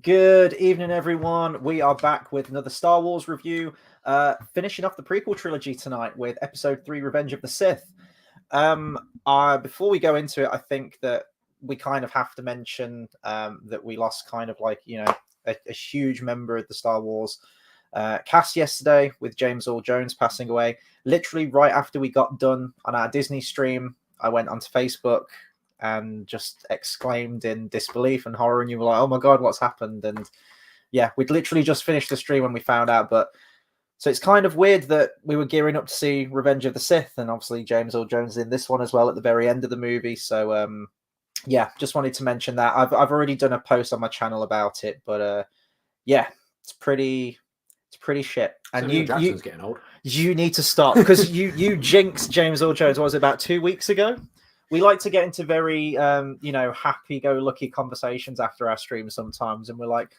Good evening, everyone. We are back with another Star Wars review, finishing off the prequel trilogy tonight with Episode 3, Revenge of the Sith. Before we go into it, I think that we kind of have to mention that we lost kind of like, a huge member of the Star Wars cast yesterday with James Earl Jones passing away. Literally right after we got done on our Disney stream, I went onto Facebook and just exclaimed in disbelief and horror, and you were like, oh my god, what's happened? And yeah, we'd literally just finished the stream when we found out. But so it's kind of weird that we were gearing up to see Revenge of the Sith, and obviously James Earl Jones is in this one as well at the very end of the movie. So yeah, just wanted to mention that. I've already done a post on my channel about it, but yeah, it's pretty shit. And Jackson's getting old. You need to stop, because you jinxed James Earl Jones. What was it, about 2 weeks ago? We like to get into very, happy-go-lucky conversations after our stream sometimes, and we're like,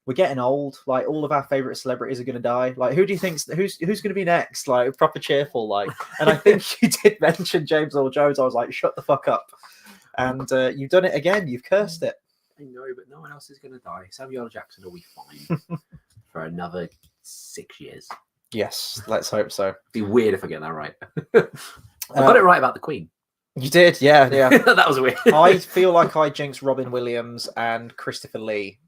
we're getting old. Like, all of our favorite celebrities are going to die. Like, who do you think's who's going to be next? Like, proper cheerful, like. And I think you did mention James Earl Jones. I was like, shut the fuck up. And you've done it again. You've cursed it. I know, but no one else is going to die. Samuel Jackson will be fine for another 6 years. Yes, let's hope so. It'd be weird if I get that right. I got it right about the Queen. You did, yeah. That was weird. I feel like I jinxed Robin Williams and Christopher Lee.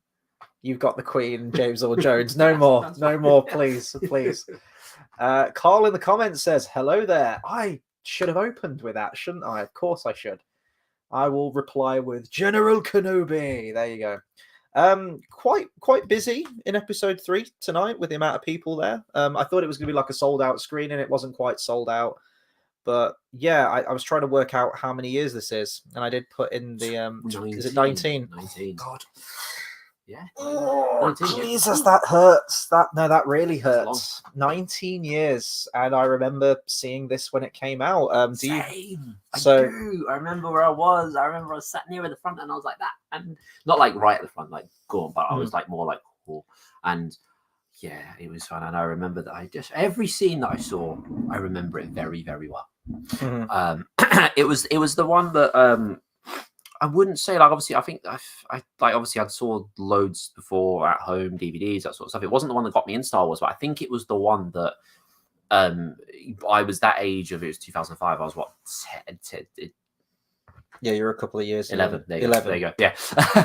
You've got the Queen, James Earl Jones. No more, please. Carl in the comments says, hello there. I should have opened with that, shouldn't I? Of course I should. I will reply with General Kenobi. There you go. Quite busy in episode 3 tonight with the amount of people there. I thought it was going to be like a sold out screen, and it wasn't quite sold out. But yeah, I was trying to work out how many years this is, and I did put in the 19. Is it 19? 19. Oh, God. Yeah. Oh, 19, Jesus, yeah. That hurts. That really hurts. 19 years, and I remember seeing this when it came out. Same. I remember where I was. I remember I was sat near at the front, and I was like that, and not like right at the front, like gone, but I was like more like cool. And yeah, it was fun. And I remember that every scene that I saw, I remember it very, very well. Mm-hmm. It was the one that I wouldn't say, like, obviously I think I obviously I'd saw loads before at home, DVDs, that sort of stuff. It wasn't the one that got me in Star Wars, but I think it was the one that I was that age of, it was 2005. I was what, 10, yeah, you're a couple of years. 11. There you go. Yeah.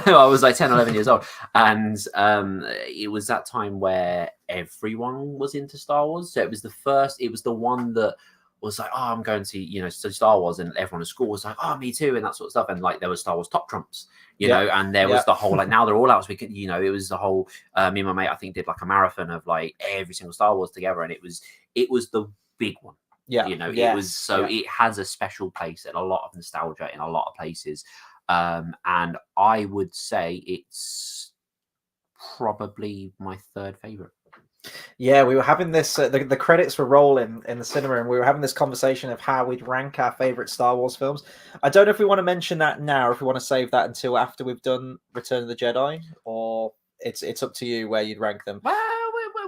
I was like 10, 11 years old. And it was that time where everyone was into Star Wars. So it was the one that was like, oh, I'm going to, to Star Wars. And everyone at school was like, oh, me too. And that sort of stuff. And like, there was Star Wars Top Trumps, you know, and there was the whole, like, now they're all out. So we could, it was the whole, me and my mate, I think, did like a marathon of like every single Star Wars together. And it was the big one. Yeah, it was it has a special place and a lot of nostalgia in a lot of places, and I would say it's probably my third favorite. Yeah, we were having this. The credits were rolling in the cinema, and we were having this conversation of how we'd rank our favorite Star Wars films. I don't know if we want to mention that now, or if we want to save that until after we've done Return of the Jedi, or it's up to you where you'd rank them.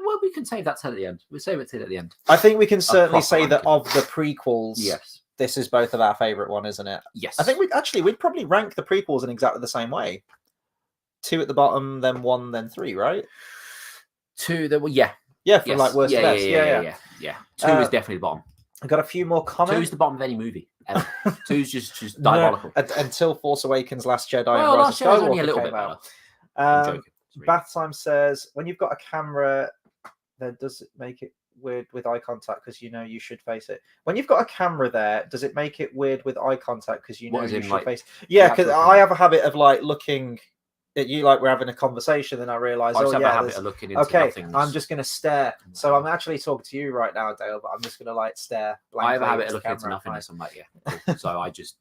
Well, we can save that till the end. We'll save it till at the end. I think we can certainly say that of the prequels, yes, this is both of our favorite one, isn't it? Yes. I think we'd probably rank the prequels in exactly the same way. 2 at the bottom, then 1, then 3, right? 2, from like worst to best. Yeah. 2 is definitely the bottom. I got a few more comments. 2 is the bottom of any movie ever. 2 is just diabolical. Until Force Awakens, Last Jedi, well, and Rise Last of Jedi Skywalker is only a little bit better. I'm joking. Bath Time says, when you've got a camera, then does it make it weird with eye contact because you should face it? When you've got a camera there, does it make it weird with eye contact because you should face it? Yeah, because I have a habit of like looking at you like we're having a conversation, and I realise, I have a habit of looking into nothing. I'm just going to stare. So I'm actually talking to you right now, Dale, but I'm just going to like stare. I have a habit of looking into nothingness. I'm like, yeah. Cool. So I just.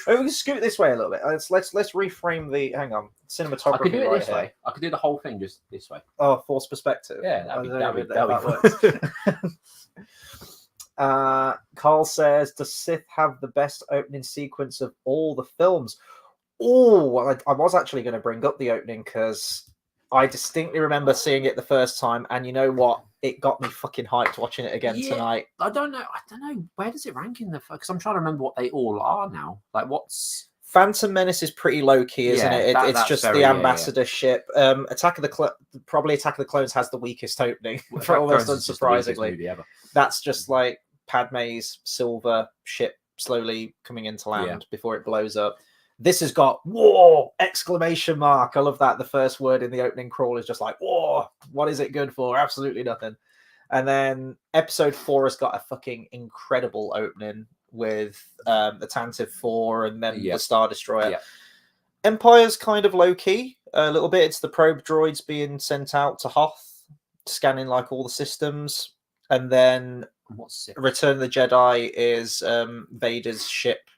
We can scoot this way a little bit. Let's reframe the. Hang on, cinematography. I could do it this way. I could do the whole thing just this way. Oh, forced perspective. Yeah, that works. Carl says, does Sith have the best opening sequence of all the films? Oh, I was actually going to bring up the opening because I distinctly remember seeing it the first time, and you know what? It got me fucking hyped watching it again tonight. I don't know. Where does it rank in the? Because I'm trying to remember what they all are now. Like, what's Phantom Menace is pretty low key, isn't Yeah, it? It's that's just very- the yeah, ambassador ship. Attack of the Clones has the weakest opening, for almost Thrones is just the weakest unsurprisingly. movie ever. That's just like Padme's silver ship slowly coming into land before it blows up. This has got war! Exclamation mark. I love that. The first word in the opening crawl is just like, war! What is it good for? Absolutely nothing. And then episode 4 has got a fucking incredible opening with the Tantive 4 and then the Star Destroyer. Yep. Empire's kind of low-key a little bit. It's the probe droids being sent out to Hoth, scanning like all the systems. And then Return of the Jedi is Vader's ship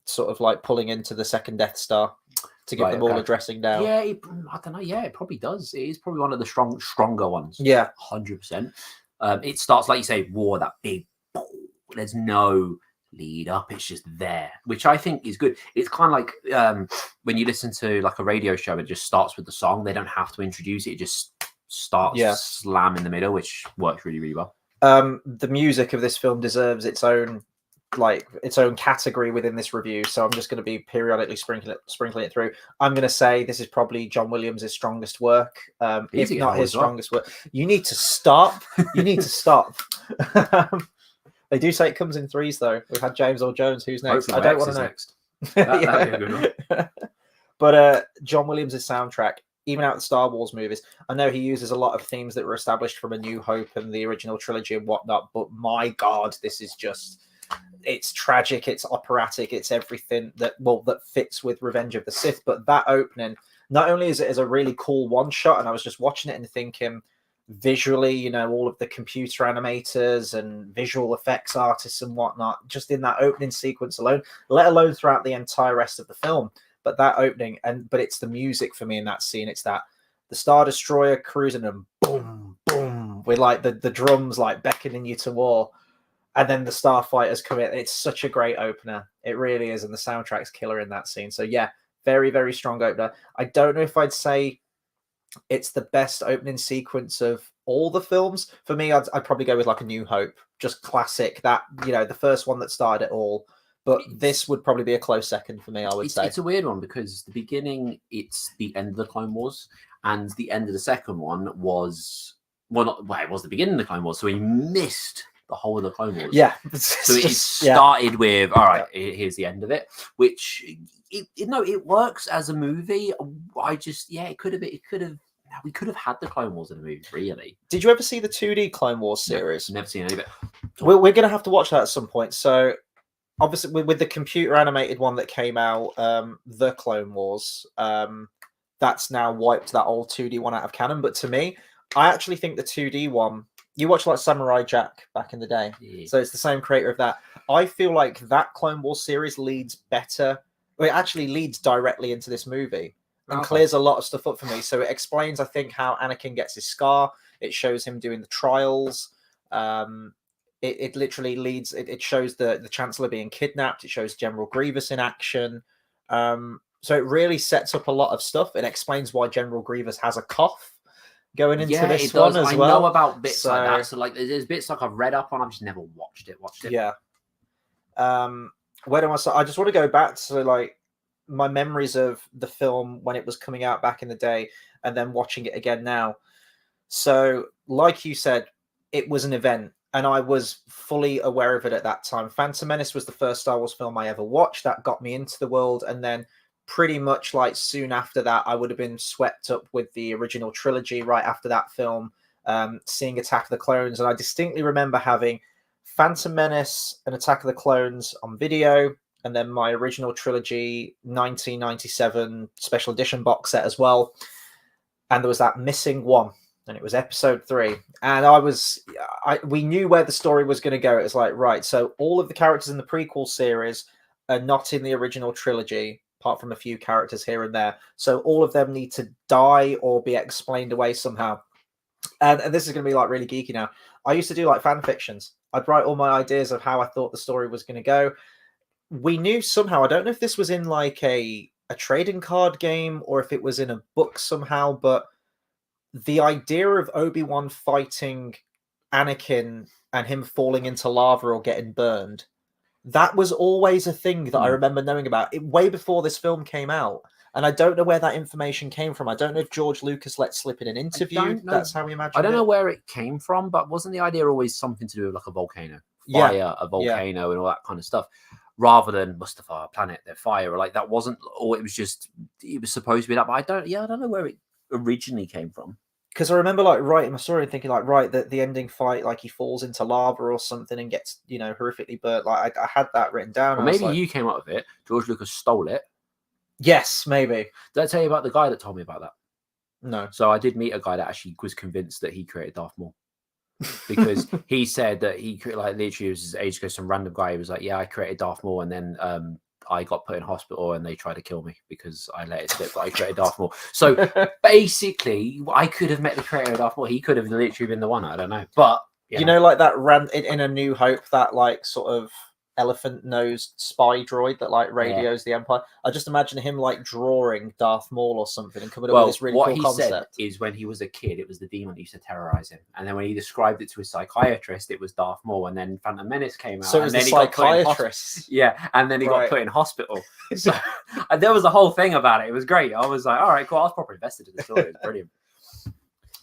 sort of like pulling into the second Death Star to give them all a dressing down. Yeah, I don't know. Yeah, it probably does. It is probably one of the stronger ones. Yeah. 100%. It starts, like you say, war, that big, there's no lead up. It's just there, which I think is good. It's kind of like when you listen to like a radio show, it just starts with the song. They don't have to introduce it. It just starts slam in the middle, which works really, really well. The music of this film deserves its own category within this review, so I'm just going to be periodically sprinkling it through. I'm going to say this is probably John Williams' strongest work, if not his strongest work. You need to stop. You need to stop. They do say it comes in threes, though. We've had James Earl Jones. Who's next? Hopefully I don't want to know. Next. That'd be a good one. But John Williams' soundtrack, even out the Star Wars movies, I know he uses a lot of themes that were established from A New Hope and the original trilogy and whatnot, but my God, this is just... It's tragic, it's operatic, it's everything that fits with Revenge of the Sith. But that opening, not only is it as a really cool one shot, and I was just watching it and thinking visually, you know, all of the computer animators and visual effects artists and whatnot, just in that opening sequence alone, let alone throughout the entire rest of the film. But that opening, but it's the music for me in that scene. It's that the Star Destroyer cruising and boom, boom, with like the drums like beckoning you to war. And then the starfighters come in. It's such a great opener. It really is. And the soundtrack's killer in that scene. So yeah, very, very strong opener. I don't know if I'd say it's the best opening sequence of all the films. For me, I'd probably go with like A New Hope. Just classic. That, you know, the first one that started it all. But this would probably be a close second for me, I would say. It's a weird one because the beginning, it's the end of the Clone Wars. And the end of the second one was... it was the beginning of the Clone Wars. So we missed... the whole of the Clone Wars. Yeah. So it started with, all right, here's the end of it, which, it works as a movie. We could have had the Clone Wars in a movie, really. Did you ever see the 2D Clone Wars series? Never seen any of it. We're going to have to watch that at some point. So, obviously, with the computer animated one that came out, the Clone Wars, that's now wiped that old 2D one out of canon. But to me, I actually think the 2D one... You watch like Samurai Jack back in the day. Yeah. So it's the same creator of that. I feel like that Clone Wars series leads better. Well, it actually leads directly into this movie and clears a lot of stuff up for me. So it explains, I think, how Anakin gets his scar. It shows him doing the trials. It literally leads... It shows the Chancellor being kidnapped. It shows General Grievous in action. So it really sets up a lot of stuff. It explains why General Grievous has a cough going into this one as well. I know about bits like that. So like, there's bits like I've read up on. I've just never watched it. Yeah. Where do I start? I just want to go back to like my memories of the film when it was coming out back in the day, and then watching it again now. So, like you said, it was an event, and I was fully aware of it at that time. Phantom Menace was the first Star Wars film I ever watched. That got me into the world, and then pretty much like soon after that, I would have been swept up with the original trilogy right after that film, seeing Attack of the Clones. And I distinctly remember having Phantom Menace and Attack of the Clones on video, and then my original trilogy 1997 special edition box set as well. And there was that missing one, and it was episode 3. And we knew where the story was going to go. It was like, right, so all of the characters in the prequel series are not in the original trilogy, apart from a few characters here and there. So all of them need to die or be explained away somehow. And this is going to be like really geeky now. I used to do like fan fictions. I'd write all my ideas of how I thought the story was going to go. We knew somehow, I don't know if this was in like a trading card game or if it was in a book somehow, but the idea of Obi-Wan fighting Anakin and him falling into lava or getting burned, That was always a thing that I remember knowing about it way before this film came out. And I don't know where that information came from. I don't know if George Lucas let slip in an interview. That's how we imagined I don't know it. where it came from, but wasn't the idea always something to do with like a volcano? Fire, a volcano, and all that kind of stuff, rather than Mustafar, planet, their fire, or like that wasn't, or it was supposed to be that. But I don't know where it originally came from. Because I remember like writing my story and thinking like, right, that the ending fight, like he falls into lava or something and gets, you know, horrifically burnt. Like I had that written down. Well, maybe you came up with it. George Lucas stole it. Yes, maybe. Did I tell you about the guy that told me about that? No. So I did meet a guy that actually was convinced that he created Darth Maul. Because he said that he like literally was ages ago, some random guy. He was like, yeah, I created Darth Maul, and then I got put in hospital and they tried to kill me because I let it slip that I created Darth Maul. So basically, I could have met the creator of Darth Maul. He could have literally been the one. I don't know. But you know, like that in A New Hope, that like sort of elephant-nosed spy droid that like radios the Empire. I just imagine him like drawing Darth Maul or something and coming up with this really cool concept. Said is when he was a kid, it was the demon that used to terrorize him, and then when he described it to his psychiatrist, it was Darth Maul, and then Phantom Menace came out. So it was and the then psychiatrist. And then he got put in hospital. So there was a whole thing about it. It was great. I was like, all right, cool. I was properly invested in the story. It was brilliant.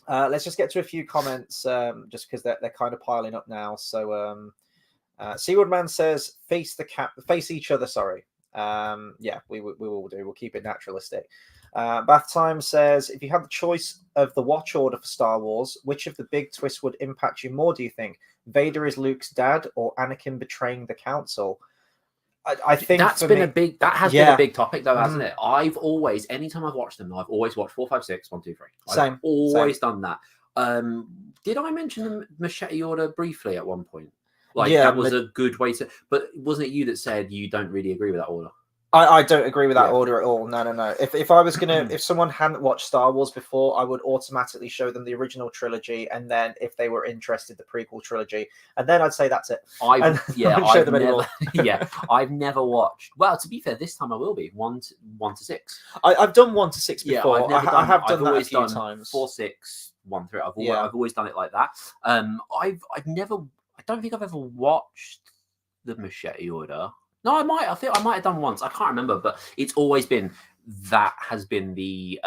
Let's just get to a fefew comments, just because they're kind of piling up now. So. Seaward Man says, face each other. Sorry. Yeah, we will do. We'll keep it naturalistic. Bath Time says, if you had the choice of the watch order for Star Wars, which of the big twists would impact you more, do you think? Vader is Luke's dad or Anakin betraying the council? I think that has been a big topic though, hasn't it? I've always, anytime I've watched them, I've always watched 4, 5, 6, 1, 2, 3. I've always done that. Did I mention the machete order briefly at one point? Like that was a good way to, but wasn't it you that said you don't really agree with that order? I don't agree with that order at all. No. If I was gonna, if someone hadn't watched Star Wars before, I would automatically show them the original trilogy, and then if they were interested, the prequel trilogy, and then I'd say that's it. I've never watched. Well, to be fair, this time I will be 1 to 6. I've done 1 to 6 before. Yeah, I have done that a few times. 4, 6, 1 through. I've always done it like that. I've never. I don't think I've ever watched the machete order. No, I might. I think I might have done once. I can't remember, but it's always been that has been the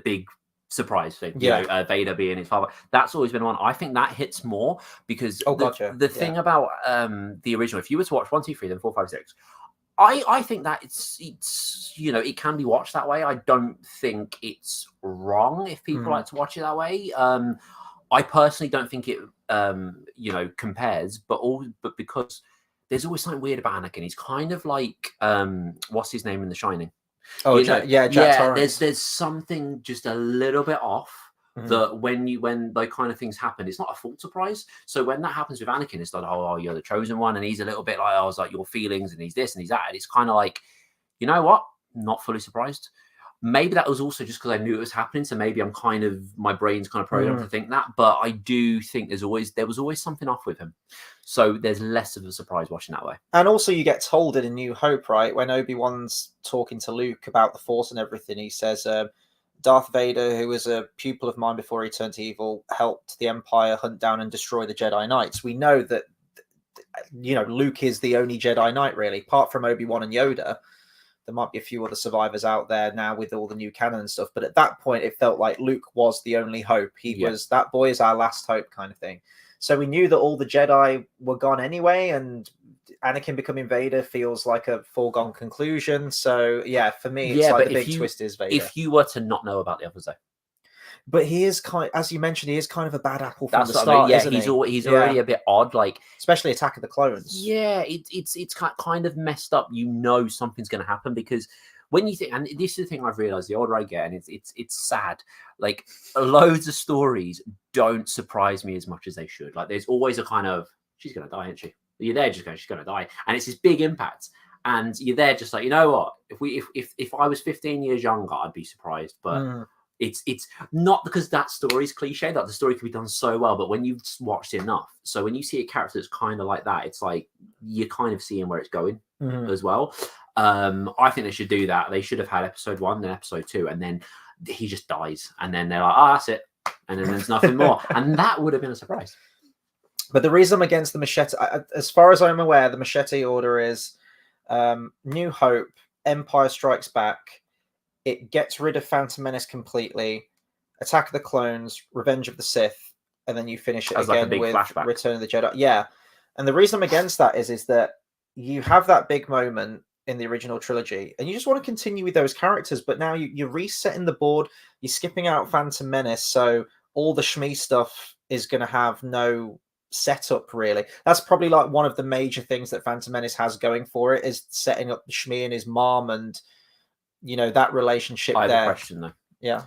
big surprise thing. Yeah, you know, Vader being his father. That's always been one. I think that hits more because the thing about the original. If you were to watch 1, 2, 3, then 4, 5, 6. I think that it's you know, it can be watched that way. I don't think it's wrong if people like to watch it that way. I personally don't think it, you know, compares, but because there's always something weird about Anakin. He's kind of like, what's his name in The Shining? Oh, Jack Torrance. There's something just a little bit off that when those kind of things happen, it's not a full surprise. So when that happens with Anakin, it's like, oh, you're the chosen one, and he's a little bit like, I was like your feelings, and he's this and he's that, and it's kind of like, you know what? Not fully surprised. Maybe that was also just because I knew it was happening. So maybe I'm kind of, my brain's kind of programmed to think that. But I do think there was always something off with him. So there's less of a surprise watching that way. And also you get told in A New Hope, right? When Obi-Wan's talking to Luke about the Force and everything, he says, Darth Vader, who was a pupil of mine before he turned to evil, helped the Empire hunt down and destroy the Jedi Knights. We know that, you know, Luke is the only Jedi Knight, really, apart from Obi-Wan and Yoda. There might be a few other survivors out there now with all the new canon and stuff. But at that point, it felt like Luke was the only hope. He was, that boy is our last hope kind of thing. So we knew that all the Jedi were gone anyway. And Anakin becoming Vader feels like a foregone conclusion. So, yeah, for me, it's like the big twist is Vader. If you were to not know about the others, though. But he is as you mentioned, he is kind of a bad apple from the start. Yeah, he's already a bit odd, like especially Attack of the Clones. Yeah, it's kind of messed up. You know something's going to happen because when you think, and this is the thing I've realized, the older I get, and it's sad. Like loads of stories don't surprise me as much as they should. Like there's always a kind of she's going to die, isn't she? You're there just going, she's going to die, and it's this big impact. And you're there just like, you know what? If I was 15 years younger, I'd be surprised, but. It's not because that story's cliche, that the story can be done so well, but when you've watched enough, so when you see a character that's kind of like that, it's like you're kind of seeing where it's going as well. I think they should do that. They should have had episode 1, then episode 2, and then he just dies, and then they're like, oh, that's it, and then there's nothing more, and that would have been a surprise. But the reason I'm against the machete, as far as I'm aware, the machete order is New Hope, Empire Strikes Back. It gets rid of Phantom Menace completely, Attack of the Clones, Revenge of the Sith, and then you finish it As like a again big with flashback. Return of the Jedi. Yeah, and the reason I'm against that is that you have that big moment in the original trilogy, and you just want to continue with those characters, but now you're resetting the board, you're skipping out Phantom Menace, so all the Shmi stuff is going to have no setup, really. That's probably like one of the major things that Phantom Menace has going for it, is setting up Shmi and his mom, and that relationship. I have there. a question though. Yeah.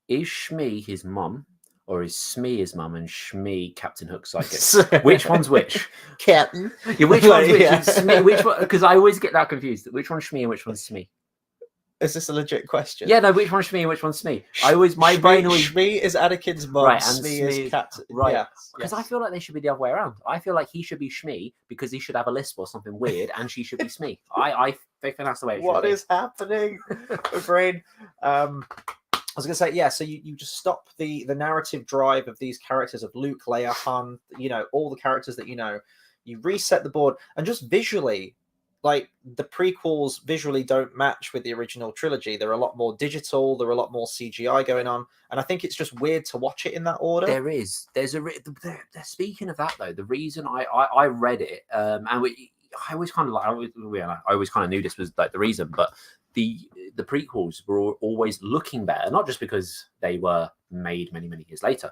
Is Shmi his mum, or is Smee his mum and Shmi Captain Hook's sidekick? Which one's which? Captain. Yeah, which one's which? Yeah. Smee, which one? Because I always get that confused. Which one's Shmi and which one's Smee? Is this a legit question? Yeah, no. Which one's Shmi and which one's Smee? My brain always. Shmi is Anakin's mum. Right, and Smee Smee is Captain. right. Yeah. Because Yes. I feel like they should be the other way around. I feel like he should be Shmi because he should have a lisp or something weird, and she should be Smee. I think that's the way it should What be. is happening? My brain. I was gonna say, yeah. So you just stop the narrative drive of these characters, of Luke, Leia, Han. All the characters that You reset the board, and just visually, like the prequels visually don't match with the original trilogy. They're a lot more digital. There are a lot more CGI going on, and I think it's just weird to watch it in that order. Speaking of that though, the reason I read it, I always kind of I always kind of knew this was like the reason, but the prequels were always looking better, not just because they were made many years later,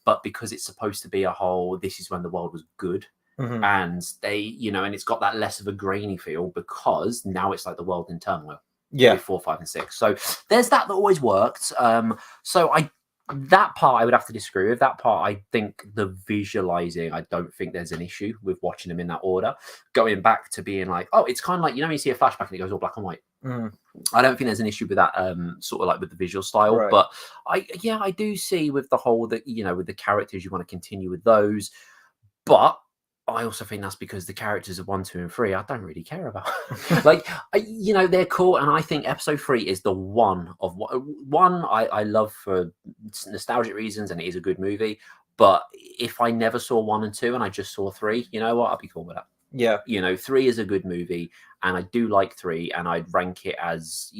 but because it's supposed to be a whole. This is when the world was good. Mm-hmm. And they, and it's got that less of a grainy feel because now it's like the world in turmoil. Yeah. With 4, 5, and 6. So there's that always worked. That part I would have to disagree with. That part, I think the visualizing, I don't think there's an issue with watching them in that order. Going back to being like, oh, it's kind of like, when you see a flashback and it goes all black and white. Mm. I don't think there's an issue with that, sort of like with the visual style. Right. But I do see with the whole that, with the characters, you want to continue with those. But I also think that's because the characters of 1, 2, and 3 I don't really care about. They're cool, and I think episode 3 is the one I love for nostalgic reasons, and it is a good movie. But if I never saw 1 and 2 and I just saw 3, you know what? I'd be cool with that. Yeah. 3 is a good movie, and I do like 3, and I'd rank it as,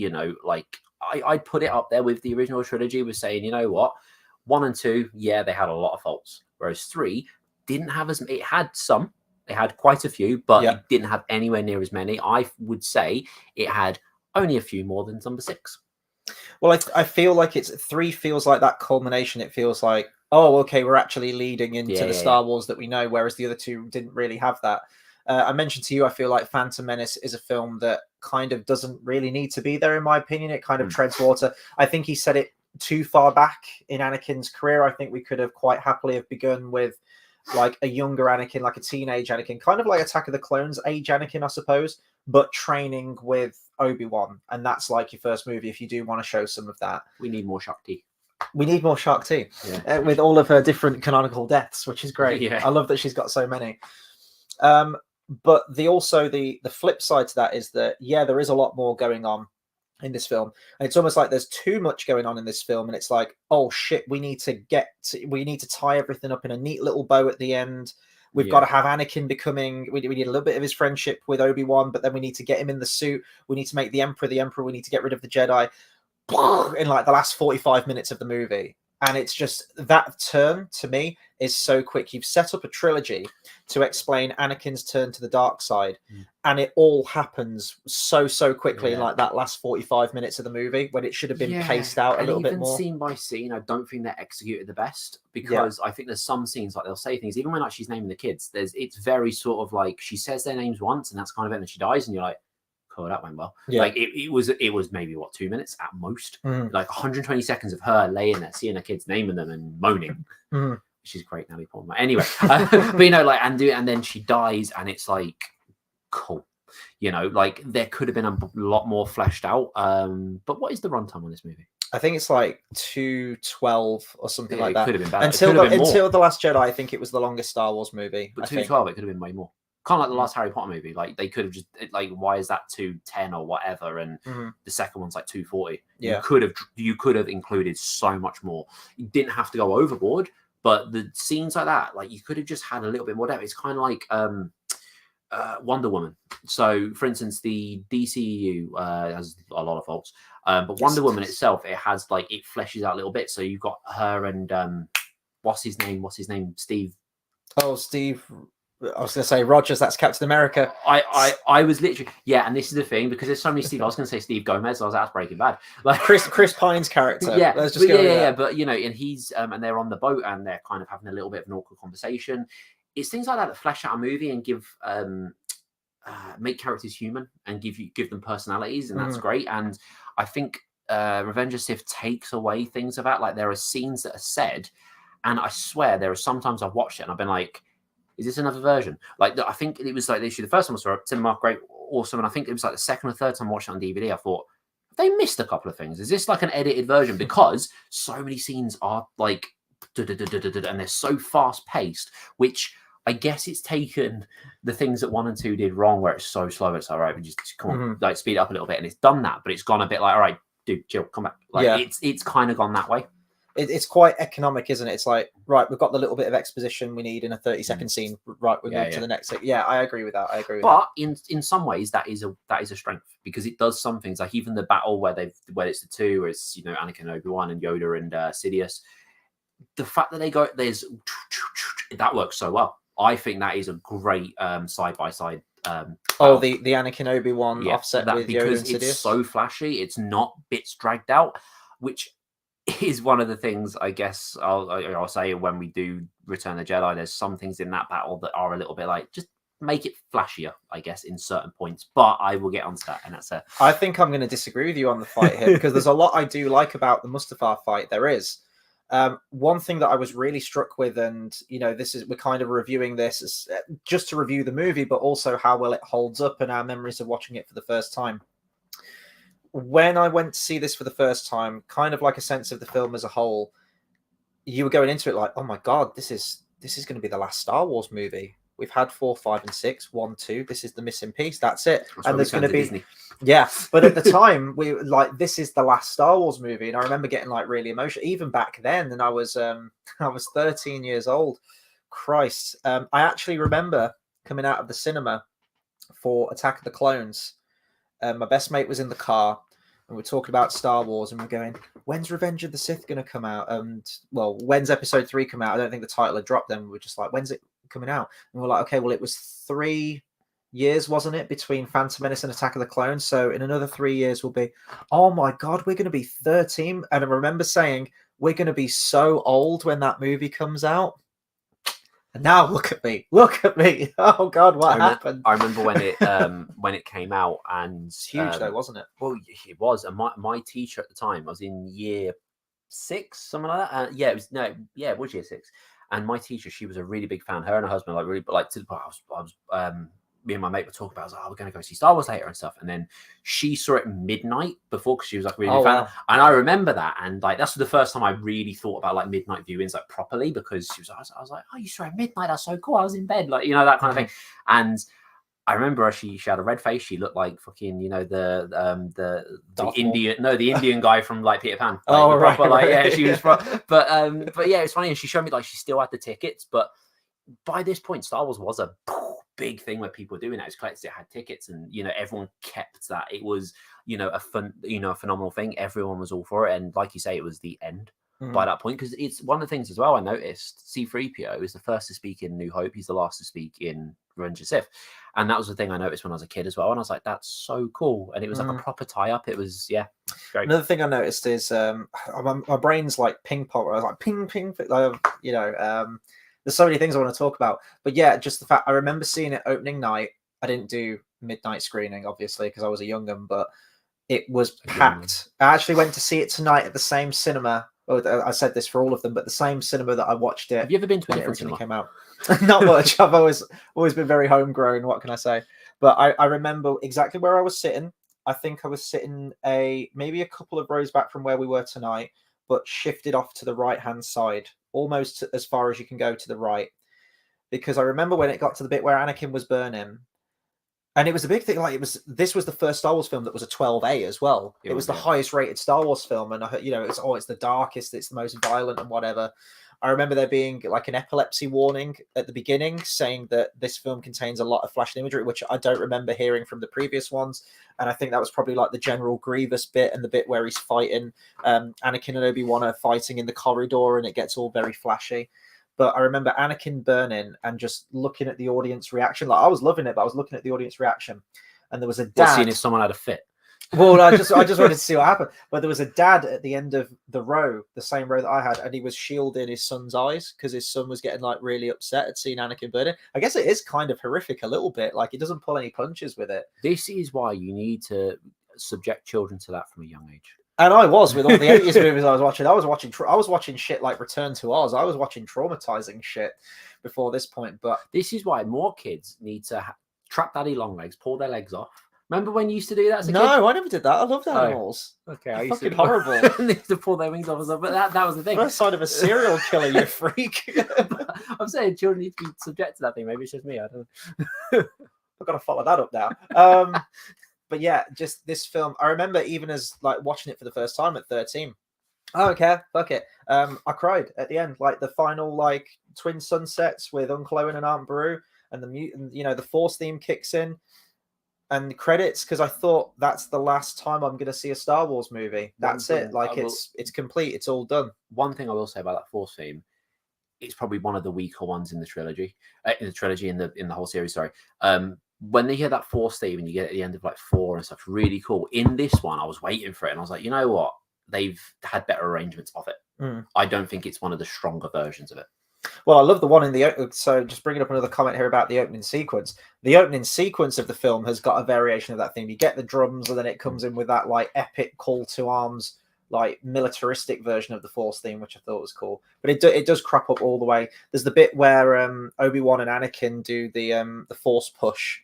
I'd put it up there with the original trilogy, with saying, you know what? 1 and 2, yeah, they had a lot of faults, whereas 3 didn't have it had some, it had quite a few, but it didn't have anywhere near as many. I would say it had only a few more than number 6. Well, I feel like 3 feels like that culmination. It feels like, oh, okay, we're actually leading into the Star Wars that we know, whereas the other 2 didn't really have that. I mentioned to you, I feel like Phantom Menace is a film that kind of doesn't really need to be there, in my opinion. It kind of treads water. I think he said it too far back in Anakin's career. I think we could have quite happily have begun with like a younger Anakin, like a teenage Anakin, kind of like Attack of the Clones age Anakin, I suppose, but training with Obi-Wan. And that's like your first movie if you do want to show some of that. We need more Shakti. We need more Shakti, with all of her different canonical deaths, which is great. Yeah. I love that she's got so many. But the flip side to that is that, there is a lot more going on in this film, and it's almost like there's too much going on in this film, and it's like, oh shit, we need to tie everything up in a neat little bow at the end. We've got to have Anakin becoming, we need a little bit of his friendship with Obi-Wan, but then we need to get him in the suit. We need to make the Emperor the Emperor. We need to get rid of the Jedi in like the last 45 minutes of the movie. And it's just, that turn to me is so quick. You've set up a trilogy to explain Anakin's turn to the dark side, and it all happens so quickly in like that last 45 minutes of the movie, when it should have been paced out a little bit more. Scene by scene, I don't think they're executed the best, because I think there's some scenes like they'll say things, even when like she's naming the kids, it's very sort of like she says their names once and that's kind of it, and then she dies, and you're like, cool, that went well. Like it was maybe 2 minutes at most, like 120 seconds of her laying there, seeing her kids, naming them and moaning. She's great, Natalie Portman. Anyway, but and then she dies, and it's like, cool. Like there could have been a lot more fleshed out. But what is the runtime on this movie? I think it's like 2:12 or something like that. It could have been better. Until The Last Jedi, I think it was the longest Star Wars movie. But 2:12, it could have been way more. Kind of like the last Harry Potter movie. Like they could have just why is that 2:10 or whatever? And the second one's like 2:40. You could have included so much more. You didn't have to go overboard, But the scenes like that, like you could have just had a little bit more depth. It's kind of like Wonder Woman. So, for instance, the DCEU has a lot of faults, but Wonder Woman itself, it has like it fleshes out a little bit. So you've got her and what's his name? Steve. Oh, Steve. I was going to say Rogers. That's Captain America. I was literally and this is the thing because there's so many Steve. I was going to say Steve Gomez. I was that's Breaking Bad. Like Chris Pine's character. Yeah, let's just but but you know, and he's and they're on the boat and they're kind of having a little bit of an awkward conversation. It's things like that flesh out a movie and give make characters human and give them personalities, and that's great. And I think Revenge of the Sith takes away things of that. Like there are scenes that are said, and I swear there are sometimes I've watched it and I've been like, is this another version? Like I think it was like the first time I saw it, cinema, great, awesome, and I think it was like the second or third time I watched it on DVD. I thought they missed a couple of things. Is this like an edited version? Because so many scenes are like and they're so fast paced, which I guess it's taken the things that 1 and 2 did wrong, where it's so slow. It's all right, we just come on, like speed it up a little bit, and it's done that. But it's gone a bit like, all right, dude, chill, come back. Like it's kind of gone that way. It's quite economic, isn't it? It's like, right, we've got the little bit of exposition we need in a 30-second scene. Right, we move to the next. Yeah, I agree with that. But in some ways, that is a strength because it does some things. Like even the battle where it's the two, where it's Anakin, Obi-Wan, and Yoda and Sidious. The fact that that works so well. I think that is a great side by side. The Anakin Obi-Wan offset with because Yoda and Sidious. It's so flashy. It's not bits dragged out, which is one of the things I guess I'll say when we do Return of the Jedi. There's some things in that battle that are a little bit like just make it flashier, I guess, in certain points. But I will get onto that, and that's it. I think I'm going to disagree with you on the fight here because there's a lot I do like about the Mustafar fight. There is. One thing that I was really struck with, and we're kind of reviewing this as, just to review the movie, but also how well it holds up and our memories of watching it for the first time. When I went to see this for the first time, kind of like a sense of the film as a whole, you were going into it like, oh my God, this is going to be the last Star Wars movie. We've had 4, 5, and 6, 1, 2. This is the missing piece. That's it. And there's going to be Disney. Yeah. But at the time, we were like, this is the last Star Wars movie, and I remember getting like really emotional, even back then. And I was 13 years old. Christ, I actually remember coming out of the cinema for Attack of the Clones. My best mate was in the car, and we're talking about Star Wars, and we're going, when's Revenge of the Sith going to come out? And when's Episode 3 come out? I don't think the title had dropped then. We were just like, when's it coming out? And we're like, okay, well, it was 3 years, wasn't it, between Phantom Menace and Attack of the Clones? So in another 3 years, we'll be, oh my God, we're going to be 13. And I remember saying, we're going to be so old when that movie comes out. And now look at me. Oh God, what happened? I remember when it came out, and it's huge though, wasn't it? Well, it was. And my teacher at the time, I was in year 6, something like that. It was year 6. And my teacher, she was a really big fan. Her and her husband, like really, like to the point. I was me and my mate were talking about. I was like, we're going to go see Star Wars later and stuff. And then she saw it midnight before because she was like really big fan. Wow. And I remember that. And like that's the first time I really thought about like midnight viewings like properly, because I was like, oh, you saw it midnight? That's so cool. I was in bed, like that kind of thing. And I remember she had a red face. She looked like fucking the Indian guy from like Peter Pan. Like, right. She was. But yeah, it's funny. And she showed me like she still had the tickets, but by this point, Star Wars was a big thing where people were doing that. It was collected, it had tickets, and everyone kept that. It was a phenomenal thing. Everyone was all for it, and like you say, it was the end by that point, because it's one of the things as well I noticed. C-3PO is the first to speak in New Hope. He's the last to speak in Revenge of the Sith, and that was the thing I noticed when I was a kid as well. And I was like, that's so cool, and it was like a proper tie-up. It was great. Another thing I noticed is my brain's like ping pong. I was like ping. There's so many things I want to talk about, but yeah, just the fact I remember seeing it opening night. I didn't do midnight screening, obviously, because I was a young un, but it was packed. I actually went to see it tonight at the same cinema. Well, I said this for all of them, but the same cinema that I watched it. Have you ever been to when it originally came out? Not much. I've always been very homegrown. What can I say? But I remember exactly where I was sitting. I think I was sitting maybe a couple of rows back from where we were tonight, but shifted off to the right-hand side, almost as far as you can go to the right. Because I remember when it got to the bit where Anakin was burning, and it was a big thing. Like this was the first Star Wars film that was a 12A as well. It was the highest rated Star Wars film, and it's the darkest, it's the most violent and whatever. I remember there being like an epilepsy warning at the beginning saying that this film contains a lot of flashing imagery, which I don't remember hearing from the previous ones. And I think that was probably like the General Grievous bit and the bit where he's fighting Anakin and Obi-Wan are fighting in the corridor and it gets all very flashy. But I remember Anakin burning and just looking at the audience reaction. Like I was loving it, but I was looking at the audience reaction, and there was a dad. Seeing if someone had a fit. Well, I just wanted to see what happened. But there was a dad at the end of the row, the same row that I had, and he was shielding his son's eyes because his son was getting like really upset at seeing Anakin burning. I guess it is kind of horrific a little bit. Like it doesn't pull any punches with it. This is why you need to subject children to that from a young age. And I was with all the 80s movies I was watching. I was watching shit like Return to Oz. I was watching traumatizing shit before this point. But this is why more kids need to trap daddy long legs, pull their legs off. Remember when you used to do that as a kid? No, I never did that. I loved animals. Okay, I used fucking to horrible. They used to pull their wings off and stuff, but that was the thing. First sign of a serial killer, you freak. I'm saying children need to be subject to that thing. Maybe it's just me. I don't know. I've got to follow that up now. But yeah, just this film. I remember even as like watching it for the first time at 13. I don't care. Fuck it. I cried at the end, like the final like twin sunsets with Uncle Owen and Aunt Beru, and the Force theme kicks in, and the credits, because I thought that's the last time I'm going to see a Star Wars movie. That's it. Like it's complete. It's all done. One thing I will say about that Force theme, it's probably one of the weaker ones in the trilogy. In the whole series. Sorry. When they hear that Force theme and you get at the end of like 4 and stuff, really cool. In this one, I was waiting for it and I was like, you know what? They've had better arrangements of it. I don't think it's one of the stronger versions of it. Well, I love the one in the... So just bringing up another comment here about the opening sequence. The opening sequence of the film has got a variation of that theme. You get the drums and then it comes in with that like epic call to arms, like militaristic version of the Force theme, which I thought was cool. But it does crop up all the way. There's the bit where Obi-Wan and Anakin do the Force push.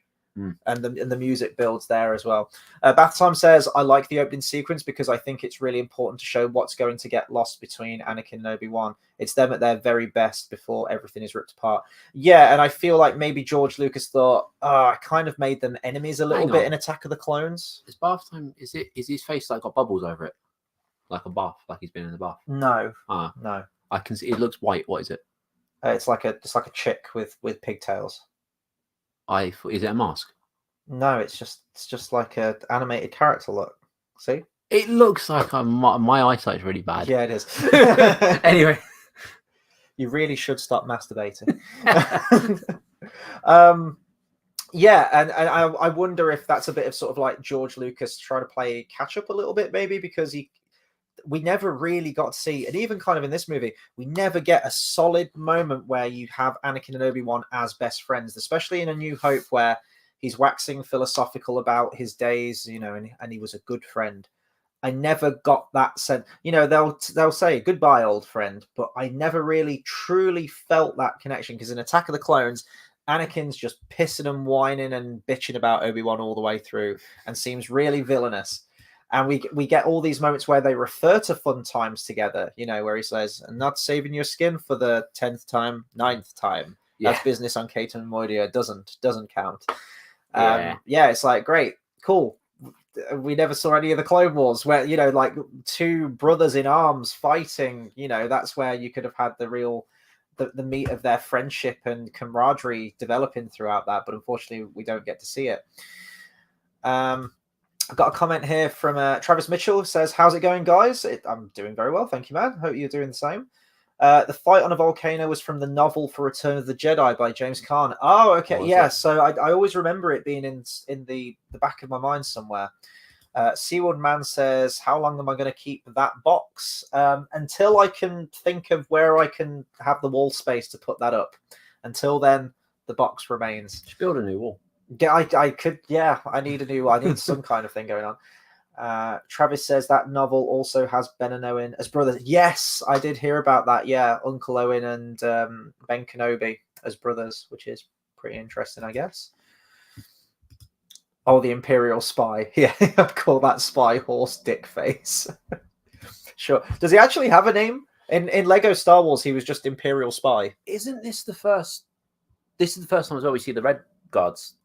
And the music builds there as well. Bath Time says, I like the opening sequence because I think it's really important to show what's going to get lost between Anakin and Obi-Wan. It's them at their very best before everything is ripped apart. Yeah, and I feel like maybe George Lucas thought, I kind of made them enemies a little bit in Attack of the Clones. Is Bath Time, is his face like got bubbles over it? Like a bath, like he's been in the bath? No. No. I can see, it looks white. What is it? It's like a chick with pigtails. Is it a mask? No, it's just like an animated character look. See? It looks like my eyesight's really bad. Yeah, it is. Anyway, you really should stop masturbating. Yeah, and I wonder if that's a bit of sort of like George Lucas trying to play catch up a little bit, maybe, because we never really got to see, and even kind of in this movie, we never get a solid moment where you have Anakin and Obi-Wan as best friends, especially in A New Hope, where he's waxing philosophical about his days, and he was a good friend. I never got that sense. They'll say goodbye, old friend, but I never really truly felt that connection, because in Attack of the Clones, Anakin's just pissing and whining and bitching about Obi-Wan all the way through and seems really villainous. And we get all these moments where they refer to fun times together, where he says, "I'm not saving your skin for the 10th time, 9th time. That's business on Caton and Moidia. Doesn't count." It's like, great, cool. We never saw any of the Clone Wars where, like two brothers in arms fighting, that's where you could have had the real, the meat of their friendship and camaraderie developing throughout that. But unfortunately, we don't get to see it. I've got a comment here from Travis Mitchell, who says, "How's it going, guys?" I'm doing very well, thank you, man. Hope you're doing the same. The fight on a volcano was from the novel for Return of the Jedi by James Caan. Oh, okay, yeah. So I always remember it being in the back of my mind somewhere. Seaward Man says, "How long am I going to keep that box?" Until I can think of where I can have the wall space to put that up. Until then, the box remains. Just build a new wall. Yeah, I could. Yeah, I need some kind of thing going on. Travis says that novel also has Ben and Owen as brothers. Yes, I did hear about that. Yeah, Uncle Owen and Ben Kenobi as brothers, which is pretty interesting, I guess. Oh, the Imperial Spy. Yeah, I call that spy horse dick face. Sure. Does he actually have a name? In Lego Star Wars, he was just Imperial Spy. Isn't this the first? This is the first time as well we see the Red Guards.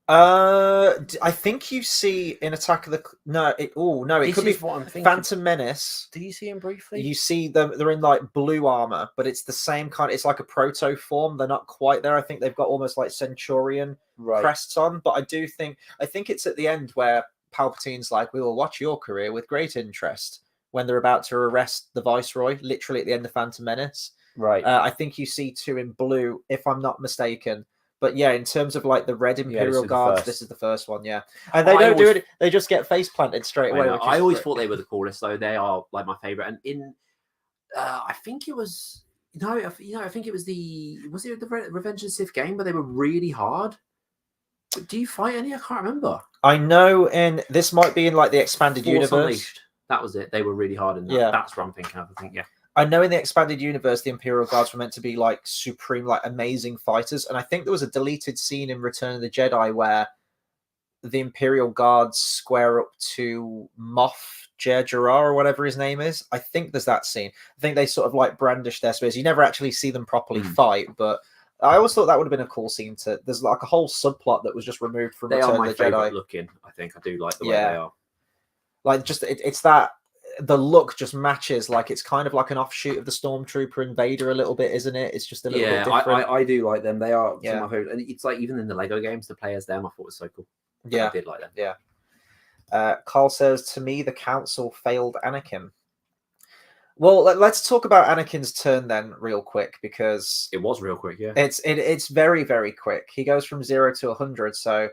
I think you see in Attack of the no, it This could be is what I'm thinking. Phantom Menace. Do you see him briefly? You see them; they're in like blue armor, but it's the same kind. It's like a proto form. They're not quite there. I think they've got almost like Centurion crests on. But I think it's at the end where Palpatine's like, "We will watch your career with great interest." When they're about to arrest the Viceroy, literally at the end of Phantom Menace. Right. I think you see two in blue, if I'm not mistaken. But yeah, in terms of like the red Imperial Guards, this is the first one, yeah. And they don't do it; they just get face planted straight away. I always thought they were the coolest, though. They are like my favorite. And in, I think it was I think it was the Revenge of the Sith game, but they were really hard. But do you fight any? I can't remember. I know, and this might be in like the expanded universe. Unleashed. That was it. They were really hard in that. Yeah, that's what I'm thinking of. I think, yeah. I know in the expanded universe, the Imperial Guards were meant to be like supreme, like amazing fighters. And I think there was a deleted scene in Return of the Jedi where the Imperial Guards square up to Moff Jerjerah or whatever his name is. I think there's that scene. I think they sort of like brandish their spears. You never actually see them properly fight, but I always thought that would have been a cool scene to. There's like a whole subplot that was just removed from Return of the Jedi. They are my favorite looking. I think I do like the way they are. Like just it's that. The look just matches, like it's kind of like an offshoot of the Stormtrooper and Vader a little bit, isn't it? It's just a little bit different. I do like them. They are some of my favorite, and it's like even in the Lego games, the players them I thought was so cool. Yeah, I did like them. Yeah. Carl says, to me, the Council failed Anakin. Well, let's talk about Anakin's turn then, real quick, because it was real quick. Yeah, it's very, very quick. He goes from 0 to 100, so.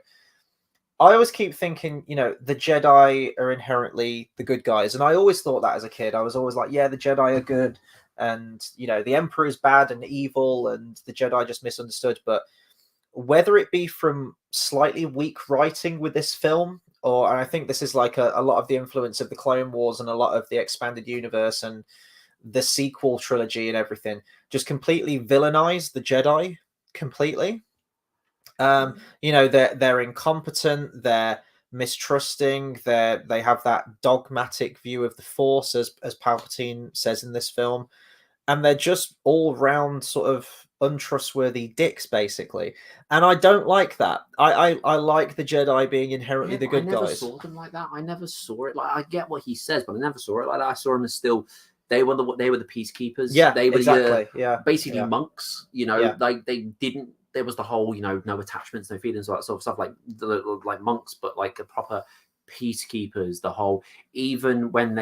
I always keep thinking, the Jedi are inherently the good guys. And I always thought that as a kid. I was always like, yeah, the Jedi are good. And, the Emperor is bad and evil and the Jedi just misunderstood. But whether it be from slightly weak writing with this film, and I think this is like a lot of the influence of the Clone Wars and a lot of the expanded universe and the sequel trilogy and everything, just completely villainize the Jedi completely. They're incompetent, they're mistrusting, they have that dogmatic view of the Force, as Palpatine says in this film, and they're just all round sort of untrustworthy dicks, basically. And I don't like that. I like the Jedi being inherently the good guys. I never saw them like that. I never saw it like I get what he says, but I never saw it like that. I saw them as still they were the peacekeepers. Yeah, they were exactly. Basically monks. Like they didn't. There was the whole, no attachments, no feelings, all that sort of stuff, like monks, but like the proper peacekeepers. The whole, even when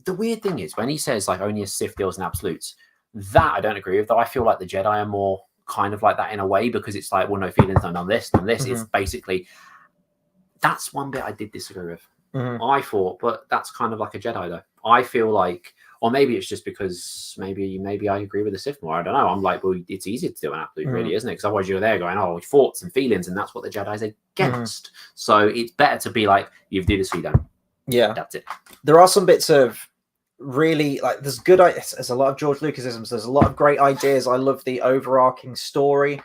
the weird thing is when he says like only a Sith deals in absolutes, that I don't agree with. Though I feel like the Jedi are more kind of like that in a way, because it's like, well, no feelings, none this, none this. It's basically that's one bit I did disagree with. I thought, but that's kind of like a Jedi though. I feel like. Or maybe it's just because maybe I agree with the Sith more. I don't know. I'm like, well, it's easy to do an absolute, really, isn't it? Because otherwise you're there going, oh, thoughts and feelings, and that's what the Jedi's against. So it's better to be like, you do this, you don't. Yeah, that's it. There are some bits of really like there's a lot of George Lucasisms. There's a lot of great ideas. I love the overarching story.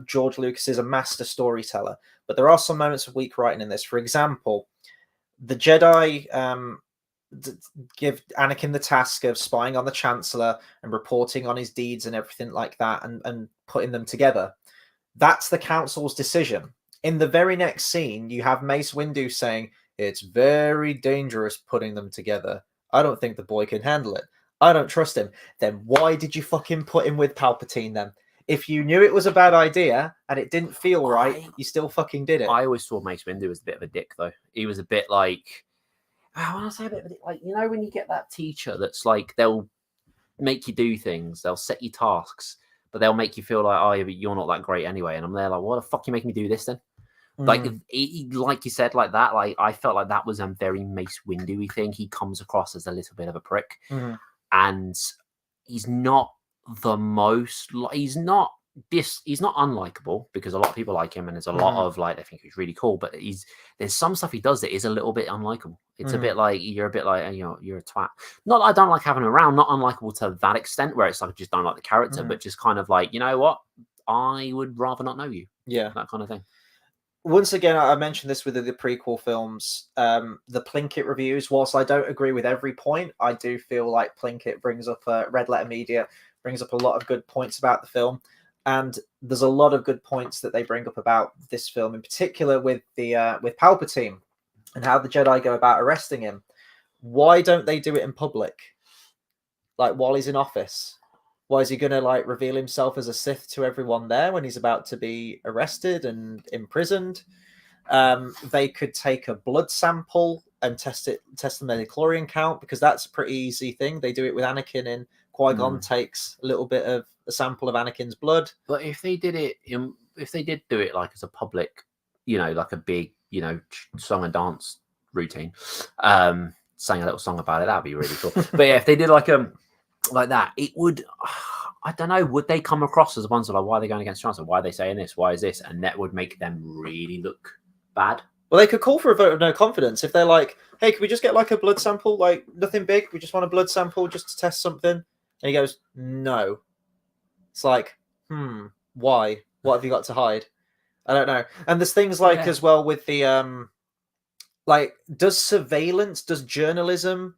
George Lucas is a master storyteller, but there are some moments of weak writing in this. For example, the Jedi. Give Anakin the task of spying on the Chancellor and reporting on his deeds and everything like that, and putting them together. That's the Council's decision. In the very next scene, you have Mace Windu saying, it's very dangerous putting them together. I don't think the boy can handle it. I don't trust him. Then why did you fucking put him with Palpatine then? If you knew it was a bad idea and it didn't feel right, you still fucking did it. I always saw Mace Windu as a bit of a dick, though. He was a bit like... I want to say a bit like, when you get that teacher that's like, they'll make you do things, they'll set you tasks, but they'll make you feel like, oh, yeah, but you're not that great anyway. And I'm there like, what the fuck you making me do this then? Like, like you said, like that, like I felt like that was a very Mace Windu-y thing. He comes across as a little bit of a prick, and he's not the most. He's not unlikable, because a lot of people like him, and there's a lot of like, I think he's really cool, but there's some stuff he does that is a little bit unlikable. It's a bit like you're a twat. Not that I don't like having him around, not unlikable to that extent where it's like I just don't like the character, but just kind of like, you know what, I would rather not know you. Yeah, that kind of thing. Once again, I mentioned this with the prequel films. The Plinkett reviews, whilst I don't agree with every point, I do feel like Plinkett brings up Red Letter Media brings up a lot of good points about the film. And there's a lot of good points that they bring up about this film, in particular with Palpatine and how the Jedi go about arresting him. Why don't they do it in public? Like while he's in office? Why is he going to like reveal himself as a Sith to everyone there when he's about to be arrested and imprisoned? They could take a blood sample and test the midichlorian count, because that's a pretty easy thing. They do it with Anakin, and Qui-Gon takes a little bit of a sample of Anakin's blood. But if they did do it like as a public, like a big, song and dance routine, sang a little song about it, that'd be really cool. But yeah, if they did like that, it would, I don't know, would they come across as ones that are like, why are they going against Johnson? Why are they saying this? Why is this? And that would make them really look bad. Well, they could call for a vote of no confidence if they're like, hey, can we just get like a blood sample? Like nothing big. We just want a blood sample just to test something. And he goes, no. It's like, why? What have you got to hide? I don't know. And there's things like as well with the like, does surveillance, does journalism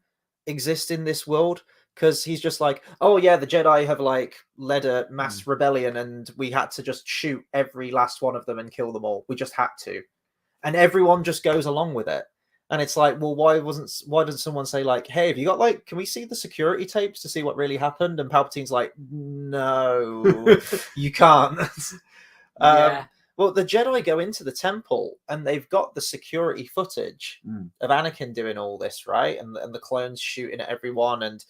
exist in this world? Because he's just like, oh yeah, the Jedi have like led a mass rebellion, and we had to just shoot every last one of them and kill them all. We just had to, and everyone just goes along with it. And it's like, well, why didn't someone say like, hey, have you got like, can we see the security tapes to see what really happened? And Palpatine's like, no, you can't. Well, the Jedi go into the temple and they've got the security footage of Anakin doing all this, right? And the clones shooting at everyone. And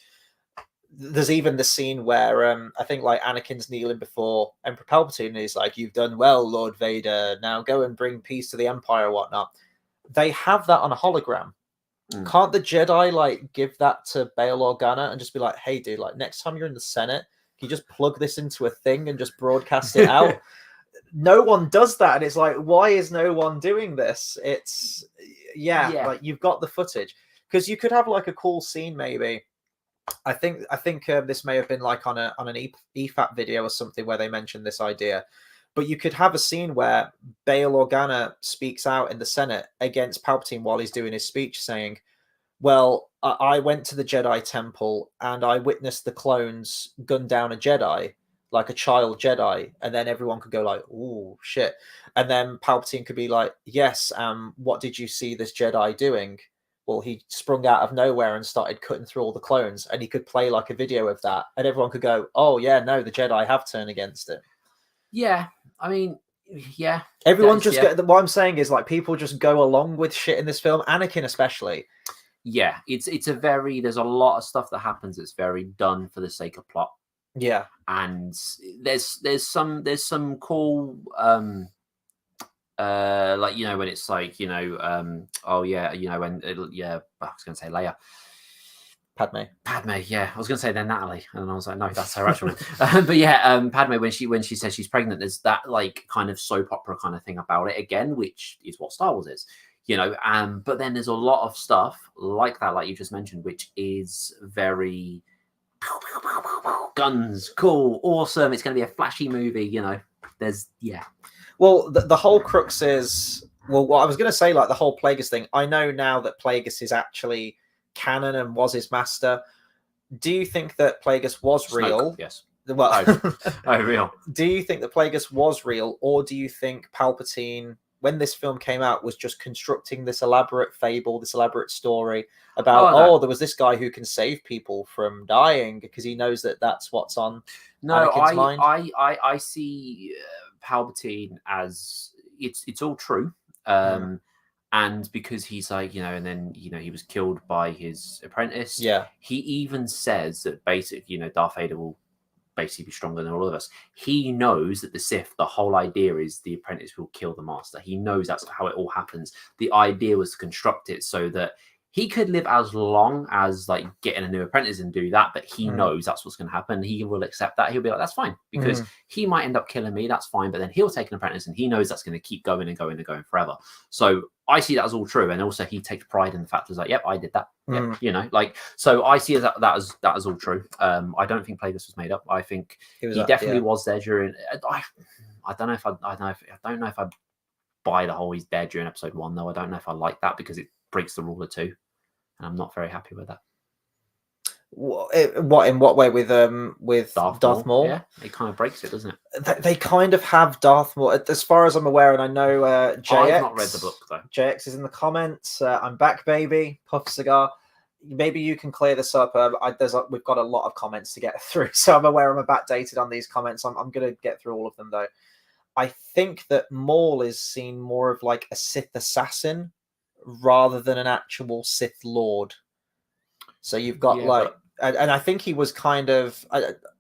there's even the scene where I think like Anakin's kneeling before Emperor Palpatine, and he's like, you've done well, Lord Vader. Now go and bring peace to the Empire or whatnot. They have that on a hologram. Can't the Jedi like give that to Bail Organa and just be like, hey, dude, like next time you're in the Senate, can you just plug this into a thing and just broadcast it out? No one does that. And it's like, why is no one doing this? It's like you've got the footage, because you could have like a cool scene maybe. I think this may have been like on an EFAT video or something where they mentioned this idea. But you could have a scene where Bail Organa speaks out in the Senate against Palpatine while he's doing his speech, saying, well, I went to the Jedi Temple and I witnessed the clones gun down a Jedi, like a child Jedi. And then everyone could go like, oh, shit. And then Palpatine could be like, yes, what did you see this Jedi doing? Well, he sprung out of nowhere and started cutting through all the clones. And he could play like a video of that. And everyone could go, oh, yeah, no, the Jedi have turned against it. Yeah, I mean, yeah. Everyone just what I'm saying is like people just go along with shit in this film, Anakin especially. Yeah, it's a very, there's a lot of stuff that happens that's very done for the sake of plot. Yeah. And there's some cool like, when it's like, oh yeah, when I was gonna say Leia. Padme, yeah. I was going to say then Natalie, and I was like, no, that's her actual. But yeah, Padme, when she says she's pregnant, there's that like kind of soap opera kind of thing about it again, which is what Star Wars is, But then there's a lot of stuff like that, like you just mentioned, which is very guns, cool, awesome. It's going to be a flashy movie, Well, the whole crux is, well, I was going to say like the whole Plagueis thing. I know now that Plagueis is actually canon and was his master. Do you think that Plagueis was Snoke, real? Yes. Well, real. Do you think that Plagueis was real, or do you think Palpatine, when this film came out, was just constructing this elaborate fable, this elaborate story about, there was this guy who can save people from dying because he knows that that's what's on Anakin's mind? I see Palpatine as it's all true. And because he's like, and then, he was killed by his apprentice. Yeah. He even says that basically, Darth Vader will basically be stronger than all of us. He knows that the Sith, the whole idea is the apprentice will kill the master. He knows that's how it all happens. The idea was to construct it so that he could live as long as like getting a new apprentice and do that, but he knows that's what's going to happen. He will accept that. He'll be like, that's fine, because he might end up killing me. That's fine. But then he'll take an apprentice and he knows that's going to keep going and going and going forever. So I see that as all true. And also he takes pride in the fact that like, yep, I did that. Yep, so I see that as all true. I don't think Plagueis was made up. I think he definitely was there during, I don't know if I buy the whole he's there during episode 1 though. I don't know if I like that because it breaks the rule of 2, and I'm not very happy with that. What in what way with Darth Maul? Yeah, it kind of breaks it, doesn't it? They kind of have Darth Maul, as far as I'm aware, and I know JX. I've not read the book though. JX is in the comments. I'm back, baby. Puff cigar. Maybe you can clear this up. We've got a lot of comments to get through, so I'm aware I'm a bit dated on these comments. I'm going to get through all of them though. I think that Maul is seen more of like a Sith assassin rather than an actual Sith Lord. So you've got and I think he was kind of.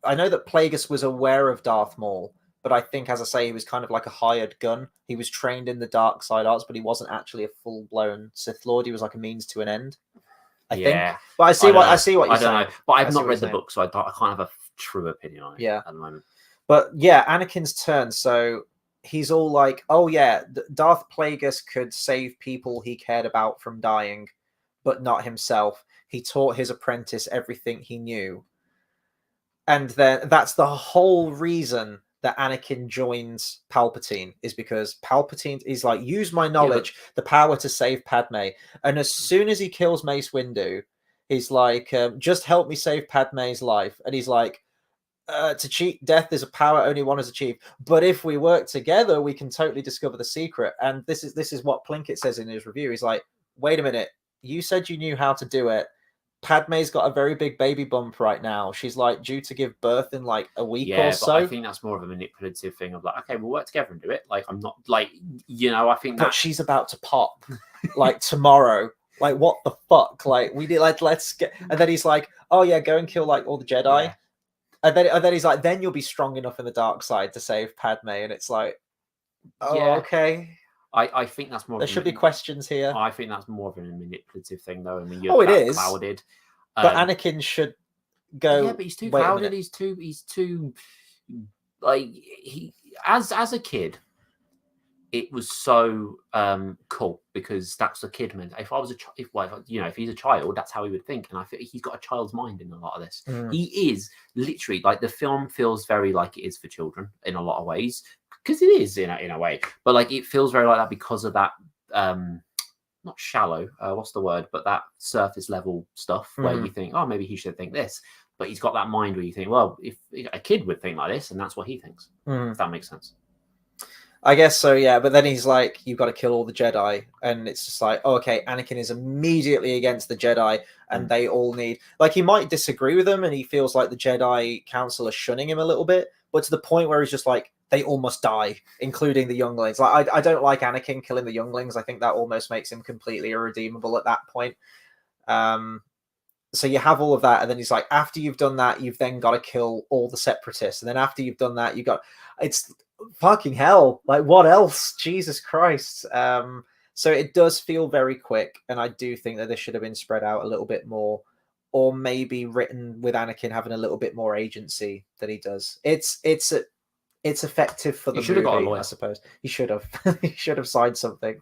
I know that Plagueis was aware of Darth Maul, but I think, as I say, he was kind of like a hired gun. He was trained in the dark side arts, but he wasn't actually a full blown Sith Lord. He was like a means to an end. I think. But I see what you're saying. But I've not read the book, so I can't have a true opinion on it at the moment. But yeah, Anakin's turn. So he's all like, "Oh yeah, Darth Plagueis could save people he cared about from dying, but not himself. He taught his apprentice everything he knew." And then that's the whole reason that Anakin joins Palpatine, is because Palpatine is like, use my knowledge, the power to save Padme. And as soon as he kills Mace Windu, he's like, just help me save Padme's life. And he's like, to cheat death is a power only one has achieved. But if we work together, we can totally discover the secret. And this is what Plinkett says in his review. He's like, wait a minute, you said you knew how to do it. Padme's got a very big baby bump right now. She's like due to give birth in like a week or so. I think that's more of a manipulative thing of like, okay, we'll work together and do it. Like, I'm not like, I think but she's about to pop like tomorrow. Like, what the fuck? Like, we did like, let's get. And then he's like, oh yeah, go and kill like all the Jedi. Yeah. And then he's like, then you'll be strong enough in the dark side to save Padme. And it's like, okay. I think that's more. There should be questions here. I think that's more of a manipulative thing, though. I mean, it is clouded. But Anakin should go. Yeah, but he's too clouded. He's too like he as a kid. It was so cool because that's a kid man. If I was if he's a child, that's how he would think, and I think he's got a child's mind in a lot of this. He is literally like, the film feels very like it is for children in a lot of ways. Because it is in a way, but like it feels very like that because of that not shallow, what's the word, but that surface level stuff where you think, oh, maybe he should think this, but he's got that mind where you think, well, if a kid would think like this, and that's what he thinks. If that makes sense. I guess so, yeah. But then he's like, you've got to kill all the Jedi, and it's just like, oh, okay, Anakin is immediately against the Jedi, and they all need, like, he might disagree with them, and he feels like the Jedi Council are shunning him a little bit, but to the point where he's just like, they all must die, including the younglings. Like, I don't like Anakin killing the younglings. I think that almost makes him completely irredeemable at that point. So you have all of that, and then he's like, after you've done that, you've then got to kill all the separatists, and then after you've done that, it's fucking hell. Like, what else? Jesus Christ. So it does feel very quick, and I do think that this should have been spread out a little bit more, or maybe written with Anakin having a little bit more agency than he does. It's effective for the movie, got a lawyer. I suppose. He should have. He should have signed something.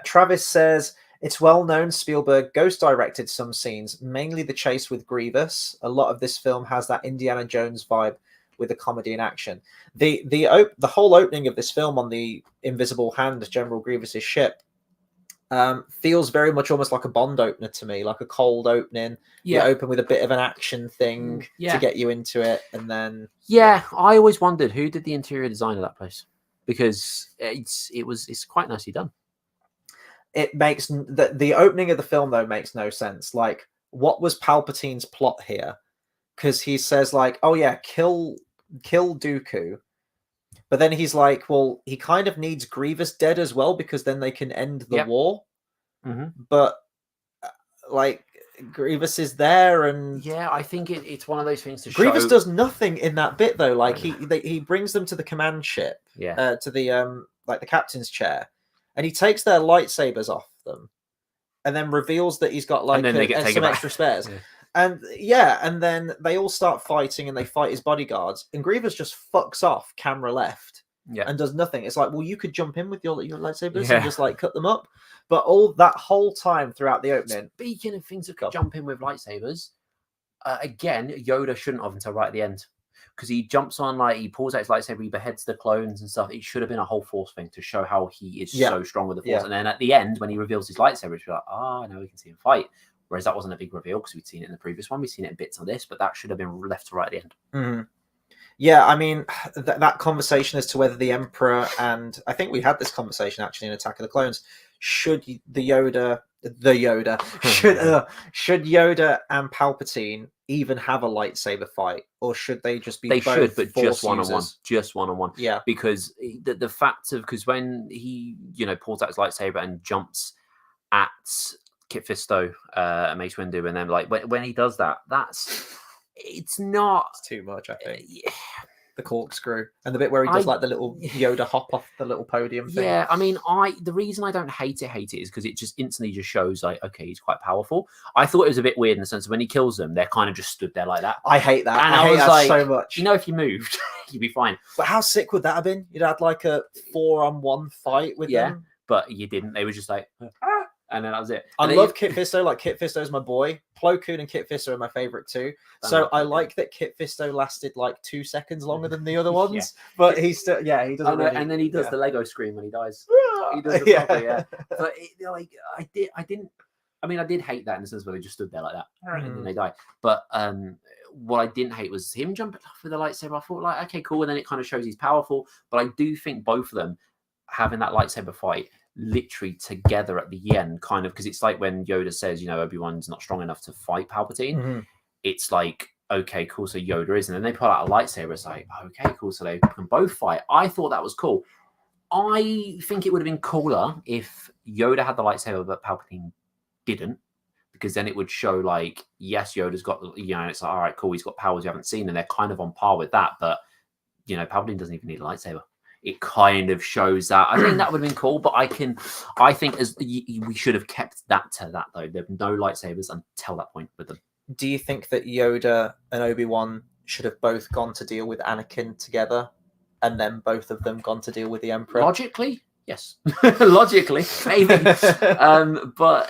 Travis says, it's well known Spielberg ghost directed some scenes, mainly the chase with Grievous. A lot of this film has that Indiana Jones vibe with the comedy and action. The whole opening of this film on the invisible hand, General Grievous's ship, feels very much almost like a Bond opener to me, like a cold opening. You open with a bit of an action thing to get you into it, and then I always wondered who did the interior design of that place, because it's quite nicely done. It makes the opening of the film though makes no sense. Like, what was Palpatine's plot here? Because he says like, oh yeah, kill Dooku. But then he's like, well, he kind of needs Grievous dead as well, because then they can end the war. But like, Grievous is there, and I think it's one of those things to Grievous show. does nothing in that bit though. Like, he brings them to the command ship, to the like the captain's chair, and he takes their lightsabers off them, and then reveals that he's got like some extra spares. And then they all start fighting, and they fight his bodyguards, and Grievous just fucks off, camera left, and does nothing. It's like, well, you could jump in with your lightsabers and just like cut them up. But all that whole time throughout the opening. Speaking of things that could jump in with lightsabers, again, Yoda shouldn't have until right at the end, because he jumps on, like, he pulls out his lightsaber, he beheads the clones and stuff. It should have been a whole Force thing to show how he is so strong with the Force. And then at the end, when he reveals his lightsaber, it's like, now we can see him fight. Whereas that wasn't a big reveal because we'd seen it in the previous one. We've seen it in bits on this, but that should have been left to right at the end. Mm-hmm. Yeah, I mean, that conversation as to whether the Emperor and I think we had this conversation actually in Attack of the Clones. Should Yoda should Yoda and Palpatine even have a lightsaber fight, or should they just be? They both should, but Force just one on one, users? just one on one. Yeah, because the fact of because when he pulls out his lightsaber and jumps at Kit Fisto, Mace Windu, and then like when he does that, it's not too much. I think. The corkscrew and the bit where he does like the little Yoda hop off the little podium thing. Yeah, I mean, the reason I don't hate it is because it just instantly just shows like, okay, he's quite powerful. I thought it was a bit weird in the sense of when he kills them, they're kind of just stood there like that. I hate that. And I hate that like, so much. If you moved, you'd be fine. But how sick would that have been? You'd had like a 4-on-1 fight with them. But you didn't. They were just like, and then that was it. I love Kit Fisto. Like Kit Fisto's my boy. Plo Koon and Kit Fisto are my favorite too. So I like that Kit Fisto lasted like 2 seconds longer than the other ones. But he's still, he does. And then he does the Lego scream when he dies. He does it properly, But I did hate that in the sense where they just stood there like that and then they die. But what I didn't hate was him jumping off with the lightsaber. I thought like, okay, cool. And then it kind of shows he's powerful. But I do think both of them having that lightsaber fight literally together at the end, kind of, because it's like when Yoda says, Obi-Wan's not strong enough to fight Palpatine. It's like, okay, cool, so Yoda is, and then they pull out a lightsaber. It's like, okay, cool, so they can both fight. I thought that was cool. I think it would have been cooler if Yoda had the lightsaber but Palpatine didn't, because then it would show like, yes, Yoda's got, it's like, all right, cool, he's got powers you haven't seen, and they're kind of on par with that, but Palpatine doesn't even need a lightsaber. It kind of shows that. I think that would have been cool, but I think we should have kept that to that though. There were no lightsabers until that point with them. Do you think that Yoda and Obi-Wan should have both gone to deal with Anakin together, and then both of them gone to deal with the Emperor? Logically, yes. Logically, maybe. But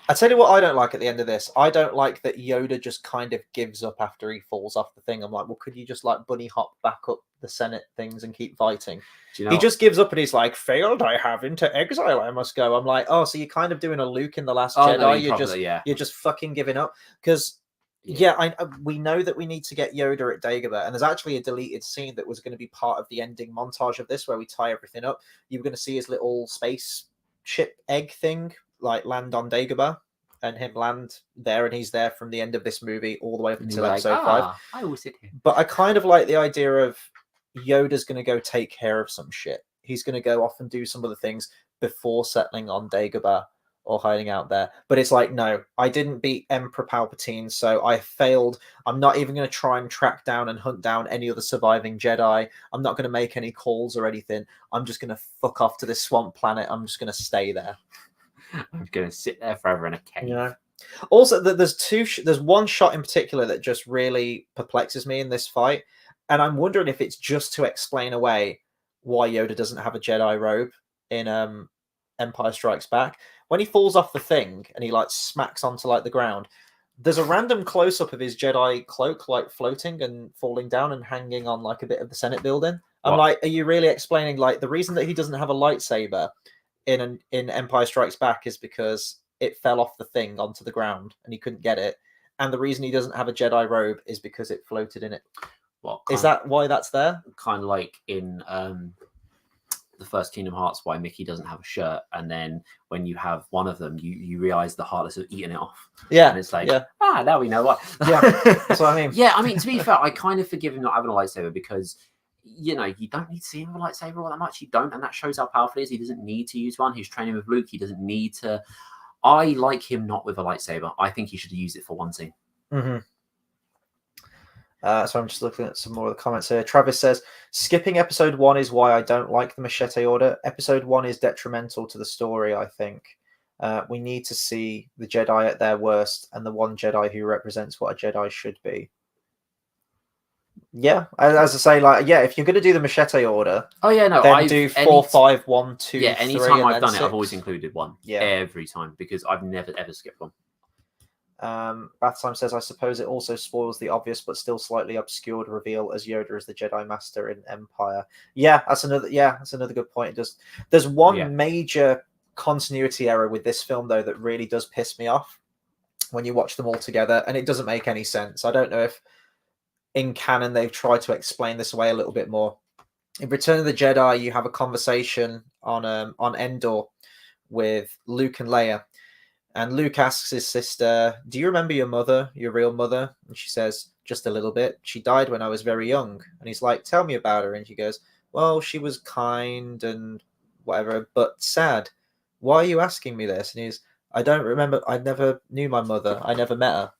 I tell you what I don't like at the end of this. I don't like that Yoda just kind of gives up after he falls off the thing. I'm like, well, could you just like bunny hop back up the Senate things and keep fighting? He just gives up and he's like, failed I have, into exile I must go. I'm like, oh, so you're kind of doing a Luke in The Last Jedi. No, you're just fucking giving up. Because we know that we need to get Yoda at Dagobah, and there's actually a deleted scene that was going to be part of the ending montage of this where we tie everything up. You were going to see his little spaceship egg thing like land on Dagobah and him land there, and he's there from the end of this movie all the way up until episode 5. I always sit here. But I kind of like the idea of Yoda's going to go take care of some shit. He's going to go off and do some other things before settling on Dagobah or hiding out there. But it's like, no, I didn't beat Emperor Palpatine, so I failed. I'm not even going to try and track down and hunt down any other surviving Jedi. I'm not going to make any calls or anything. I'm just going to fuck off to this swamp planet. I'm just going to stay there. I'm going to sit there forever in a cave. Also, there's one shot in particular that just really perplexes me in this fight, and I'm wondering if it's just to explain away why Yoda doesn't have a Jedi robe in Empire Strikes Back. When he falls off the thing and he like smacks onto like the ground, there's a random close-up of his Jedi cloak like floating and falling down and hanging on like a bit of the Senate building. I'm like, are you really explaining like the reason that he doesn't have a lightsaber in Empire Strikes Back is because it fell off the thing onto the ground and he couldn't get it, and the reason he doesn't have a Jedi robe is because it floated in it? Is that why that's there? Kind of like in the first Kingdom Hearts, why Mickey doesn't have a shirt, and then when you have one of them, you realize the Heartless have eaten it off. Yeah, and it's like, now we know why. Yeah, that's what I mean. Yeah, I mean, to be fair, I kind of forgive him not having a lightsaber because you don't need to see him with a lightsaber all that much. You don't, and that shows how powerful he is. He doesn't need to use one. He's training with Luke. He doesn't need to. I like him not with a lightsaber. I think he should have used it for one scene. Mm-hmm. So I'm just looking at some more of the comments here. Travis says, skipping episode 1 is why I don't like the Machete Order. Episode 1 is detrimental to the story, I think. We need to see the Jedi at their worst and the one Jedi who represents what a Jedi should be. Yeah, as I say, like, if you're going to do the Machete Order, then do 4, 5, 1, 2, 3. Anytime I've done 6. it, I've always included one. Yeah, every time, because I've never ever skipped one. Bathtime says, I suppose it also spoils the obvious but still slightly obscured reveal as Yoda is the Jedi Master in Empire. That's another good point. There's one major continuity error with this film, though, that really does piss me off when you watch them all together, and it doesn't make any sense. I don't know if in canon they've tried to explain this away a little bit more. In Return of the Jedi, you have a conversation on Endor with Luke and Leia, and Luke asks his sister, "Do you remember your mother, your real mother?" And she says, "Just a little bit. She died when I was very young." And he's like, "Tell me about her." And she goes, "Well, she was kind and whatever, but sad. Why are you asking me this?" And he's, "I don't remember. I never knew my mother. I never met her."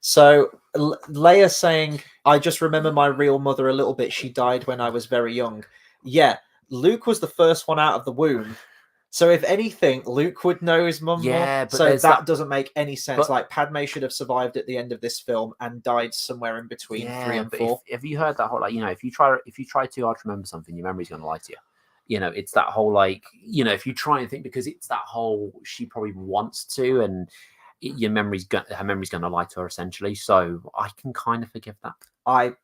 So Leia saying, "I just remember my real mother a little bit. She died when I was very young." Yeah, Luke was the first one out of the womb. So if anything, Luke would know his mum more. but So that doesn't make any sense. But, like, Padme should have survived at the end of this film and died somewhere in between 3 and 4. Have you heard that whole, like, if you try too hard to remember something, your memory's going to lie to you. It's that whole, like, if you try and think, because it's that whole, she probably wants to, and her memory's going to lie to her, essentially. So I can kind of forgive that.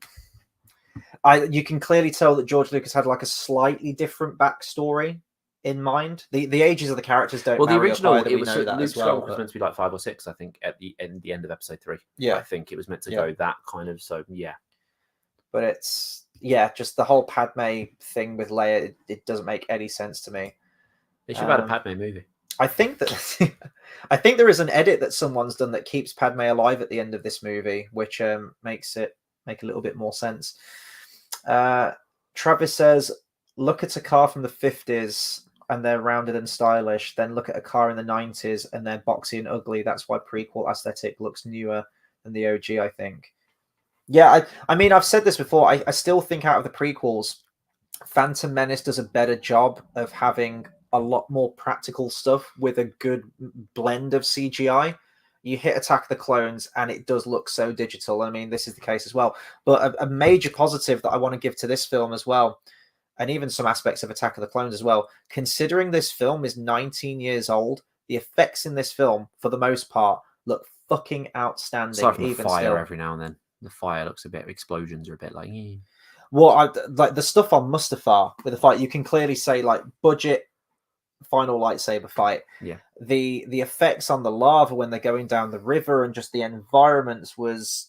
You can clearly tell that George Lucas had like a slightly different backstory in mind. The ages of the characters don't. Well, the original, it was Luke Skywalker was meant to be like 5 or 6, I think, at the end of episode 3. Yeah, I think it was meant to go that kind of. So yeah, but it's just the whole Padme thing with Leia. It doesn't make any sense to me. They should have had a Padme movie. I think there is an edit that someone's done that keeps Padme alive at the end of this movie, which makes it make a little bit more sense. Travis says, "Look at a car from the 50s and they're rounded and stylish. Then look at a car in the 90s and they're boxy and ugly. That's why prequel aesthetic looks newer than the OG, I think." Yeah, I mean, I've said this before. I still think out of the prequels, Phantom Menace does a better job of having a lot more practical stuff with a good blend of CGI. You hit Attack of the Clones and it does look so digital. I mean, this is the case as well. But a major positive that I want to give to this film as well, and even some aspects of Attack of the Clones as well, considering this film is 19 years old, the effects in this film, for the most part, look fucking outstanding. Aside from even the fire still. every now and then. The fire looks a bit, explosions are a bit like... Well, like the stuff on Mustafar with the fight, you can clearly say, like, budget final lightsaber fight. Yeah. The effects on the lava when they're going down the river and just the environments was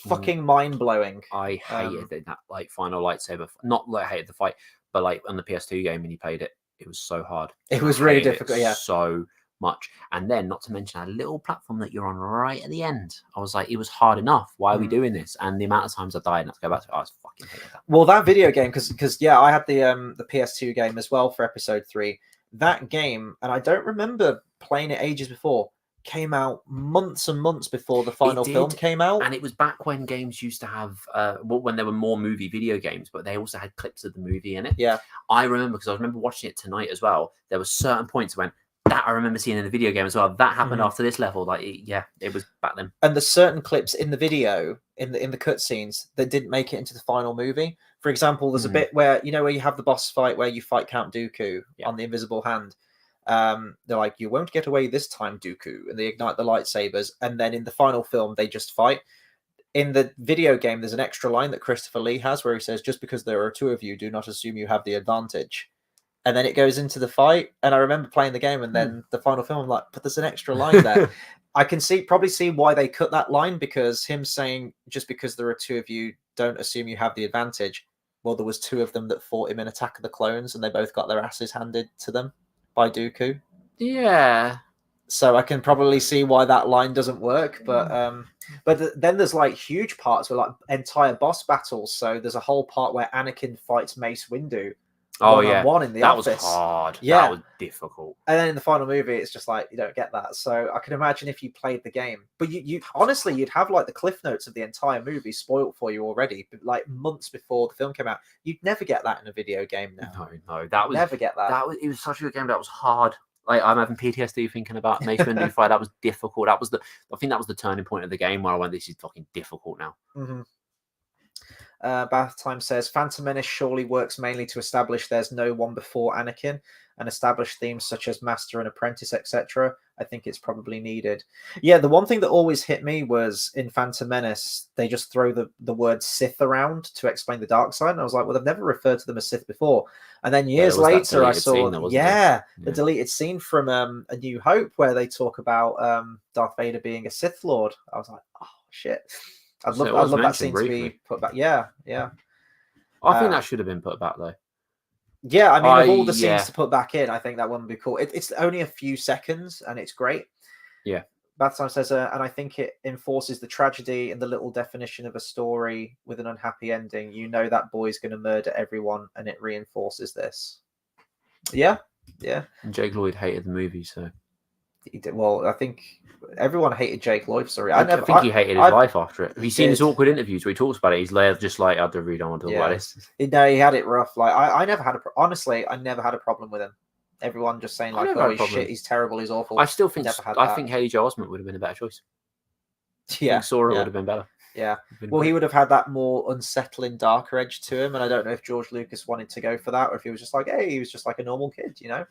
fucking mind-blowing. I hated that, like, final lightsaber. Not like I hated the fight, but like on the PS2 game when you played it, it was so hard. It was really difficult, so much. And then, not to mention a little platform that you're on right at the end. I was like, it was hard enough. Why are we doing this? And the amount of times I died and I had to go back to it, I was fucking hated that. Well, that video game, because I had the PS2 game as well for episode 3. That game, and I don't remember playing it ages before, came out months and months before the final film came out. And it was back when games used to have, when there were more movie video games, but they also had clips of the movie in it. Yeah. I remember, because I remember watching it tonight as well, there were certain points when that I remember seeing in the video game as well. That happened after this level. Like, it was back then. And there's certain clips in the video, in the cutscenes, that didn't make it into the final movie. For example, there's a bit where where you have the boss fight where you fight Count Dooku on the invisible hand. They're like, "You won't get away this time, Dooku," and they ignite the lightsabers. And then in the final film, they just fight. In the video game, there's an extra line that Christopher Lee has where he says, "Just because there are 2 of you, do not assume you have the advantage." And then it goes into the fight. And I remember playing the game and then the final film, I'm like, but there's an extra line there. I can probably see why they cut that line, because him saying, "Just because there are 2 of you, don't assume you have the advantage." Well, there was 2 of them that fought him in Attack of the Clones and they both got their asses handed to them by Dooku. Yeah. So I can probably see why that line doesn't work. But then there's like huge parts with like entire boss battles. So there's a whole part where Anakin fights Mace Windu. One in the office. That was hard. Yeah. That was difficult. And then in the final movie, it's just like, you don't get that. So I can imagine if you played the game, but you honestly, you'd have like the cliff notes of the entire movie spoiled for you already, but like months before the film came out. You'd never get that in a video game now. No, that was never get that. It was such a good game. That was hard. Like, I'm having PTSD thinking about Mace Windu fight. That was difficult. I think that was the turning point of the game where I went, this is fucking difficult now. Bath Time says, "Phantom Menace surely works mainly to establish there's no one before Anakin and establish themes such as master and apprentice, etc. I think it's probably needed. Yeah, the one thing that always hit me was in Phantom Menace, they just throw the word Sith around to explain the dark side. And I was like, well, they've never referred to them as Sith before. And then years later, I saw, the deleted scene from A New Hope where they talk about Darth Vader being a Sith Lord. I was like, oh, shit. I'd love that scene to be put back. Yeah. I think that should have been put back, though. Yeah, I mean, of all the scenes to put back in, I think that one would be cool. It's only a few seconds, and it's great. Yeah. Bathtown says, and I think it enforces the tragedy and the little definition of a story with an unhappy ending. You know that boy's going to murder everyone, and it reinforces this. Yeah. And Jake Lloyd hated the movie, so... He did, well, I think everyone hated Jake Lloyd. Sorry, I think he hated his life after it. Have you seen his awkward interviews where he talks about it? He's just like, I really don't want to talk about this. No, he had it rough. Like I never had honestly, I never had a problem with him. Everyone just saying like, oh, he's shit, he's terrible, he's awful. I still think I think Haley Joel Osment would have been a better choice. Yeah, Sora would have been better. Yeah, well, he would have had that more unsettling, darker edge to him, and I don't know if George Lucas wanted to go for that, or if he was just like, hey, he was just like a normal kid, you know.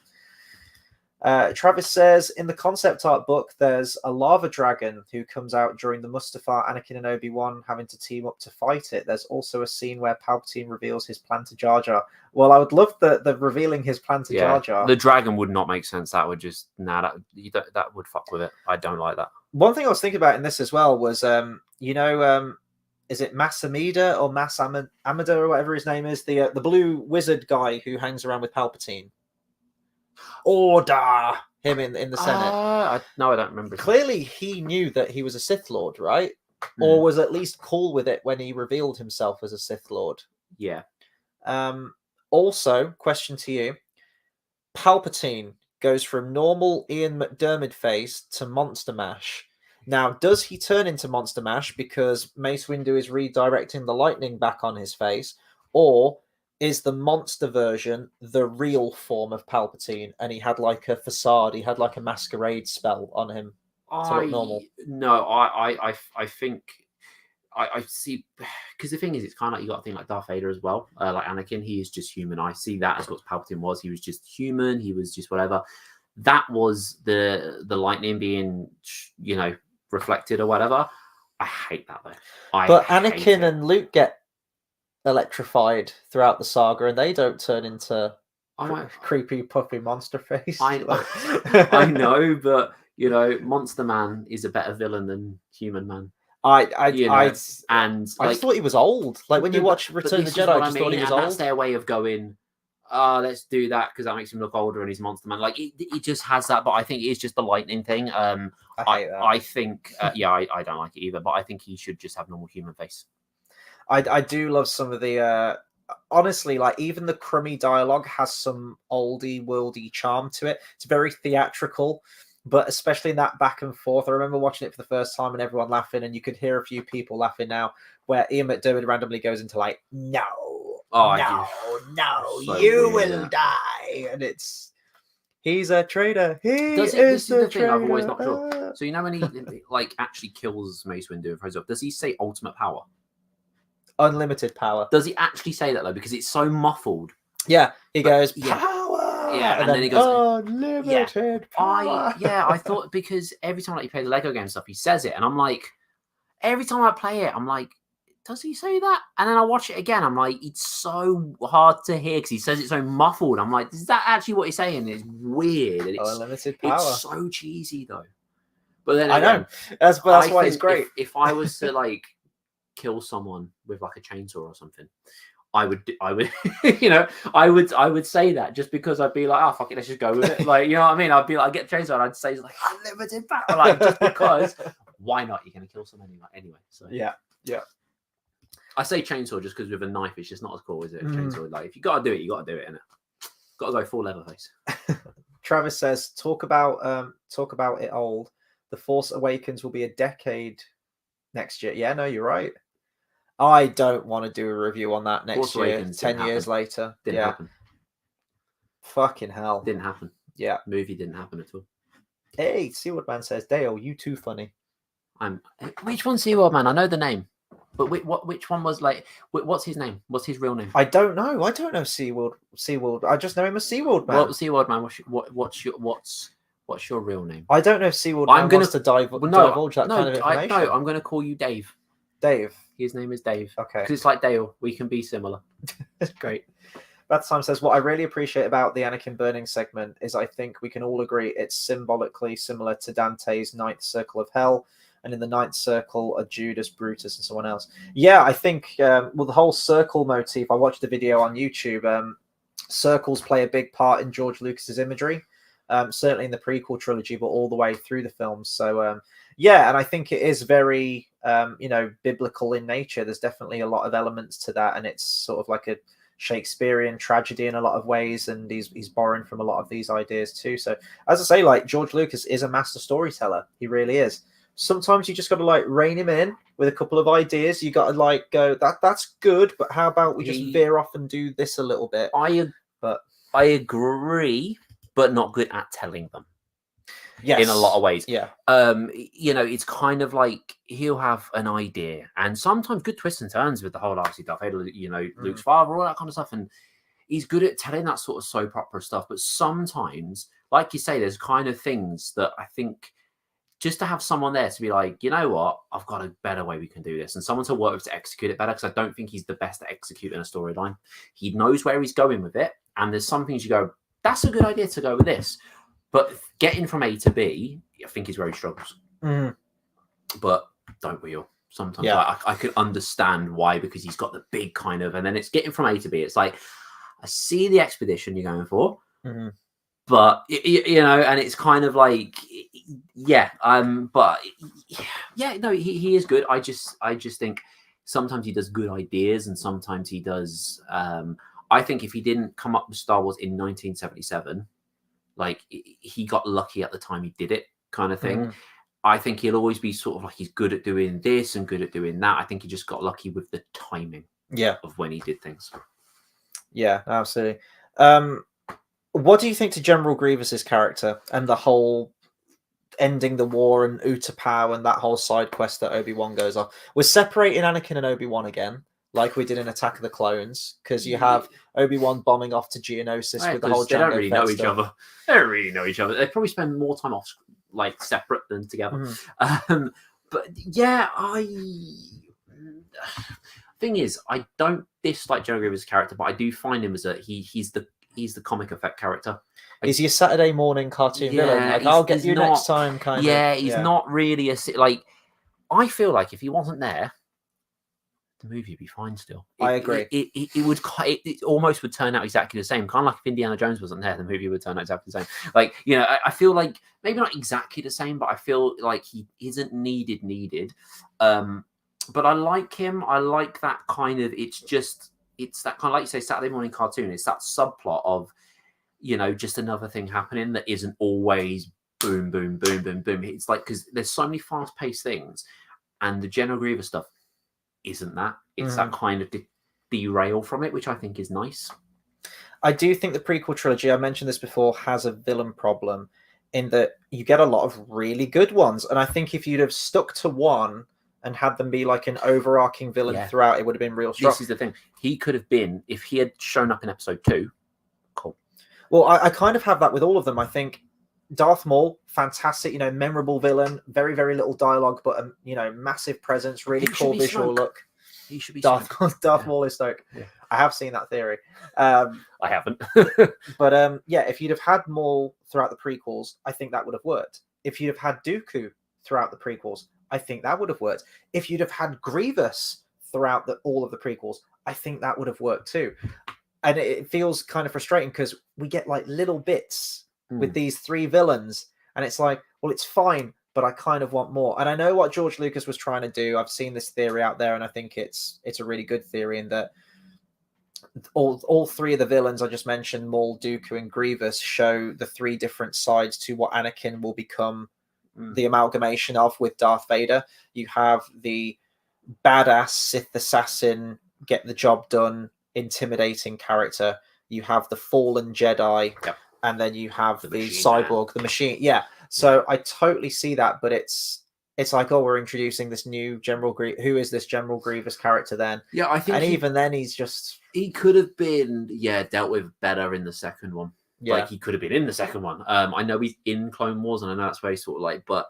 Travis says, in the concept art book, there's a lava dragon who comes out during the Mustafar, Anakin, and Obi-Wan having to team up to fight it. There's also a scene where Palpatine reveals his plan to Jar Jar. Well, I would love the revealing his plan to Jar Jar. The dragon would not make sense. That would just, that would fuck with it. I don't like that. One thing I was thinking about in this as well was, is it Masamida or Amida or whatever his name is? The blue wizard guy who hangs around with Palpatine. Order him in the Senate. No, I don't remember. Clearly, he knew that he was a Sith Lord, right? Or was at least cool with it when he revealed himself as a Sith Lord. Yeah. Also, question to you: Palpatine goes from normal Ian McDiarmid face to Monster Mash. Now, does he turn into Monster Mash because Mace Windu is redirecting the lightning back on his face, or is the monster version the real form of Palpatine, and he had like a facade, he had like a masquerade spell on him to look normal? No, I think I see, because the thing is, it's kind of like you got a thing like Darth Vader as well, like Anakin. He is just human. I see that as what Palpatine was. He was just human. He was just whatever. That was the lightning being, reflected or whatever. I hate that though. But Anakin and Luke get electrified throughout the saga, and they don't turn into creepy puffy monster face. I know, but Monster Man is a better villain than Human Man. I just thought he was old. Like when you watch Return of the Jedi, I just thought he was old. That's their way of going, let's do that because that makes him look older and he's Monster Man. Like it just has that, but I think it's just the lightning thing. I hate that. I think, I don't like it either, but I think he should just have normal human face. I do love some of the honestly, like even the crummy dialogue has some oldie worldy charm to it. It's very theatrical, but especially in that back and forth. I remember watching it for the first time and everyone laughing, and you could hear a few people laughing now where Ian McDiarmid randomly goes into like, no, you will die. And he's a traitor. This is the thing I've always not sure. So when he like actually kills Mace Windu and throws up, does he say ultimate power? Unlimited power. Does he actually say that though? Because it's so muffled. Yeah, he goes power. Yeah, and then he goes unlimited power. I thought because every time like you play the Lego game stuff, he says it, and I'm like, every time I play it, I'm like, does he say that? And then I watch it again, I'm like, it's so hard to hear because he says it so muffled. I'm like, is that actually what he's saying? It's weird. And unlimited power. It's so cheesy though. But then I know that's why it's great. If I was to like kill someone with like a chainsaw or something, I would I would say that just because I'd be like, oh fuck it, let's just go with it. Like, you know what I mean? I'd be like, I get the chainsaw and I'd say like unlimited power, like just because why not? You're gonna kill someone anyway. So yeah. I say chainsaw just because with a knife it's just not as cool, is it? Chainsaw, like if you gotta do it, you gotta do it, innit? Gotta go full Leatherface. Travis says, talk about it old. The Force Awakens will be a decade next year. Yeah, no, you're right. I don't want to do a review on that next year, 10 years later. Didn't happen. Fucking hell. Didn't happen. Yeah. Movie didn't happen at all. Hey, Seaward Man says, Dale, you too funny. Which one's Seaward Man? I know the name. But which one was like, what's his name? What's his real name? I don't know. Seaworld. I just know him as Seaward Man. Well, Seaward Man, What's your real name? I don't know if SeaWorld wants to divulge that kind of information. No, I'm going to call you Dave. Dave. His name is Dave. Okay. Because it's like Dale. We can be similar. It's great. Beth Time says, what I really appreciate about the Anakin burning segment is I think we can all agree it's symbolically similar to Dante's Ninth Circle of Hell, and in the Ninth Circle are Judas, Brutus, and someone else. Yeah, I think, the whole circle motif, I watched a video on YouTube, circles play a big part in George Lucas's imagery, certainly in the prequel trilogy, but all the way through the films. So, yeah, and I think it is very, biblical in nature. There's definitely a lot of elements to that, and it's sort of like a Shakespearean tragedy in a lot of ways, and he's borrowing from a lot of these ideas too. So, as I say, like, George Lucas is a master storyteller. He really is. Sometimes you just got to like rein him in with a couple of ideas. You got to like go, that's good, but how about we just veer off and do this a little bit? I agree, but not good at telling them. Yes. In a lot of ways. Yeah. It's kind of like he'll have an idea, and sometimes good twists and turns with the whole obviously Darth Vader, Luke's father, all that kind of stuff, and he's good at telling that sort of soap opera stuff. But sometimes, like you say, there's kind of things that I think just to have someone there to be like, you know what, I've got a better way we can do this, and someone to work with to execute it better, because I don't think he's the best at executing a storyline. He knows where he's going with it, and there's some things you go, that's a good idea to go with this. But getting from A to B, I think is where he struggles. But don't we all? Sometimes I could understand why, because he's got the big kind of, and then it's getting from A to B. It's like, I see the expedition you're going for, but and it's kind of like, he is good. I just think sometimes he does good ideas, and sometimes he does. I think if he didn't come up with Star Wars in 1977. Like, he got lucky at the time he did it, kind of thing. I think he'll always be sort of like, he's good at doing this and good at doing that. I think he just got lucky with the timing of when he did things. Yeah, absolutely. What do you think to General Grievous's character and the whole ending the war and Utapau and that whole side quest that Obi-Wan goes off? We're separating Anakin and Obi-Wan again, like we did in Attack of the Clones, because you have Obi-Wan bombing off to Geonosis with the whole They don't really know each other. They don't really know each other. They probably spend more time off, like, separate than together. But yeah, thing is, I don't dislike General Grievous' character, but I do find him as he's the comic effect character. He's your Saturday morning cartoon villain. Like, I'll get you next time, kind of. Yeah, he's not really like. I feel like if he wasn't there, the movie would be fine still. I agree. It almost would turn out exactly the same. Kind of like if Indiana Jones wasn't there, the movie would turn out exactly the same. Like, I feel like maybe not exactly the same, but I feel like he isn't needed. But I like him. I like that kind of, it's that kind of, like you say, Saturday morning cartoon. It's that subplot of, just another thing happening that isn't always boom, boom, boom, boom, boom. It's like, because there's so many fast-paced things, and the General Grievous stuff isn't that. It's that kind of derail from it, which I think is nice. I do think the prequel trilogy, I mentioned this before, has a villain problem in that you get a lot of really good ones. And I think if you'd have stuck to one and had them be like an overarching villain throughout, it would have been real strong. This is the thing. He could have been, if he had shown up in episode 2, cool. Well, I kind of have that with all of them. I think Darth Maul, fantastic, memorable villain, very, very little dialogue, but massive presence, really cool visual look. He should be Darth Maul is Snoke. Yeah. I have seen that theory. I haven't. But if you'd have had Maul throughout the prequels, I think that would have worked. If you'd have had Dooku throughout the prequels, I think that would have worked. If you'd have had Grievous throughout all of the prequels, I think that would have worked too. And it feels kind of frustrating because we get like little bits with these three villains, and it's like, well, it's fine, but I kind of want more. And I know what George Lucas was trying to do. I've seen this theory out there, and I think it's a really good theory in that all three of the villains I just mentioned, Maul, Dooku, and Grievous, show the three different sides to what Anakin will become the amalgamation of with Darth Vader. You have the badass Sith assassin, get the job done, intimidating character. You have the fallen Jedi. Yep. And then you have the cyborg, the machine. Yeah. So I totally see that, but it's like, oh, we're introducing this new General Grievous. Who is this General Grievous character then? Yeah, I think. And even then, he could have been, dealt with better in the second one. Yeah. Like he could have been in the second one. I know he's in Clone Wars, and I know that's very sort of like, but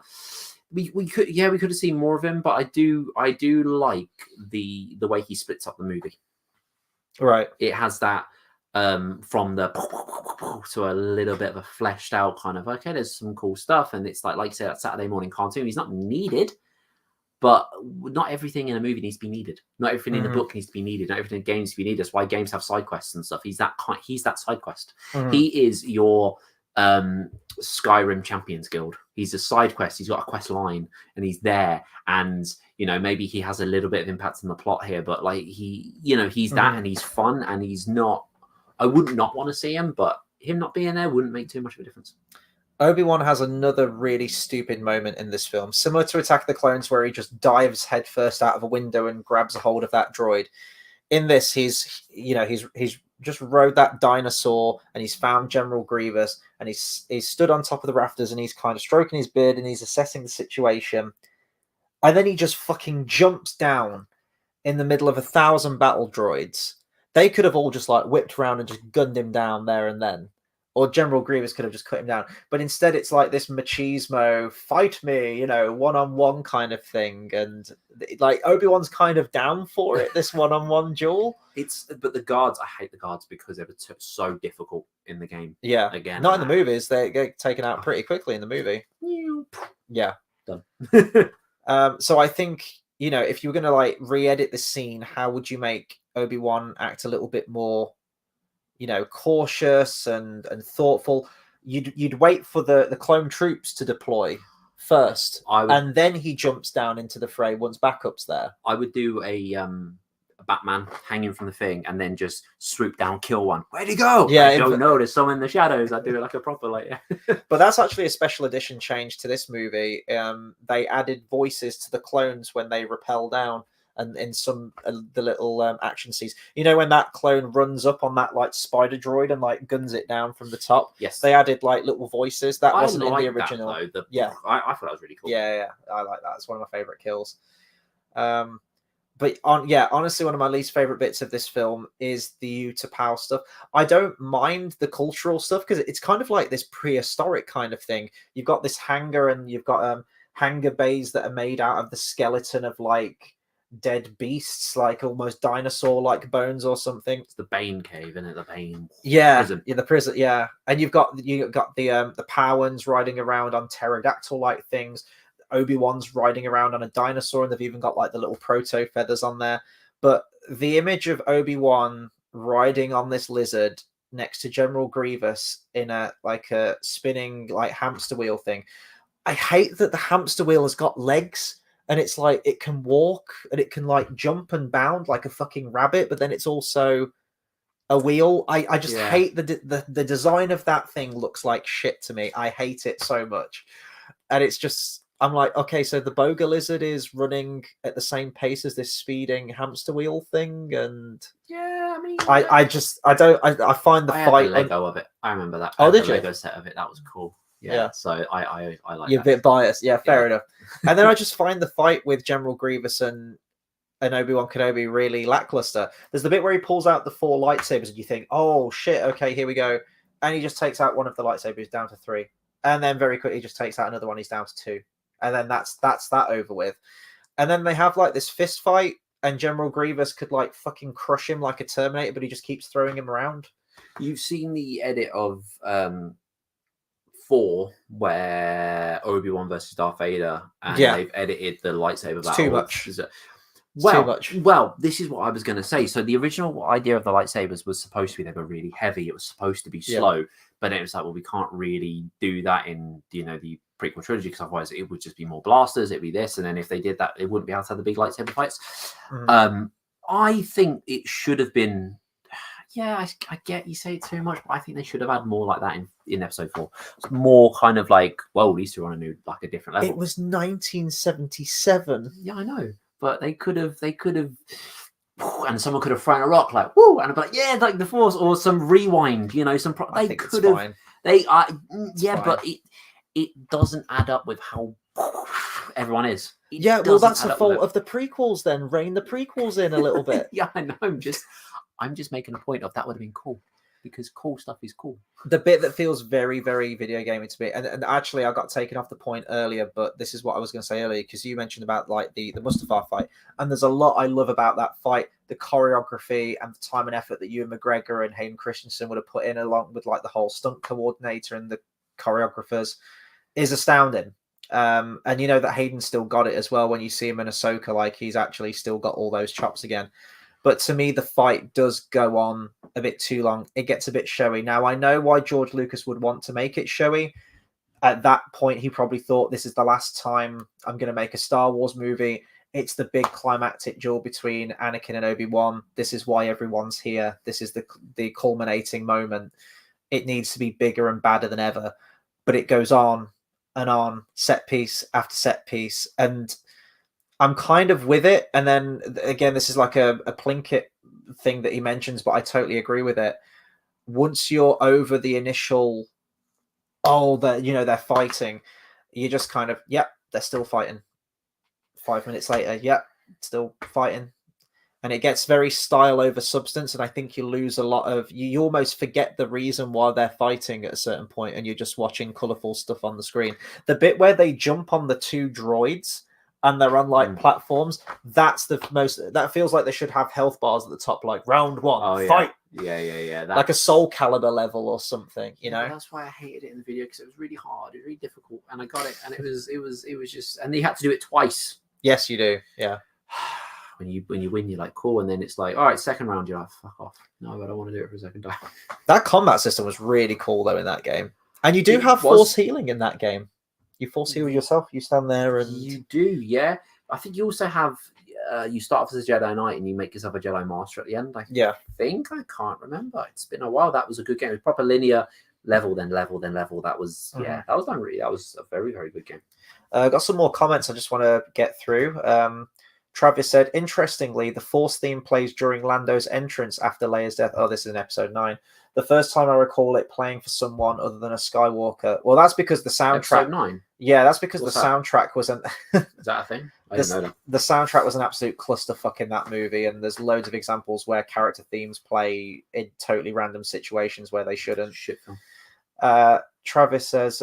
we could have seen more of him. But I do like the way he splits up the movie. Right. It has that from the to a little bit of a fleshed out kind of, okay, there's some cool stuff, and it's like you say, that Saturday morning cartoon. He's not needed, but not everything in a movie needs to be needed. Not everything in a book needs to be needed. Not everything in games needs to be needed. That's why games have side quests and stuff. He's that side quest. He is your Skyrim Champions Guild. He's a side quest. He's got a quest line, and he's there. And maybe he has a little bit of impact on the plot here, but like he's that, and he's fun, and he's not. I would not want to see him, but him not being there wouldn't make too much of a difference. Obi-Wan has another really stupid moment in this film, similar to Attack of the Clones, where he just dives headfirst out of a window and grabs a hold of that droid. In this, he's just rode that dinosaur, and he's found General Grievous, and he's stood on top of the rafters, and he's kind of stroking his beard, and he's assessing the situation, and then he just fucking jumps down in the middle of 1,000 battle droids. They could have all just like whipped around and just gunned him down there and then. Or General Grievous could have just cut him down. But instead it's like this machismo, fight me, one-on-one kind of thing. And like Obi-Wan's kind of down for it, this one-on-one duel. But the guards, I hate the guards because they were so difficult in the game. Yeah. Again. Not in the movies. They get taken out pretty quickly in the movie. Yeah. Done. So I think, if you were going to like re-edit the scene, how would you make Obi-Wan act a little bit more cautious and thoughtful? You'd wait for the clone troops to deploy first, and then he jumps down into the fray once backup's there. I would do a Batman hanging from the thing, and then just swoop down, kill one. Where'd he go? Yeah, I don't know. There's someone in the shadows. I'd do it like a proper But that's actually a special edition change to this movie. They added voices to the clones when they rappel down. And in some the little action scenes, when that clone runs up on that like spider droid and like guns it down from the top. Yes, they added like little voices that wasn't in the original. I thought that was really cool. Yeah, I like that. It's one of my favorite kills. But honestly, one of my least favorite bits of this film is the Utapau stuff. I don't mind the cultural stuff because it's kind of like this prehistoric kind of thing. You've got this hangar, and you've got hangar bays that are made out of the skeleton of like dead beasts, like almost dinosaur-like bones or something. It's the Bane cave, isn't it? The Bane. Prison. Yeah, the prison. Yeah, and you've got the Powans riding around on pterodactyl-like things. Obi-Wan's riding around on a dinosaur, and they've even got like the little proto feathers on there. But the image of Obi-Wan riding on this lizard next to General Grievous in a spinning like hamster wheel thing. I hate that the hamster wheel has got legs. And it's like it can walk and it can like jump and bound like a fucking rabbit, but then it's also a wheel. I just hate the design of that thing. Looks like shit to me. I hate it so much. And it's just, I'm like, okay, so the boga lizard is running at the same pace as this speeding hamster wheel thing, and I mean, I find the fight. Had the Lego of it. I remember that. Oh, did you? Lego set of it. That was cool. Yeah. So I like. You're a bit biased. Yeah, fair enough. And then I just find the fight with General Grievous and Obi-Wan Kenobi really lackluster. There's the bit where he pulls out the 4 lightsabers, and you think, oh shit, okay, here we go. And he just takes out one of the lightsabers down to 3, and then very quickly just takes out another one. He's down to 2, and then that's that over with. And then they have like this fist fight, and General Grievous could like fucking crush him like a Terminator, but he just keeps throwing him around. You've seen the edit of 4 where Obi-Wan versus Darth Vader, and they've edited the lightsaber battle. Too much. Too much. Well, this is what I was going to say. So the original idea of the lightsabers was supposed to be they were really heavy. It was supposed to be slow, but it was like, well, we can't really do that in the prequel trilogy because otherwise it would just be more blasters. It'd be this, and then if they did that, it wouldn't be able to have the big lightsaber fights. I think it should have been. Yeah, I get you say it too much, but I think they should have had more like that in episode 4. It's more kind of like, well, these two are on a different level. It was 1977. Yeah, I know, but they could have, and someone could have thrown a rock like, woo, and I'd be like, yeah, like the Force, or some rewind, they could have. Fine. They are, fine. But it doesn't add up with how everyone is. Well, that's the fault of the prequels. Then rein the prequels in a little bit. Yeah, I know. I'm just making a point of that would have been cool. because cool stuff is cool. The bit that feels very, very video gamey to me, and actually I got taken off the point earlier, but this is what I was going to say earlier, because you mentioned about like the Mustafar fight, and there's a lot I love about that fight, the choreography and the time and effort that Ewan McGregor and Hayden Christensen would have put in, along with like the whole stunt coordinator and the choreographers, is astounding. And you know that Hayden still got it as well when you see him in Ahsoka, like he's actually still got all those chops again. But to me, the fight does go on a bit too long. It gets a bit showy. Now, I know why George Lucas would want to make it showy. At that point, he probably thought, this is the last time I'm going to make a Star Wars movie. It's the big climactic duel between Anakin and Obi-Wan. This is why everyone's here. This is the culminating moment. It needs to be bigger and badder than ever. But it goes on and on, set piece after set piece. And I'm kind of with it. And then again, this is like a Plinkett thing that he mentions, but I totally agree with it. Once you're over the initial, they're fighting, you just kind of, yep, they're still fighting. 5 minutes later, yep, still fighting. And it gets very style over substance. And I think you lose a lot of, you almost forget the reason why they're fighting at a certain point, and you're just watching colorful stuff on the screen. The bit where they jump on the two droids and they're on like platforms, that's the most, that feels like they should have health bars at the top, like round one, fight. Yeah. Like a Soul Calibur level or something, you know? That's why I hated it in the video, because it was really hard, it was really difficult, and I got it, and it was just, and you had to do it twice. Yes, you do, yeah. When you win, you're like, cool, and then it's like, all right, second round, you're like, fuck off. No, I don't want to do it for a second time. That combat system was really cool, though, in that game. And you do have force healing in that game. You force heal yourself. You stand there and... You do, yeah. I think you also have... you start off as a Jedi Knight and you make yourself a Jedi Master at the end. I think. I can't remember. It's been a while. That was a good game. It was proper linear, level, then level, then level. That was, that was done really. That was a very, very good game. Got some more comments I just want to get through. Travis said, interestingly, the Force theme plays during Lando's entrance after Leia's death. Oh, this is in episode 9. The first time I recall it playing for someone other than a Skywalker. Well, that's because the soundtrack... Episode 9? Yeah, that's because soundtrack was an... Is that a thing? I didn't know that. The soundtrack was an absolute clusterfuck in that movie, and there's loads of examples where character themes play in totally random situations where they shouldn't. Shit film. Travis says...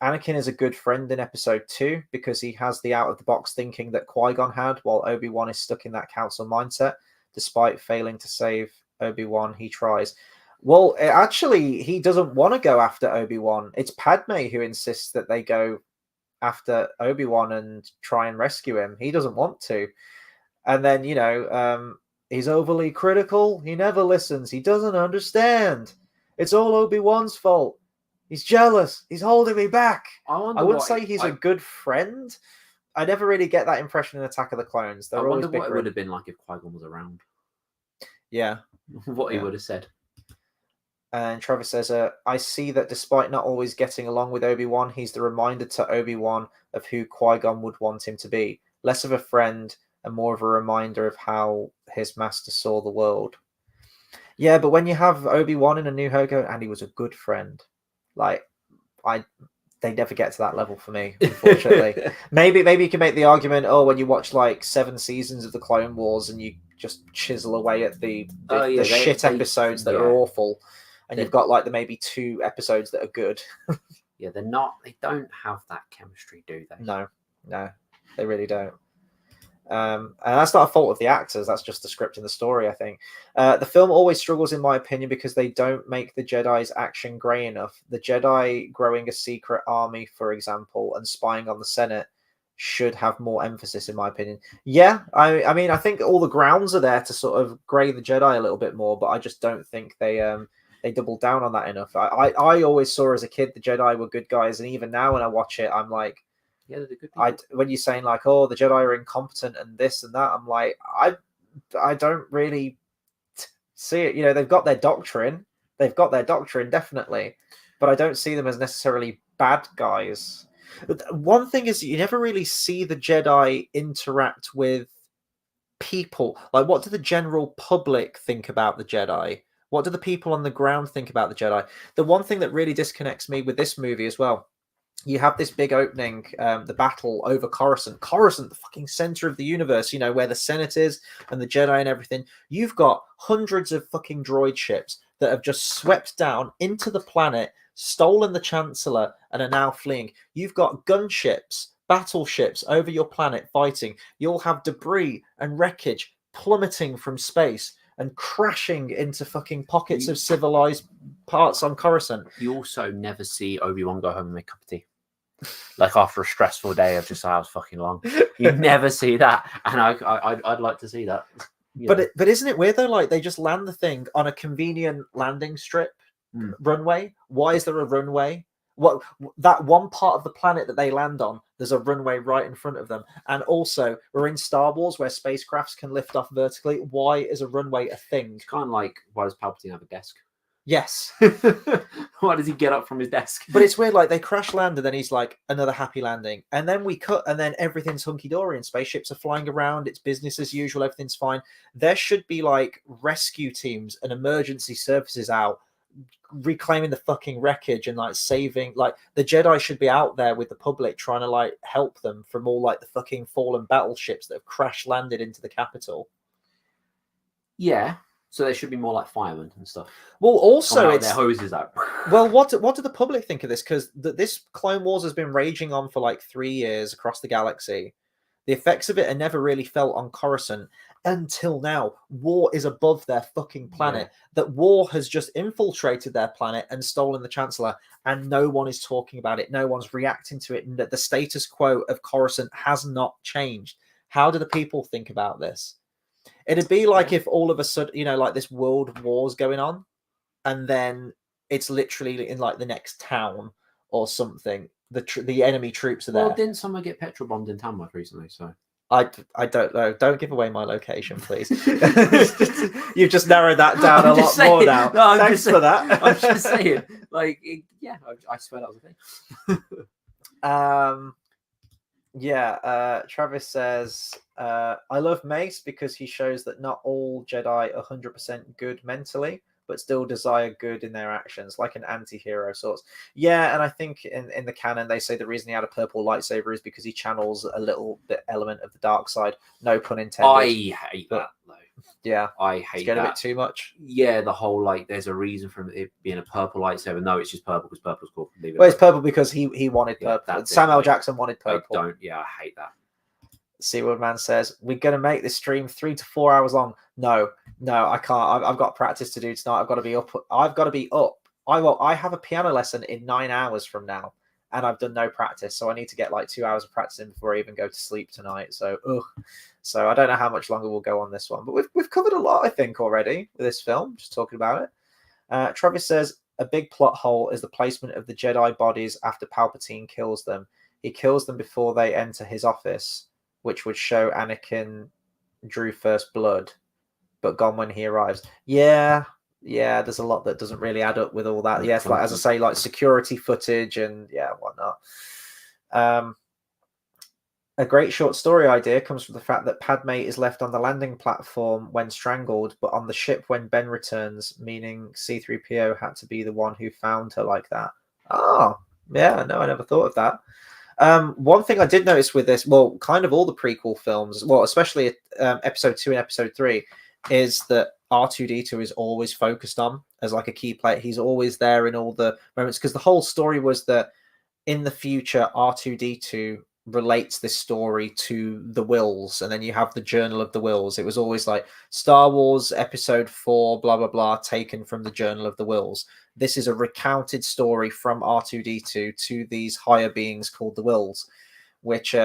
Anakin is a good friend in episode 2 because he has the out-of-the-box thinking that Qui-Gon had, while Obi-Wan is stuck in that council mindset. Despite failing to save Obi-Wan, he tries. Well, actually, he doesn't want to go after Obi-Wan. It's Padme who insists that they go after Obi-Wan and try and rescue him. He doesn't want to. And then, he's overly critical. He never listens. He doesn't understand. It's all Obi-Wan's fault. He's jealous. He's holding me back. I wouldn't say he's a good friend. I never really get that impression in Attack of the Clones. I wonder what it would have been like if Qui-Gon was around. Yeah. What he would have said. And Trevor says, I see that despite not always getting along with Obi-Wan, he's the reminder to Obi-Wan of who Qui-Gon would want him to be. Less of a friend and more of a reminder of how his master saw the world. Yeah, but when you have Obi-Wan in A New Hope, and he was a good friend... Like, they never get to that level for me, unfortunately. maybe you can make the argument, when you watch like 7 seasons of the Clone Wars and you just chisel away at the episodes that are awful, and you've got like the maybe 2 episodes that are good. They don't have that chemistry, do they? No, they really don't. And that's not a fault of the actors. That's just the script and the story, I think. The film always struggles, in my opinion, because they don't make the Jedi's action grey enough. The Jedi growing a secret army, for example, and spying on the Senate should have more emphasis, in my opinion. Yeah, I mean, I think all the grounds are there to sort of grey the Jedi a little bit more, but I just don't think they double down on that enough. I always saw as a kid the Jedi were good guys, and even now when I watch it, I'm like, yeah, they're good people. When you're saying like, the Jedi are incompetent and this and that, I'm like, I don't really see it. They've got their doctrine. Definitely. But I don't see them as necessarily bad guys. One thing is you never really see the Jedi interact with people. Like, what do the general public think about the Jedi? What do the people on the ground think about the Jedi? The one thing that really disconnects me with this movie as well, you have this big opening, the battle over Coruscant, the fucking center of the universe, where the Senate is and the Jedi and everything. You've got hundreds of fucking droid ships. that have just swept down into the planet, stolen the Chancellor, and are now fleeing. You've got gunships, battleships over your planet fighting. You'll have debris and wreckage plummeting from space and crashing into fucking pockets of civilized parts on Coruscant. You also never see Obi-Wan go home and make a cup of tea. Like after a stressful day of just hours fucking long. You never see that. And I'd like to see that. But isn't it weird though? Like they just land the thing on a convenient landing strip runway. Why is there a runway? What that one part of the planet that they land on, there's a runway right in front of them. And also, we're in Star Wars where spacecrafts can lift off vertically. Why is a runway a thing? It's kind of like, why does Palpatine have a desk? Yes. Why does he get up from his desk? But it's weird, like they crash land and then he's like, another happy landing. And then we cut and then everything's hunky-dory and spaceships are flying around. It's business as usual. Everything's fine. There should be like rescue teams and emergency services out reclaiming the fucking wreckage and like saving, like the Jedi should be out there with the public trying to like help them from all like the fucking fallen battleships that have crash landed into the capital. Yeah. So there should be more like firemen and stuff. Well, also it's their hoses out. Well, what do the public think of this? Because this Clone Wars has been raging on for like 3 years across the galaxy. The effects of it are never really felt on Coruscant until now. War is above their fucking planet. Yeah. That war has just infiltrated their planet and stolen the Chancellor, and no one is talking about it. No one's reacting to it, and that the status quo of Coruscant has not changed. How do the people think about this? It'd be like if all of a sudden, you know, like this world war's going on, and then it's literally in like the next town or something. The enemy troops are there. Well, didn't someone get petrol bombed in Tamworth recently? So I don't know. Don't give away my location, please. You've just narrowed that down a lot more now. No, Thanks for that. I'm just saying, like, yeah, I swear that was a thing. Yeah, Travis says, I love Mace because he shows that not all Jedi are 100% good mentally, but still desire good in their actions, like an anti-hero sorts. Yeah, and I think in the canon, they say the reason he had a purple lightsaber is because he channels a little bit element of the dark side. No pun intended. I hate that, though. Yeah, I hate that. A bit too much. Yeah, the whole, like, there's a reason for it being a purple lightsaber. No, it's just purple because purple's cool. Well, it's purple because he wanted purple. Samuel Jackson wanted purple. I hate that. Seaward Man says, we're going to make this stream 3 to 4 hours long. No, I can't. I've got practice to do tonight. I've got to be up. I have a piano lesson in 9 hours from now, and I've done no practice. So I need to get like 2 hours of practice in before I even go to sleep tonight. So, So I don't know how much longer we'll go on this one, but we've covered a lot, I think, already with this film, just talking about it. Travis says, a big plot hole is the placement of the Jedi bodies after Palpatine kills them. He kills them before they enter his office, which would show Anakin drew first blood, but gone when he arrives. Yeah, there's a lot that doesn't really add up with all that. Yes, like as I say, like security footage and whatnot. A great short story idea comes from the fact that Padme is left on the landing platform when strangled, but on the ship when Ben returns, meaning C-3PO had to be the one who found her like that. Oh, yeah, no, I never thought of that. One thing I did notice with this, well, kind of all the prequel films, well, especially episode 2 and episode 3, is that R2-D2 is always focused on as like a key player. He's always there in all the moments, because the whole story was that in the future, R2-D2 relates this story to the Wills, and then you have the Journal of the Wills. It was always like Star Wars episode 4 blah blah blah taken from the Journal of the Wills. This is a recounted story from R2-D2 to these higher beings called the Wills, which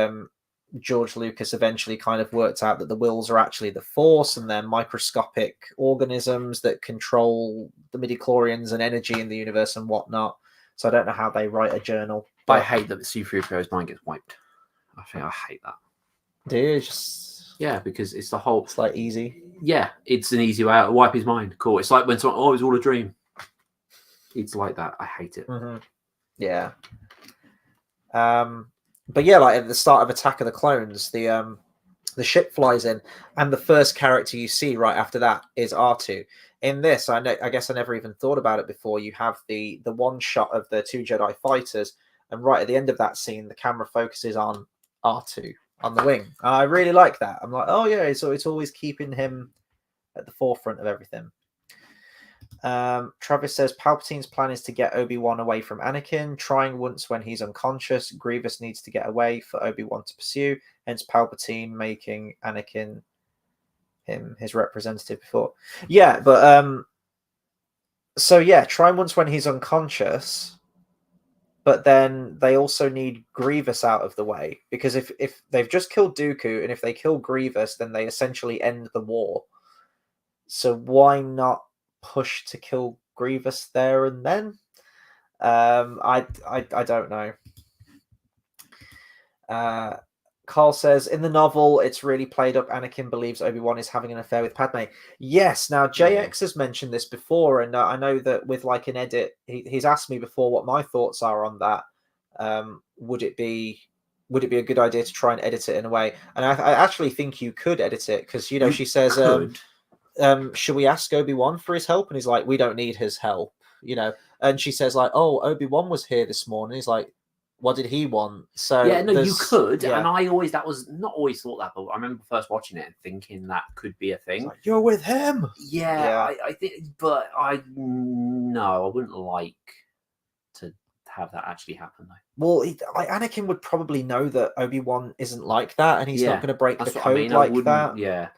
George Lucas eventually kind of worked out that the Wills are actually the Force, and they're microscopic organisms that control the midichlorians and energy in the universe and whatnot. So I don't know how they write a journal. But I hate that the C-3PO's mind gets wiped. I hate that. Do you? Yeah, because it's the whole... It's like easy. Yeah, it's an easy way out. Wipe his mind. Cool. It's like when someone, it's all a dream. It's like that. I hate it. Mm-hmm. Yeah. But yeah, like at the start of Attack of the Clones, the ship flies in, and the first character you see right after that is R2. In this, I guess I never even thought about it before. You have the one shot of the 2 Jedi fighters, and right at the end of that scene, the camera focuses on R2 on the wing. I really like that. I'm like, oh yeah, so it's always keeping him at the forefront of everything. Travis says Palpatine's plan is to get Obi-Wan away from Anakin, trying once when he's unconscious. Grievous needs to get away for Obi-Wan to pursue, hence Palpatine making Anakin his representative before. Yeah, but so yeah, try once when he's unconscious, but then they also need Grievous out of the way, because if they've just killed Dooku, and if they kill Grievous, then they essentially end the war. So why not push to kill Grievous there and then? I don't know. Carl says, in the novel, it's really played up. Anakin believes Obi-Wan is having an affair with Padme. Yes. Now, JX has mentioned this before, and I know that with like an edit, he's asked me before what my thoughts are on that. Would it be a good idea to try and edit it in a way? And I actually think you could edit it, because she says, should we ask Obi-Wan for his help? And he's like, we don't need his help, and she says like, oh, Obi-Wan was here this morning. He's like, what did he want? So yeah, no, you could. Yeah. And that was not always thought that, but I remember first watching it and thinking that could be a thing. Like, you're with him. Yeah. I think, but I wouldn't like to have that actually happen though. Well, Anakin would probably know that Obi-Wan isn't like that, and he's not going to break the code that. Yeah,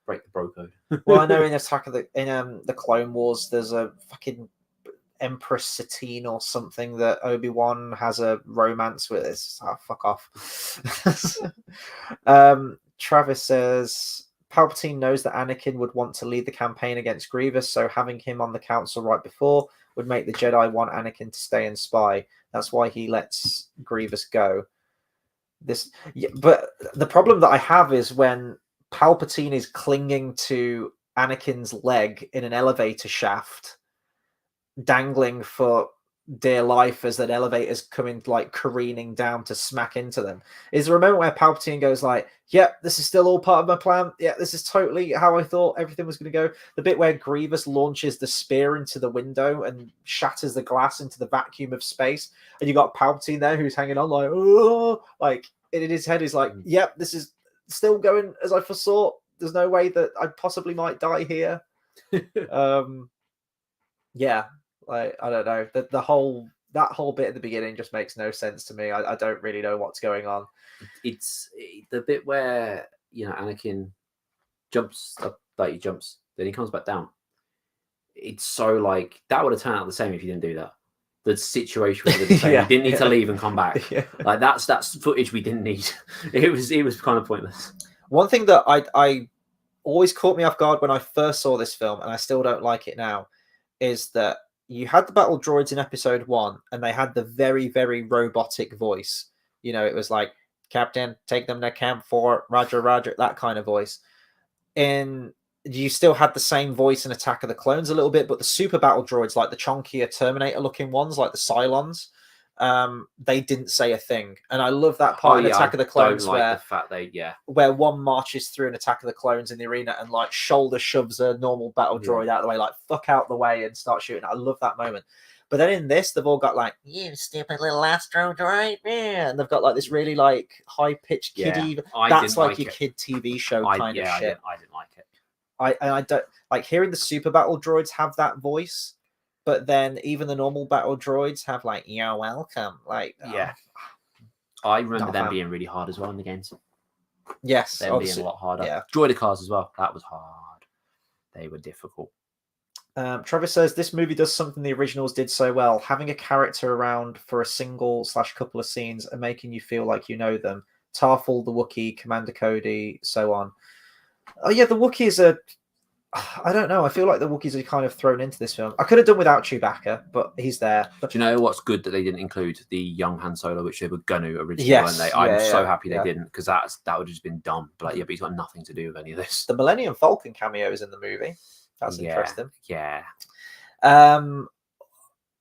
break the bro code. Well, I know in the Clone Wars, there's a fucking Empress Satine or something that Obi-Wan has a romance with. Fuck off. Travis says Palpatine knows that Anakin would want to lead the campaign against Grievous, so having him on the council right before would make the Jedi want Anakin to stay and spy. That's why he lets Grievous go. But the problem that I have is when Palpatine is clinging to Anakin's leg in an elevator shaft, dangling for dear life as that elevator's coming like careening down to smack into them. Is there a moment where Palpatine goes like, yep, this is still all part of my plan. Yeah, this is totally how I thought everything was going to go. The bit where Grievous launches the spear into the window and shatters the glass into the vacuum of space, and you got Palpatine there who's hanging on like, oh, like in his head is like, yep, this is still going as I foresaw. There's no way that I possibly might die here. Yeah. Like, I don't know, that whole bit at the beginning just makes no sense to me. I don't really know what's going on. It's the bit where Anakin jumps up, like he jumps, then he comes back down. It's so like that would have turned out the same if you didn't do that. The situation was the same. You didn't need to leave and come back. Like that's footage we didn't need. It was kind of pointless. One thing that I always caught me off guard when I first saw this film, and I still don't like it now, is that you had the battle droids in episode 1, and they had the very, very robotic voice. It was like, Captain, take them to Camp 4, Roger, Roger, that kind of voice. And you still had the same voice in Attack of the Clones a little bit, but the super battle droids, like the chonkier Terminator-looking ones, like the Cylons, they didn't say a thing. And I love that part in Attack of the Clones where one marches through an Attack of the Clones in the arena and like shoulder shoves a normal battle droid out of the way, like fuck out the way and start shooting. I love that moment. But then in this, they've all got like, you stupid little astro droid, yeah, and they've got like this really like high pitched kiddie. That's like your kid TV show kind of shit. I didn't like it. I don't like hearing the super battle droids have that voice. But then even the normal battle droids have like, you're welcome. Like, I remember them being really hard as well in the games. Yes. Them being a lot harder. Yeah. Droidicars as well. That was hard. They were difficult. Travis says this movie does something the originals did so well, having a character around for a single/couple of scenes and making you feel like you know them. Tarful, the Wookiee, Commander Cody, so on. Oh yeah, the Wookiees are... I don't know. I feel like the Wookiees are kind of thrown into this film. I could have done without Chewbacca, but he's there. Do you know what's good that they didn't include the young Han Solo, which they were going to originally, weren't they? I'm so happy they didn't, because that would have just been dumb. But but he's got nothing to do with any of this. The Millennium Falcon cameo is in the movie. That's interesting. Yeah.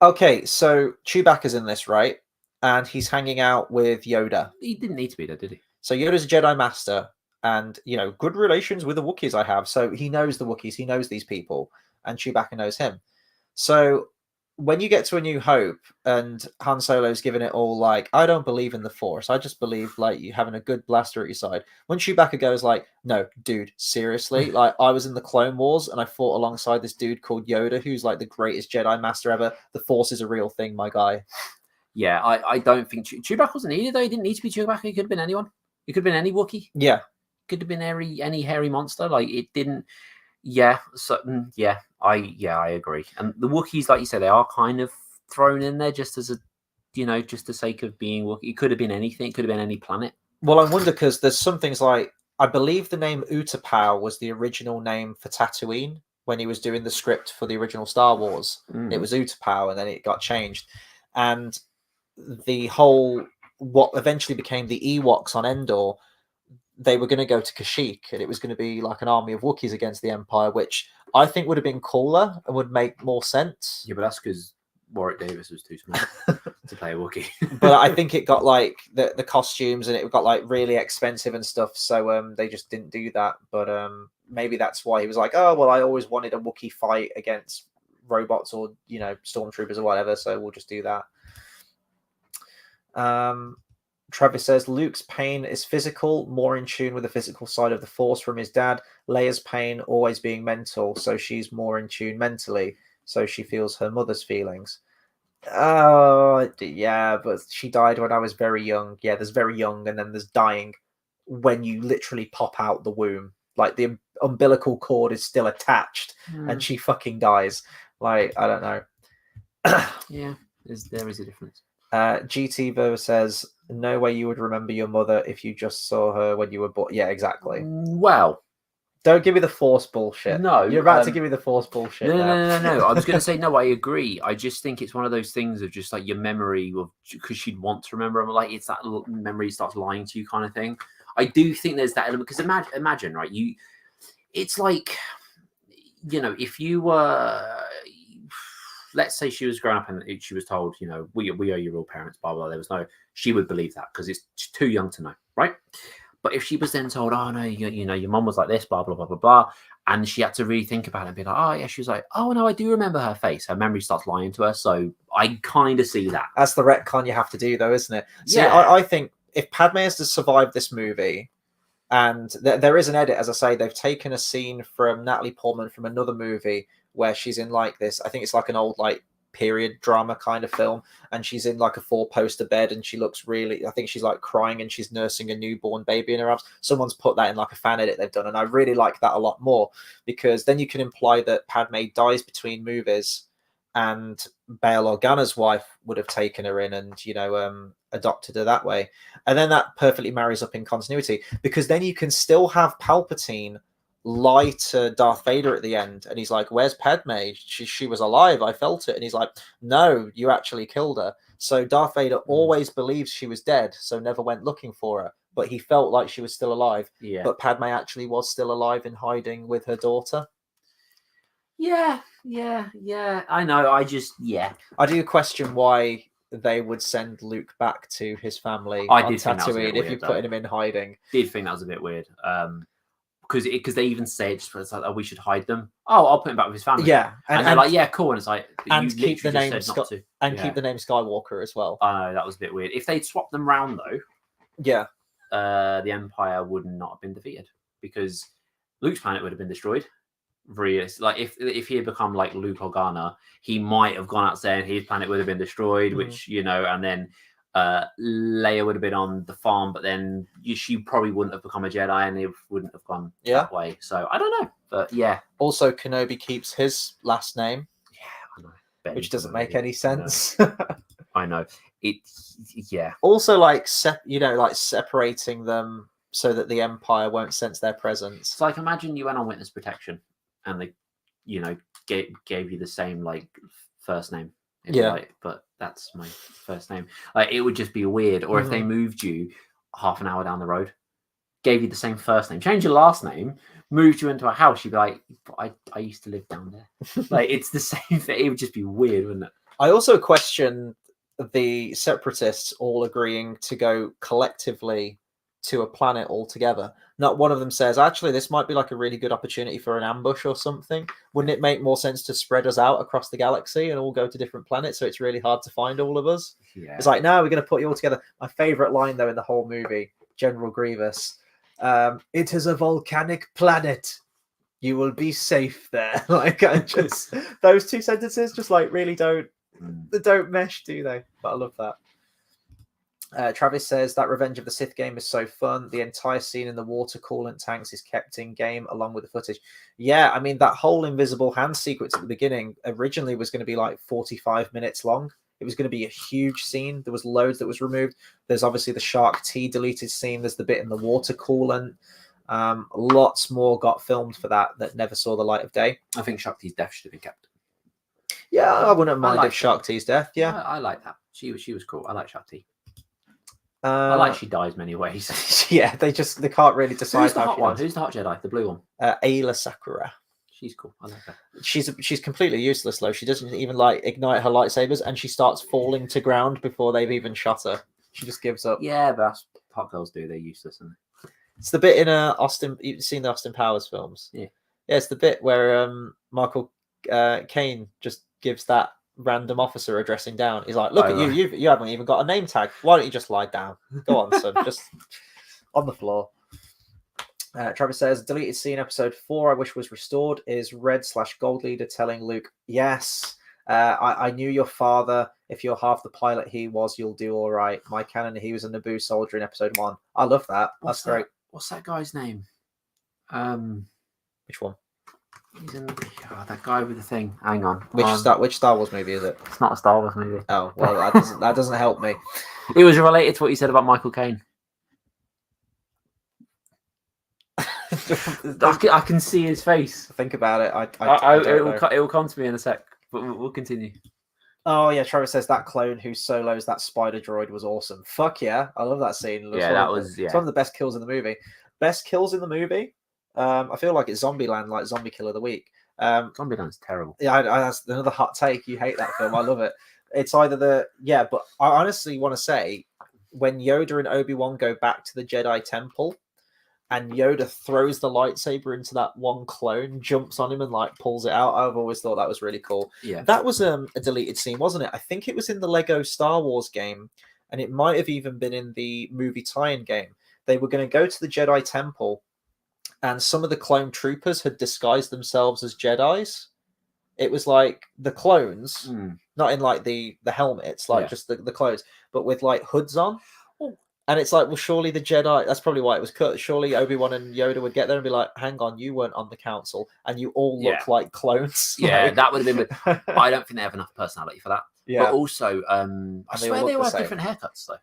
Okay, so Chewbacca's in this, right? And he's hanging out with Yoda. He didn't need to be there, did he? So Yoda's a Jedi Master. And, good relations with the Wookiees I have. So he knows the Wookiees. He knows these people. And Chewbacca knows him. So when you get to A New Hope and Han Solo's given it all like, I don't believe in the Force. I just believe like you having a good blaster at your side. When Chewbacca goes like, no, dude, seriously, like I was in the Clone Wars and I fought alongside this dude called Yoda, who's like the greatest Jedi Master ever. The Force is a real thing, my guy. Yeah, I don't think Chewbacca wasn't needed though. He didn't need to be Chewbacca. He could have been anyone. He could have been any Wookiee. Yeah, could have been any hairy monster. Like it didn't. Yeah, so yeah, I agree. And the Wookiees, like you said, they are kind of thrown in there just as a, just the sake of being Wookiee. It could have been anything. It could have been any planet. Well, I wonder because there's some things like I believe the name Utapau was the original name for Tatooine when he was doing the script for the original Star Wars. It was Utapau, and then it got changed, and the whole what eventually became the Ewoks on Endor. They were going to go to Kashyyyk, and it was going to be like an army of Wookiees against the Empire, which I think would have been cooler and would make more sense. Yeah, but that's because Warwick Davis was too small to play a Wookiee. But I think it got like the costumes and it got like really expensive and stuff, so they just didn't do that. But maybe that's why he was like, oh well, I always wanted a Wookiee fight against robots or stormtroopers or whatever, so we'll just do that. Travis says Luke's pain is physical, more in tune with the physical side of the Force from his dad. Leia's pain always being mental, so she's more in tune mentally, so she feels her mother's feelings. Oh, yeah, but she died when I was very young. Yeah, there's very young, and then there's dying when you literally pop out the womb. Like, the umbilical cord is still attached, and she fucking dies. Like, I don't know. Yeah, there is a difference. GT Verve says, no way you would remember your mother if you just saw her when you were born. Yeah, exactly. Well, don't give me the Force bullshit. No, you're about to give me the Force bullshit. No. I was going to say no. I agree. I just think it's one of those things of just like your memory of because she'd want to remember. Like it's that memory starts lying to you kind of thing. I do think there's that element because imagine right. It's like if you were. Let's say she was growing up and she was told, we are your real parents, blah, blah, blah. She would believe that because it's too young to know, right? But if she was then told, oh, no, your mom was like this, blah, blah, blah, blah, blah, and she had to really think about it and be like, oh, yeah, she was like, oh, no, I do remember her face. Her memory starts lying to her. So I kind of see that. That's the retcon you have to do, though, isn't it? See, yeah. I think if Padme has to survive this movie, and there is an edit, as I say, they've taken a scene from Natalie Portman from another movie where she's in like this, I think it's like an old like period drama kind of film, and she's in like a 4-poster bed and she looks really, I think she's like crying and she's nursing a newborn baby in her arms. Someone's put that in like a fan edit they've done, and I really like that a lot more because then you can imply that Padme dies between movies and Bail Organa's wife would have taken her in and adopted her that way, and then that perfectly marries up in continuity because then you can still have Palpatine lie to Darth Vader at the end, and he's like, where's Padme? She was alive, I felt it. And he's like, no, you actually killed her. So Darth Vader always believes she was dead, so never went looking for her, but he felt like she was still alive. But Padme actually was still alive in hiding with her daughter. Yeah, I know. I do question why they would send Luke back to his family on Tatooine if you put him in hiding. Did think that was a bit weird. Because they even say it's like, oh, we should hide them. Oh, I'll put him back with his family. Yeah, and they're like, yeah, cool. And it's like, and keep the name keep the name Skywalker as well. I know that was a bit weird. If they'd swapped them round though, the Empire would not have been defeated because Luke's planet would have been destroyed. Like if he had become like Luke Organa, he might have gone out there and his planet would have been destroyed, which and then Leia would have been on the farm, but then she probably wouldn't have become a Jedi and it wouldn't have gone that way. So I don't know, but yeah. Also, Kenobi keeps his last name. Yeah, I know. Which doesn't make any sense. I know. Also, like like separating them so that the Empire won't sense their presence. It's like imagine you went on witness protection and they, gave you the same like first name. But that's my first name. Like it would just be weird. Or if they moved you half an hour down the road, gave you the same first name, change your last name, moved you into a house, you'd be like, I used to live down there. Like it's the same thing. It would just be weird, wouldn't it? I also question the separatists all agreeing to go collectively to a planet altogether. Not one of them says, actually, this might be like a really good opportunity for an ambush or something. Wouldn't it make more sense to spread us out across the galaxy and all go to different planets so it's really hard to find all of us? Yeah. It's like, no, we're going to put you all together. My favorite line, though, in the whole movie, General Grievous, it is a volcanic planet. You will be safe there. Like, I just those two sentences just like really don't mesh, do they? But I love that. Travis says that Revenge of the Sith game is so fun. The entire scene in the water coolant tanks is kept in game along with the footage. Yeah, I mean, that whole invisible hand sequence at the beginning originally was going to be like 45 minutes long. It was going to be a huge scene. There was loads that was removed. There's obviously the shark tea deleted scene. There's the bit in the water coolant. Lots more got filmed for that never saw the light of day. I think Shark Tea's death should have been kept. Yeah, I wouldn't mind if Shark Tea's death. Yeah, I like that. She was cool. I like Shark Tea. I like she dies many ways. Yeah, they can't really decide. Who's the hot one? Who's the hot Jedi? The blue one. Ayla Sakura. She's cool. I like her. She's completely useless though. She doesn't even like ignite her lightsabers, and she starts falling to ground before they've even shot her. She just gives up. Yeah, but that's what hot girls do. They're useless, aren't they? It's the bit in Austin. You've seen the Austin Powers films. Yeah. Yeah, it's the bit where Michael Caine just gives that random officer a dressing down. He's like, "Look at you! You haven't even got a name tag. Why don't you just lie down? Go on, son. Just on the floor." Travis says, deleted scene episode 4 I wish was restored is Red/Gold Leader telling Luke, yes, I knew your father. If you're half the pilot he was, you'll do all right. My canon, he was a Naboo soldier in episode 1. I love that. That's great. What's that guy's name? Which one? He's in that guy with the thing. Hang on. Which Star Wars movie is it? It's not a Star Wars movie. Oh, well, that doesn't help me. It was related to what you said about Michael Caine. I can see his face. Think about it. It will come to me in a sec, but we'll continue. Oh yeah, Travis says that clone who solos that spider droid was awesome. Fuck yeah, I love that scene. It's one of the best kills in the movie. Best kills in the movie. I feel like it's Zombieland, like Zombie Kill of the Week. Zombieland's terrible. Yeah, that's another hot take. You hate that film. I love it. It's either but I honestly want to say when Yoda and Obi-Wan go back to the Jedi Temple, and Yoda throws the lightsaber into that one clone, jumps on him and like pulls it out. I've always thought that was really cool. Yeah, that was a deleted scene, wasn't it? I think it was in the Lego Star Wars game, and it might have even been in the movie tie-in game. They were going to go to the Jedi Temple, and some of the clone troopers had disguised themselves as Jedis. It was like the clones, not in like the helmets, like just the clothes, but with like hoods on. And it's like, well, surely the Jedi, that's probably why it was cut. Surely Obi-Wan and Yoda would get there and be like, hang on, you weren't on the council and you all look like clones. Yeah, like... that would have been, I don't think they have enough personality for that. Yeah. But also, I swear they were different haircuts though.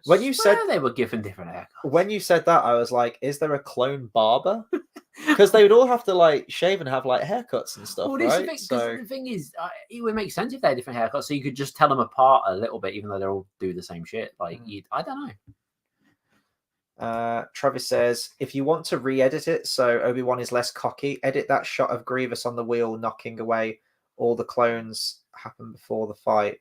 When you said they were given different haircuts. When you said that, I was like, is there a clone barber? Because they would all have to like shave and have like haircuts and stuff, right? The thing is, it would make sense if they had different haircuts, so you could just tell them apart a little bit, even though they all do the same shit. Like, I don't know. Travis says, if you want to re-edit it so Obi-Wan is less cocky, edit that shot of Grievous on the wheel knocking away all the clones happen before the fight,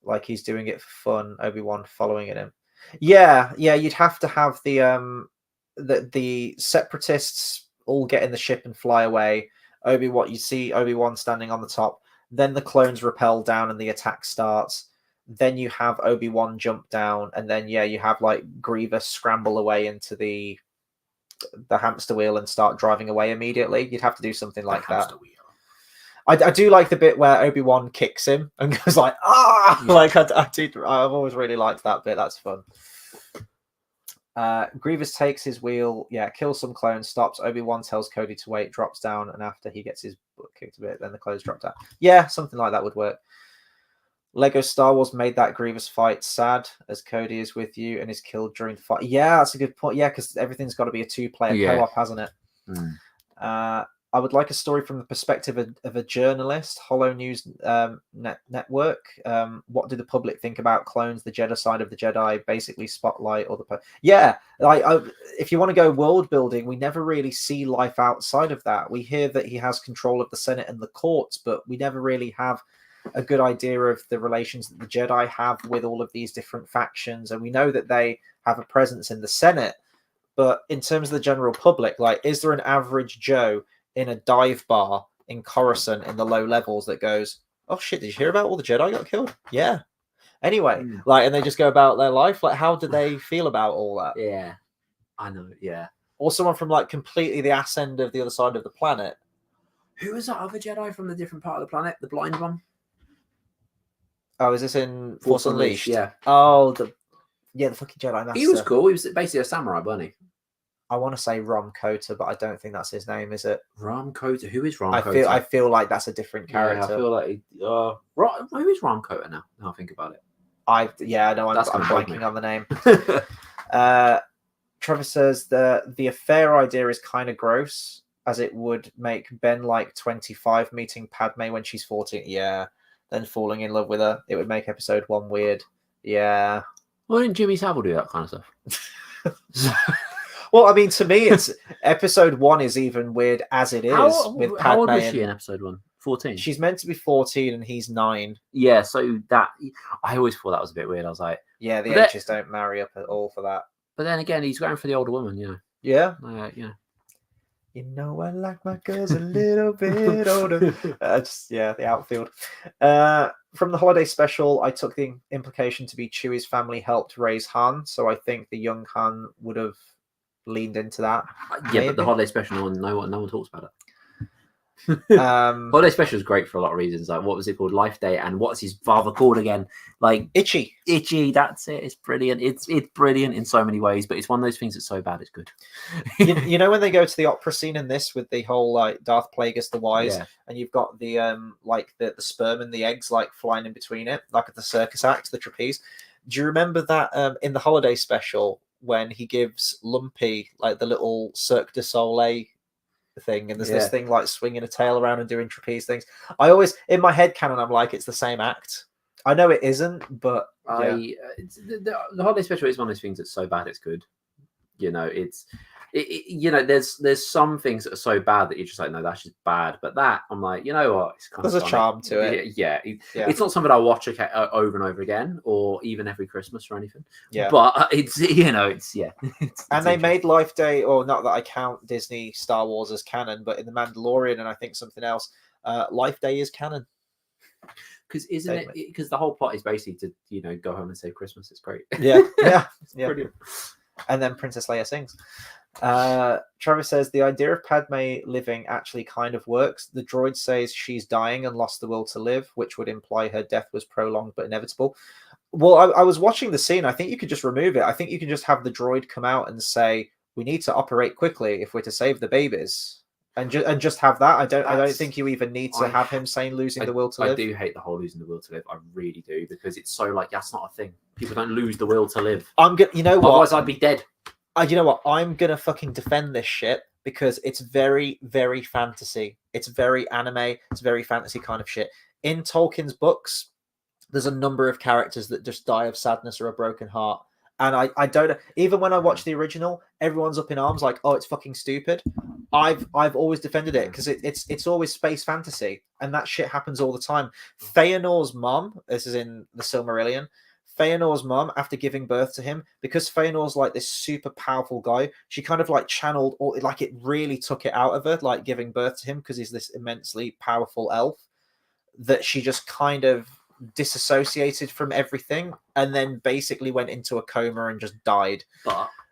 like he's doing it for fun. Obi-Wan following him. Yeah, you'd have to have the separatists all get in the ship and fly away. You see Obi-Wan standing on the top. Then the clones rappel down and the attack starts. Then you have Obi-Wan jump down, and then you have like Grievous scramble away into the hamster wheel and start driving away immediately. You'd have to do something like that. I do like the bit where Obi-Wan kicks him and goes like, ah! Yeah. Like I've always really liked that bit. That's fun. Grievous takes his wheel, kills some clones, stops. Obi-Wan tells Cody to wait, drops down, and after he gets his butt kicked a bit, then the clothes drop down. Yeah, something like that would work. Lego Star Wars made that Grievous fight sad, as Cody is with you and is killed during the fight. Yeah, that's a good point. Yeah, because everything's got to be a 2-player co-op, hasn't it? I would like a story from the perspective of a journalist, Hollow News Network. What do the public think about clones, the Jedi side of the Jedi, basically spotlight or the... if you want to go world building, we never really see life outside of that. We hear that he has control of the Senate and the courts, but we never really have a good idea of the relations that the Jedi have with all of these different factions, and we know that they have a presence in the Senate. But in terms of the general public, like, is there an average Joe in a dive bar in Coruscant in the low levels that goes, "Oh shit, did you hear about all the Jedi got killed?" Yeah. Anyway, like, and they just go about their life. Like, how do they feel about all that? Yeah, I know. Yeah. Or someone from like completely the ass end of the other side of the planet. Who was that other Jedi from the different part of the planet? The blind one? Oh, is this in Force Unleashed? Yeah. Oh, the fucking Jedi Master. He was cool. He was basically a samurai, wasn't he? I want to say Rom Kota, but I don't think that's his name, is it? Ram Kota. Who is Ram Kota? I feel like that's a different character. Yeah, I feel like who is Ram Kota now? Now I think about it. I'm blanking on the name. Trevor says the affair idea is kind of gross, as it would make Ben like 25 meeting Padme when she's 14. Yeah, then falling in love with her. It would make episode 1 weird. Yeah. Why didn't Jimmy Savile do that kind of stuff? Well, I mean, to me, it's episode 1 is even weird as it is with Padme. How old was she in episode 1? 14. She's meant to be 14 and he's 9. Yeah, so that I always thought that was a bit weird. I was like, yeah, the ages don't marry up at all for that. But then again, he's going for the older woman, you know. Yeah. Yeah. You know, I like my girls a little bit older. The outfield. From the holiday special, I took the implication to be Chewie's family helped raise Han, so I think the young Han would have leaned into that. Yeah, maybe. But the holiday special, no one talks about it. Holiday special is great for a lot of reasons. Like, what was it called? Life Day, and what's his father called again? Like Itchy. That's it. It's brilliant. It's brilliant in so many ways, but it's one of those things that's so bad it's good. you know when they go to the opera scene in this with the whole like Darth Plagueis the Wise, and you've got the like the sperm and the eggs like flying in between it, like at the circus act, the trapeze. Do you remember that in the holiday special when he gives Lumpy like the little Cirque du Soleil thing, and there's this thing like swinging a tail around and doing trapeze things? I always, in my head canon, I'm like, it's the same act. I know it isn't, but the holiday special is one of those things that's so bad it's good. You know, there's some things that are so bad that you're just like, no, that's just bad. But that, I'm like, you know what? It's kind there's of a charm to it. Yeah. It's not something I watch over and over again, or even every Christmas or anything. Yeah. But it's and they made Life Day, or not that I count Disney Star Wars as canon, but in The Mandalorian and I think something else, Life Day is canon. Because because the whole plot is basically to go home and save Christmas. It's great. Yeah. Brilliant. And then Princess Leia sings. Trevor says the idea of Padme living actually kind of works. The droid says she's dying and lost the will to live, which would imply her death was prolonged but inevitable. Well, I was watching the scene. I think you could just remove it. I think you can just have the droid come out and say, we need to operate quickly if we're to save the babies. And just have that. I don't think you even need to have him saying losing the will to live. I do hate the whole losing the will to live. I really do, because it's so like, that's not a thing. People don't lose the will to live. You know what? Otherwise, I'd be dead. You know what? I'm gonna fucking defend this shit because it's very, very fantasy. It's very anime. It's very fantasy kind of shit. In Tolkien's books, there's a number of characters that just die of sadness or a broken heart. And I don't, even when I watch the original, everyone's up in arms like, oh, it's fucking stupid. I've always defended it because it's always space fantasy, and that shit happens all the time. Feanor's mom, this is in the Silmarillion, Feanor's mom, after giving birth to him, because Feanor's like this super powerful guy, she kind of like channeled, or like it really took it out of her, like giving birth to him, because he's this immensely powerful elf, that she just kind of disassociated from everything and then basically went into a coma and just died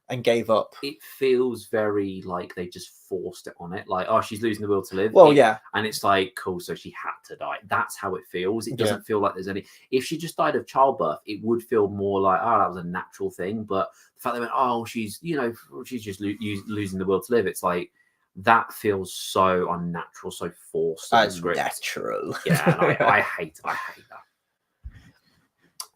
and gave up. It feels very like they just forced it on it, like, oh, she's losing the will to live. Well, yeah, and it's like, cool, so she had to die. That's how it feels. It doesn't feel like there's any, if she just died of childbirth, it would feel more like, oh, that was a natural thing. But the fact they went, oh, she's just losing the will to live, it's like, that feels so unnatural, so forced. Unnatural. Yeah, and I hate that.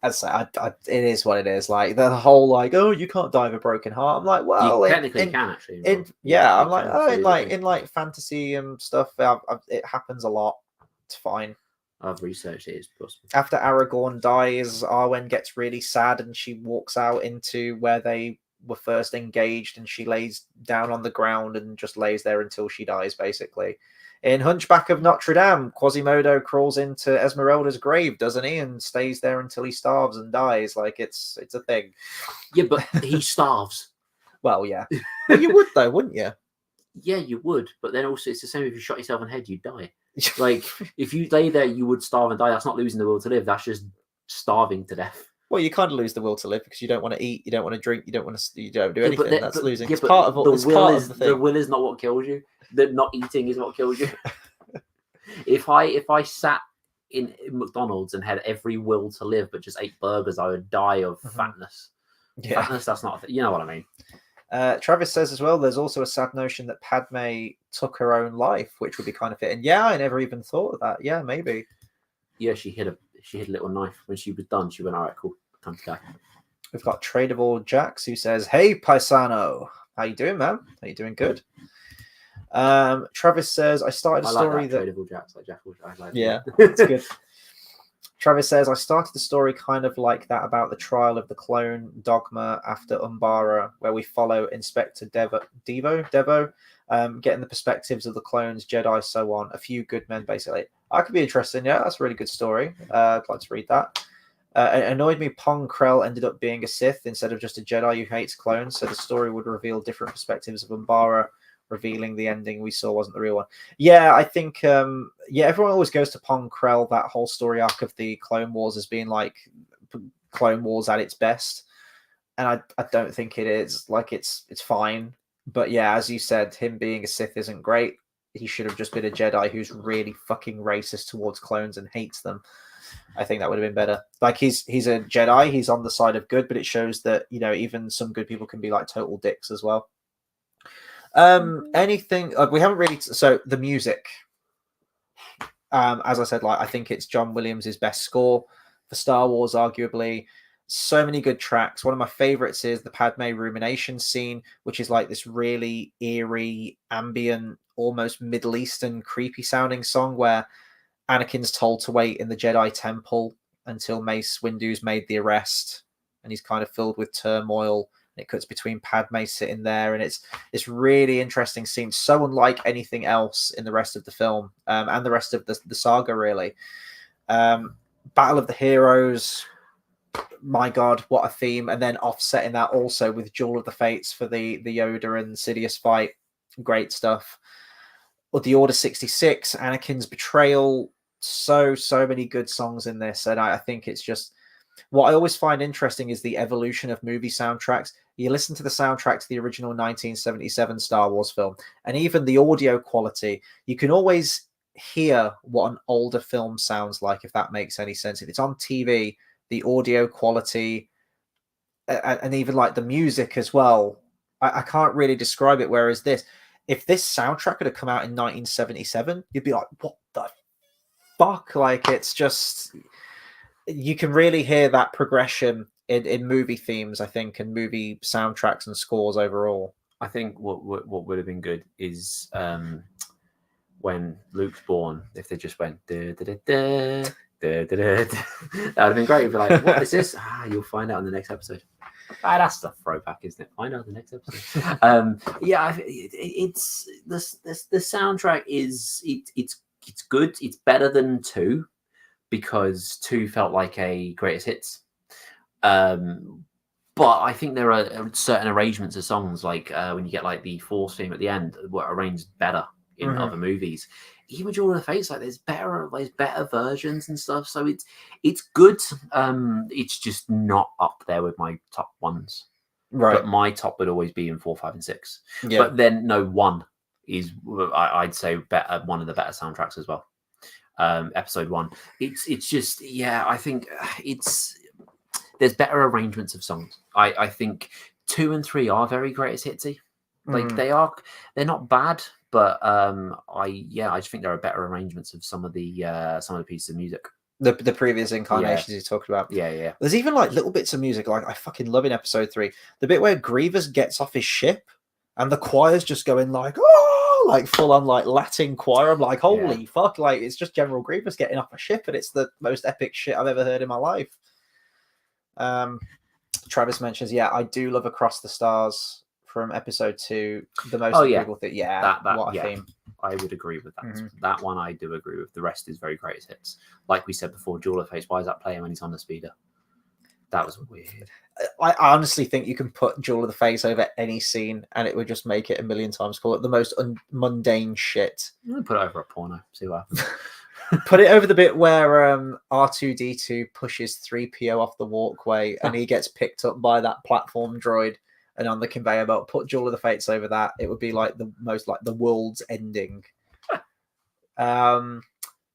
As I say, it is what it is. Like the whole like, oh, you can't die of a broken heart. I'm like, well, you technically can actually. I'm like, oh, in like fantasy and stuff, it happens a lot. It's fine. I've researched it. It's possible. After Aragorn dies, Arwen gets really sad and she walks out into where they were first engaged, and she lays down on the ground and just lays there until she dies, basically. In Hunchback of Notre Dame, Quasimodo crawls into Esmeralda's grave, doesn't he, and stays there until he starves and dies. Like it's a thing. Yeah, but he starves. Well, yeah. Well, you would though, wouldn't you? Yeah, you would. But then also, it's the same if you shot yourself in the head, you'd die. Like if you lay there, you would starve and die. That's not losing the will to live. That's just starving to death. Well, you kind of lose the will to live because you don't want to eat, you don't want to drink, you don't do anything. Then, that's losing. Yeah, it's part of the will is the thing. The will is not what kills you. The not eating is what kills you. If I sat in McDonald's and had every will to live but just ate burgers, I would die of fatness. Yeah. Fatness, that's not. You know what I mean. Travis says as well, there's also a sad notion that Padme took her own life, which would be kind of fitting. Yeah, I never even thought of that. Yeah, maybe. Yeah, she hid a little knife when she was done. She went, all right, cool, time to go. We've got Tradable Jax who says, "Hey, Paisano, how you doing, man? Are you doing good?" Travis says, "I started a story that Tradable Jax, like Jackal. Yeah, it's good." Travis says, "I started the story kind of like that about the trial of the clone Dogma after Umbara, where we follow Inspector Devo, getting the perspectives of the clones, Jedi, so on. A few good men, basically. That could be interesting. Yeah, that's a really good story. I'd like to read that. It annoyed me Pong Krell ended up being a Sith instead of just a Jedi who hates clones, so the story would reveal different perspectives of Umbara, revealing the ending we saw wasn't the real one." Yeah, I think everyone always goes to Pong Krell, that whole story arc of the Clone Wars, as being like Clone Wars at its best, and I don't think it is. Like it's fine, but yeah, as you said, him being a Sith isn't great. He should have just been a Jedi who's really fucking racist towards clones and hates them. I think that would have been better. Like he's a Jedi, he's on the side of good, but it shows that, you know, even some good people can be like total dicks as well. Anything like we haven't really, so the music, as I said, like I think it's John Williams' best score for Star Wars, arguably. So many good tracks. One of my favorites is the Padme rumination scene, which is like this really eerie, ambient, almost Middle Eastern creepy sounding song where Anakin's told to wait in the Jedi temple until Mace Windu's made the arrest, and he's kind of filled with turmoil. It cuts between Padme sitting there, and it's this really interesting scene, so unlike anything else in the rest of the film, and the rest of the saga, really. Battle of the Heroes, my God, what a theme! And then offsetting that also with Duel of the Fates for the Yoda and Sidious fight, great stuff. Or the Order 66, Anakin's betrayal, so many good songs in this, and I think it's just what I always find interesting is the evolution of movie soundtracks. You listen to the soundtrack to the original 1977 Star Wars film, and even the audio quality, you can always hear what an older film sounds like, if that makes any sense. If it's on TV, the audio quality, and even like the music as well, I can't really describe it. Whereas if this soundtrack had come out in 1977, you'd be like, what the fuck? Like, it's just, you can really hear that progression in movie themes, I think, and movie soundtracks and scores overall. I think what would have been good is when Luke's born, if they just went da, da, da, da, da, da, da, da. That would have been great. You'd be like, what is this? You'll find out in the next episode. That's the throwback, isn't it? Find out in the next episode. Yeah, it's the soundtrack is it's good. It's better than 2 because 2 felt like a greatest hits. But I think there are certain arrangements of songs, like when you get like the Force theme at the end, were arranged better in other movies. Even Duel of the Fates, like there's better versions and stuff. So it's good. It's just not up there with my top ones. Right. But my top would always be in 4, 5, and 6. Yeah. But then 1 is, I'd say, better, one of the better soundtracks as well. Episode 1. It's just, yeah, I think there's better arrangements of songs. I think 2 and 3 are very greatest hitsy. Like they're not bad, but I just think there are better arrangements of some of the pieces of music. The previous incarnations you talked about. Yeah. There's even like little bits of music, like I fucking love in episode 3, the bit where Grievous gets off his ship and the choir's just going like, oh, like full on like Latin choir. I'm like, holy fuck, like it's just General Grievous getting off a ship, and it's the most epic shit I've ever heard in my life. Travis mentions, yeah, I do love Across the Stars from episode 2. The most people think, what a theme. I would agree with that. Mm-hmm. That one I do agree with. The rest is very greatest hits. Like we said before, Jewel of Fates, why is that playing when he's on the speeder? That was weird. I honestly think you can put Jewel of the Face over any scene and it would just make it a million times cooler. The most mundane shit. Put it over a porno. See what happens. Put it over the bit where R2-D2 pushes 3PO off the walkway and he gets picked up by that platform droid and on the conveyor belt. Put Jewel of the Fates over that. It would be like the most like the world's ending.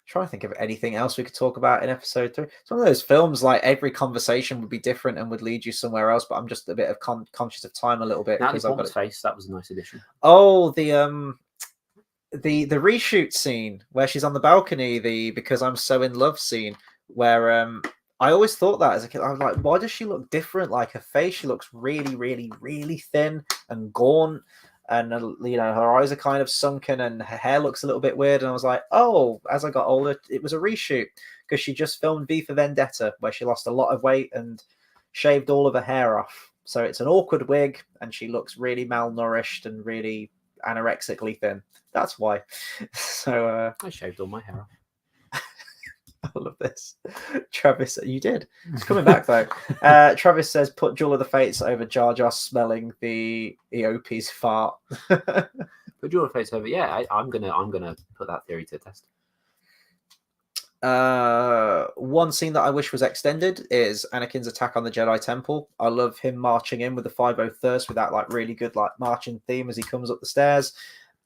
Trying to think of anything else we could talk about in episode 3. Some of those films, like every conversation would be different and would lead you somewhere else. But I'm just a bit of conscious of time a little bit. Natalie Portman's face, that was a nice addition. Oh, the reshoot scene where she's on the balcony, the Because I'm So in Love scene, where I always thought that as a kid. I was like, why does she look different? Like her face, she looks really, really, really thin and gaunt. And her eyes are kind of sunken and her hair looks a little bit weird. And I was like, oh, as I got older, it was a reshoot because she just filmed V for Vendetta where she lost a lot of weight and shaved all of her hair off. So it's an awkward wig and she looks really malnourished and really anorexically thin. That's why. So I shaved all my hair off. I love this. Travis, you did. It's coming back though. Travis says, put Jewel of the Fates over Jar Jar smelling the EOP's fart. Put Jewel of the Fates over. Yeah, I'm gonna put that theory to the test. One scene that I wish was extended is Anakin's attack on the Jedi Temple. I love him marching in with the 5-0 thirst with that like really good like marching theme as he comes up the stairs.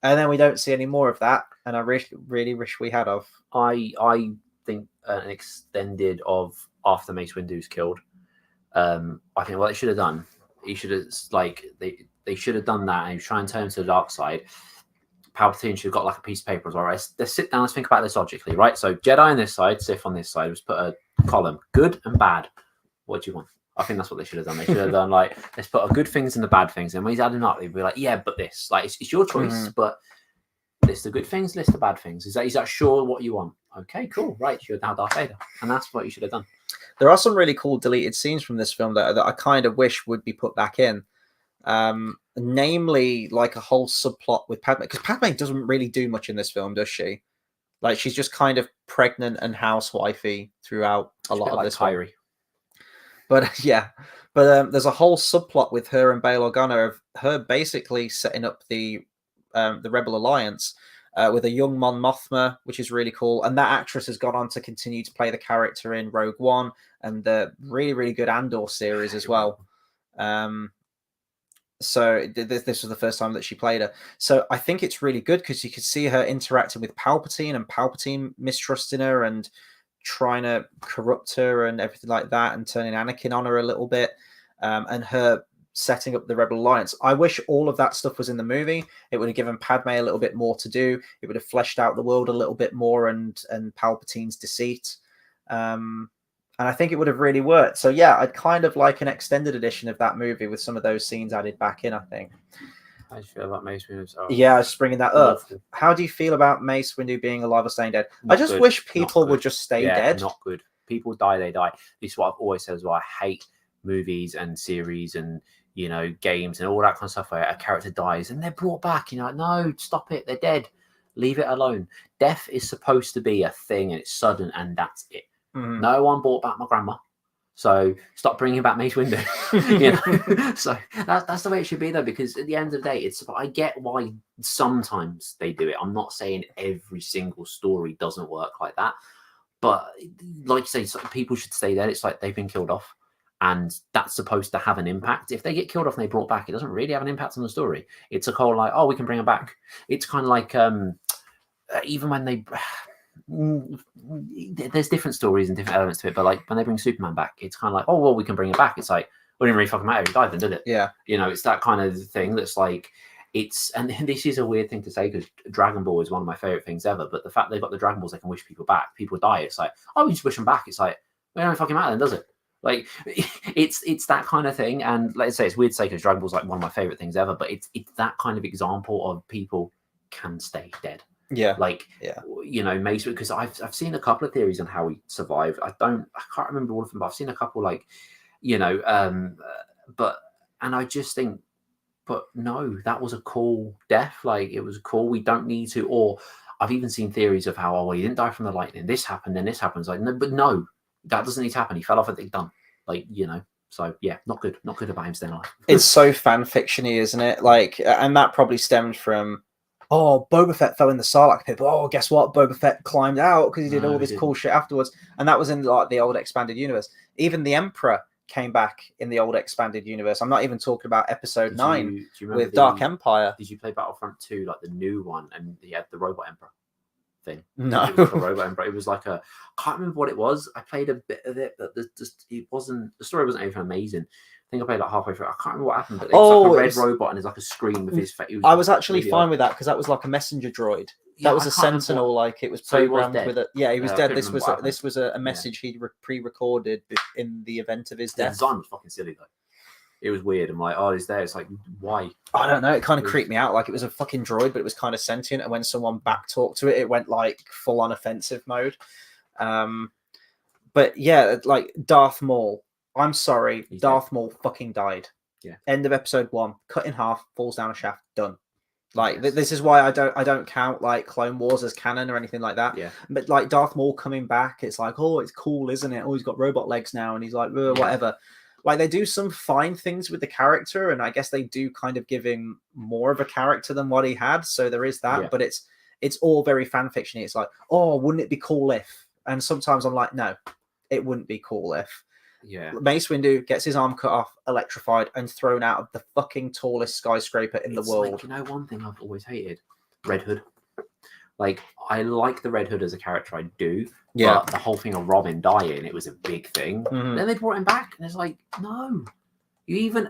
And then we don't see any more of that. And I really wish we had of. I think an extended of after Mace Windu's killed. I think what they should have done, he should have like they should have done that and try and turn to the dark side. Palpatine should have got like a piece of paper as well. Right? Let's sit down, let's think about this logically, right? So Jedi on this side, Sith on this side, let's put a column, good and bad. What do you want? I think that's what they should have done. They should have done like, let's put a good things and the bad things. And when he's adding up, they'd be like, yeah, but this, like, it's your choice, but list the good things, list the bad things. Is that sure what you want? Okay, cool. Right, you're now Darth Vader, and that's what you should have done. There are some really cool deleted scenes from this film that I kind of wish would be put back in. Namely, like a whole subplot with Padme, because Padme doesn't really do much in this film, does she? Like she's just kind of pregnant and housewifey throughout a lot of this. Kyrie. But yeah, there's a whole subplot with her and Bail Organa of her basically setting up the Rebel Alliance with a young Mon Mothma, which is really cool. And that actress has gone on to continue to play the character in Rogue One and the really, really good Andor series as well. So this was the first time that she played her. So I think it's really good because you could see her interacting with Palpatine and Palpatine mistrusting her and trying to corrupt her and everything like that and turning Anakin on her a little bit. And her setting up the Rebel Alliance. I wish all of that stuff was in the movie. It would have given Padme a little bit more to do. It would have fleshed out the world a little bit more and Palpatine's deceit. And I think it would have really worked. So yeah, I'd kind of like an extended edition of that movie with some of those scenes added back in, I think. How do you feel about Mace Windu? Oh, yeah, I was just bringing that up. How do you feel about Mace Windu being alive or staying dead? I just wish people would just stay dead. Not good. People die, they die. This is what I've always said as well. I hate movies and series and games and all that kind of stuff where a character dies and they're brought back. No, stop it. They're dead. Leave it alone. Death is supposed to be a thing and it's sudden and that's it. Mm-hmm. No one brought back my grandma. So stop bringing back Mace Windu. So that's the way it should be though, because at the end of the day, I get why sometimes they do it. I'm not saying every single story doesn't work like that. But like you say, people should stay there. It's like they've been killed off. And that's supposed to have an impact. If they get killed off and they brought back, it doesn't really have an impact on the story. It's a call like, oh, we can bring them back. It's kind of like even when they there's different stories and different elements to it. But like when they bring Superman back, it's kind of like, oh, well, we can bring it back. It's like, well, it didn't really fucking matter. He died then, did it? Yeah. It's that kind of thing that's like, and this is a weird thing to say because Dragon Ball is one of my favorite things ever. But the fact they've got the Dragon Balls, they can wish people back. People die. It's like, oh, we just wish them back. It's like, well, it don't fucking matter then, does it? Like it's that kind of thing, and let's say it's weird to say because Dragon Ball's like one of my favorite things ever, but it's that kind of example of people can stay dead. Yeah, Mace, because I've seen a couple of theories on how he survived. I can't remember all of them, but I've seen a couple like you know, but and I just think, but no, that was a cool death. Like it was cool. We don't need to. Or I've even seen theories of how, oh, well, he didn't die from the lightning. This happened, then this happens. Like no, but no, that doesn't need to happen. He fell off at the gun. Like So yeah, not good. Not good about him staying alive. It's so fan fictiony, isn't it? Like, and that probably stemmed from, oh, Boba Fett fell in the Sarlacc pit, but oh, guess what? Boba Fett climbed out because he did all this cool shit afterwards, and that was in like the old expanded universe. Even the Emperor came back in the old expanded universe. I'm not even talking about Episode 9 with Dark Empire. Did you play Battlefront 2, like the new one, and he had the Robot Emperor thing? No, it was like a Robot Emperor. It was like I can't remember what it was. I played a bit of it, but the story wasn't anything amazing. I think I played like halfway through. I can't remember what happened, but it was like a red robot and there's like a screen with his face. I was actually fine with that because that was like a messenger droid. That was a Sentinel, like it was programmed with it. Yeah, he was dead. This was a message he pre-recorded in the event of his death. The design was fucking silly though. It was weird. I'm like, oh, he's there. It's like, why? I don't know. It kind of creeped me out. Like it was a fucking droid, but it was kind of sentient. And when someone back talked to it, it went like full on offensive mode. But yeah, like Darth Maul. I'm sorry, Darth Maul fucking died. Yeah. End of episode 1. Cut in half, falls down a shaft. Done. Like this is why I don't count like Clone Wars as canon or anything like that. Yeah. But like Darth Maul coming back, it's like, oh, it's cool, isn't it? Oh, he's got robot legs now, and he's like, whatever. Like they do some fine things with the character, and I guess they do kind of give him more of a character than what he had. So there is that, but it's all very fan fiction. It's like, oh, wouldn't it be cool if? And sometimes I'm like, no, it wouldn't be cool if. Yeah. Mace Windu gets his arm cut off, electrified, and thrown out of the fucking tallest skyscraper in the world. Like, you know, one thing I've always hated? Red Hood. Like, I like the Red Hood as a character, I do. Yeah. But the whole thing of Robin dying, it was a big thing. Mm-hmm. Then they brought him back, and it's like, no. You even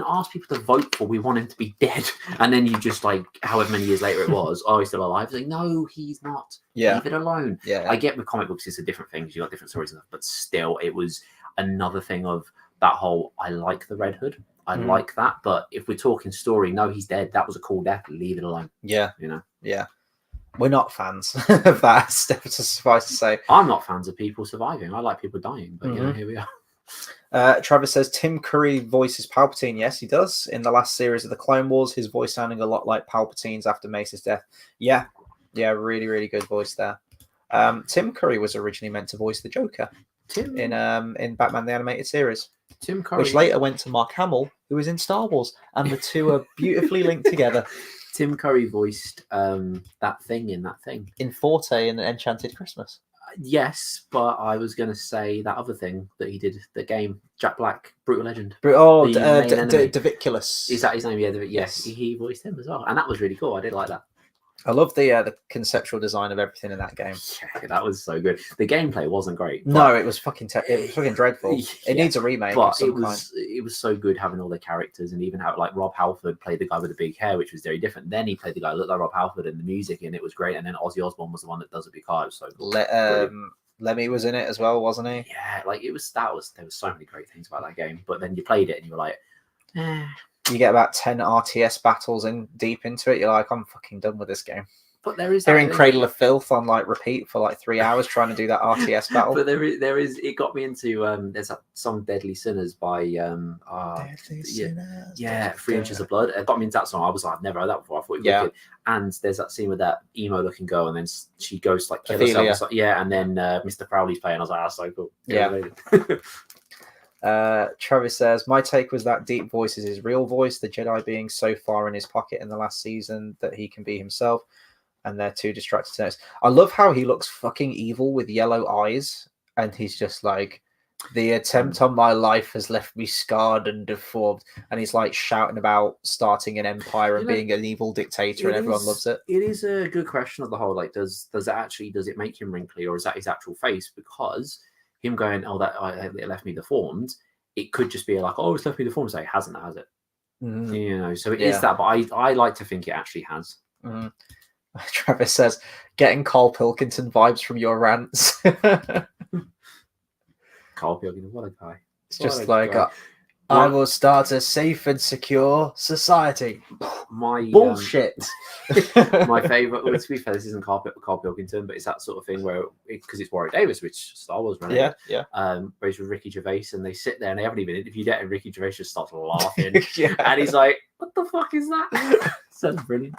asked people to vote for we want him to be dead. And then you just, like, however many years later it was, oh, he's still alive. It's like, no, he's not. Yeah. Leave it alone. Yeah. I get with comic books, it's a different thing. You got different stories and stuff, but still, it was another thing of that whole, I like the Red Hood. I like that. But if we're talking story, no, he's dead. That was a cool death. Leave it alone. Yeah. You know? Yeah. We're not fans of that, to suffice to say. I'm not fans of people surviving. I like people dying, but you know, here we are. Travis says Tim Curry voices Palpatine. Yes, he does. In the last series of the Clone Wars, his voice sounding a lot like Palpatine's after Mace's death. Yeah, really, really good voice there. Tim Curry was originally meant to voice the Joker in Batman the Animated Series. Tim Curry, which later went to Mark Hamill, who was in Star Wars, and the two are beautifully linked together. Tim Curry voiced that thing in Forte in Enchanted Christmas. Yes, but I was going to say that other thing that he did, the game, Jack Black, Brutal Legend. Daviculus. Is that his name? Yeah, yes. He voiced him as well, and that was really cool. I did like that. I love the conceptual design of everything in that game. Yeah, that was so good. The gameplay wasn't great. No, it was fucking dreadful. It needs a remake. But it was so good having all the characters, and even how like Rob Halford played the guy with the big hair, which was very different. Then he played the guy that looked like Rob Halford, and the music, and it was great. And then Ozzy Osbourne was the one that does the big car. It was so cool. Lemmy was in it as well, wasn't he? Yeah, like there was so many great things about that game. But then you played it, and you were like, You get about 10 RTS battles deep into it. You're like, I'm fucking done with this game. But there is hearing Cradle of Filth on like repeat for like 3 hours trying to do that RTS battle. But there is. It got me into there's that song "Deadly Sinners" by Deadly Sinners. Yeah, 3 Inches of Blood. It got me into that song. I was like, I've never heard that before. I thought it was wicked. And there's that scene with that emo looking girl, and then she goes to, like, kill herself. And then Mr. Crowley's playing. I was like, that's so cool. Travis says, my take was that deep voice is his real voice, the Jedi being so far in his pocket in the last season that he can be himself, and they're too distracted to notice. I love how he looks fucking evil with yellow eyes, and he's just like, the attempt on my life has left me scarred and deformed, and he's like shouting about starting an empire and being an evil dictator, and everyone loves it. It is a good question of the whole, like, does it make him wrinkly, or is that his actual face? Because him going, oh, it left me deformed, it could just be like, oh, it's left me deformed. So it hasn't, has it? Mm-hmm. You know, so it is that, but I like to think it actually has. Mm-hmm. Travis says, getting Carl Pilkington vibes from your rants. Carl Pilkington, what a guy. It's just like, I will start a safe and secure society. My Bullshit. my favorite. Well, to be fair, this isn't Carl Pilkington, but it's that sort of thing where because it's Warwick Davis, which Star Wars related. Yeah. Where he's with Ricky Gervais, and they sit there and they haven't even interviewed yet, and Ricky Gervais just starts laughing, Yeah. and he's like, "What the fuck is that?" Sounds brilliant.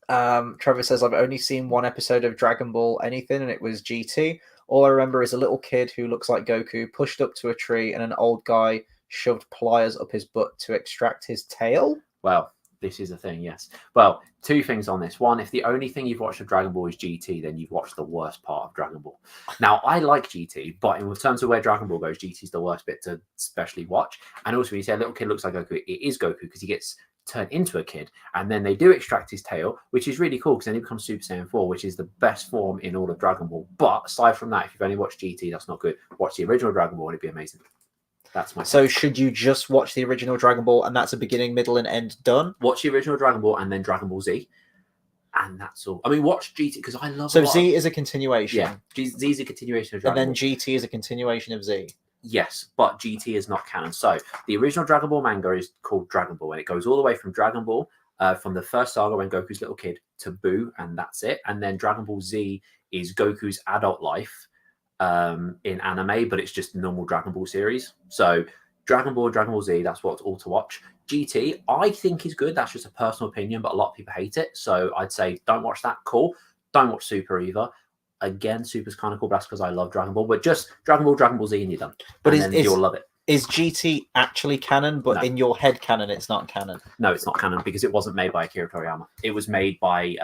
Trevor says, I've only seen one episode of Dragon Ball anything, and it was GT. All I remember is a little kid who looks like Goku pushed up to a tree and an old guy shoved pliers up his butt to extract his tail. Well, this is a thing, yes. Well, two things on this. One, if the only thing you've watched of Dragon Ball is GT, then you've watched the worst part of Dragon Ball. Now, I like GT, but in terms of where Dragon Ball goes, GT is the worst bit to especially watch. And also, when you say a little kid looks like Goku, it is Goku because he gets turned into a kid, and then they do extract his tail, which is really cool because then he becomes Super Saiyan 4, which is the best form in all of Dragon Ball. But aside from that, if you've only watched GT, that's not good. Watch the original Dragon Ball and it'd be amazing. That's my So should you just watch the original Dragon Ball and that's a beginning, middle, and end done? Watch the original Dragon Ball and then Dragon Ball Z, and that's all. I mean, watch GT because I love. So Z is a continuation. Yeah, Z is a continuation of Dragon and then Ball. GT is a continuation of Z. Yes, but GT is not canon. So the original Dragon Ball manga is called Dragon Ball, and it goes all the way from Dragon Ball, from the first saga when Goku's little kid to Buu, and that's it. And then Dragon Ball Z is Goku's adult life in anime, but it's just normal Dragon Ball series. So Dragon Ball Z, that's what's all to watch. GT, I think is good. That's just a personal opinion, but a lot of people hate it. So I'd say don't watch that. Cool. Don't watch Super either. Again, Super's kind of cool, but that's because I love Dragon Ball. But just Dragon Ball Z, and you're done. But you'll love it. Is GT actually canon, but No. in your head canon, it's not canon? No, it's not canon because it wasn't made by Akira Toriyama. It was made by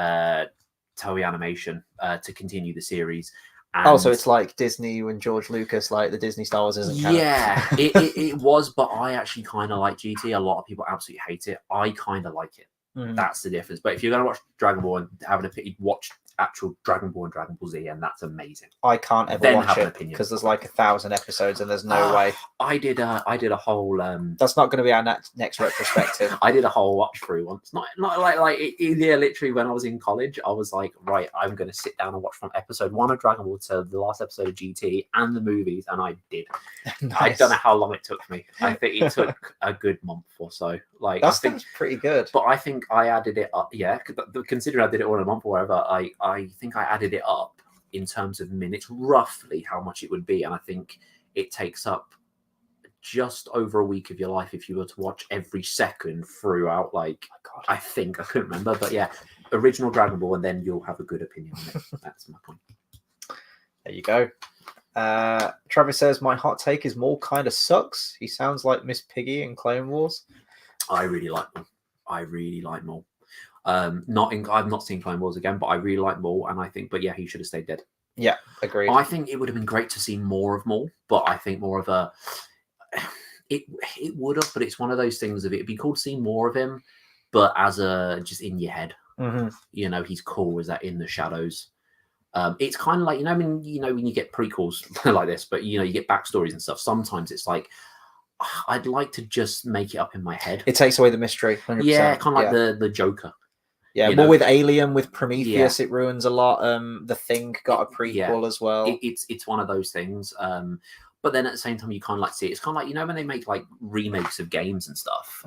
Toei Animation to continue the series. And so it's like Disney and George Lucas, like the Disney Star Wars isn't canon. Yeah, it was, but I actually kind of like GT. A lot of people absolutely hate it. I kind of like it. Mhm. That's the difference. But if you're going to watch Dragon Ball and having a pity, watch actual Dragon Ball and Dragon Ball Z, and that's amazing. I can't ever Then watch have an it opinion. because there's like 1,000 episodes and there's no way. I did a whole. That's not going to be our next retrospective. I did a whole watch through once. Not like yeah. Literally, when I was in college, I was like, right, I'm going to sit down and watch from episode 1 of Dragon Ball to the last episode of GT and the movies, and I did. Nice. I don't know how long it took me. I think it took a good month or so. Like That's pretty good. But I think I added it up. Yeah, considering I did it all in a month or whatever, I think I added it up in terms of minutes, roughly how much it would be, and I think it takes up just over a week of your life if you were to watch every second throughout. Like, I think I couldn't remember, but yeah, original Dragon Ball, and then you'll have a good opinion on it. That's my point. There you go. Travis says, my hot take is Maul kind of sucks. He sounds like Miss Piggy in Clone Wars. I really like Maul. I've not seen Clone Wars again, but I really like Maul, and I think, but yeah, he should have stayed dead. Yeah, agreed. I think it would have been great to see more of Maul, but I think more of a it would have, but it's one of those things of it'd be cool to see more of him, but as a just in your head, you know, he's cool as that in the shadows. It's kind of like when you get prequels like this, but you get backstories and stuff. Sometimes it's like I'd like to just make it up in my head. It takes away the mystery. 100%. Yeah, kind of like the Joker. Yeah, more with Alien, with Prometheus, it ruins a lot. The Thing got a prequel as well. It's one of those things. But then at the same time, you kind of like see it. It's kind of like when they make like remakes of games and stuff.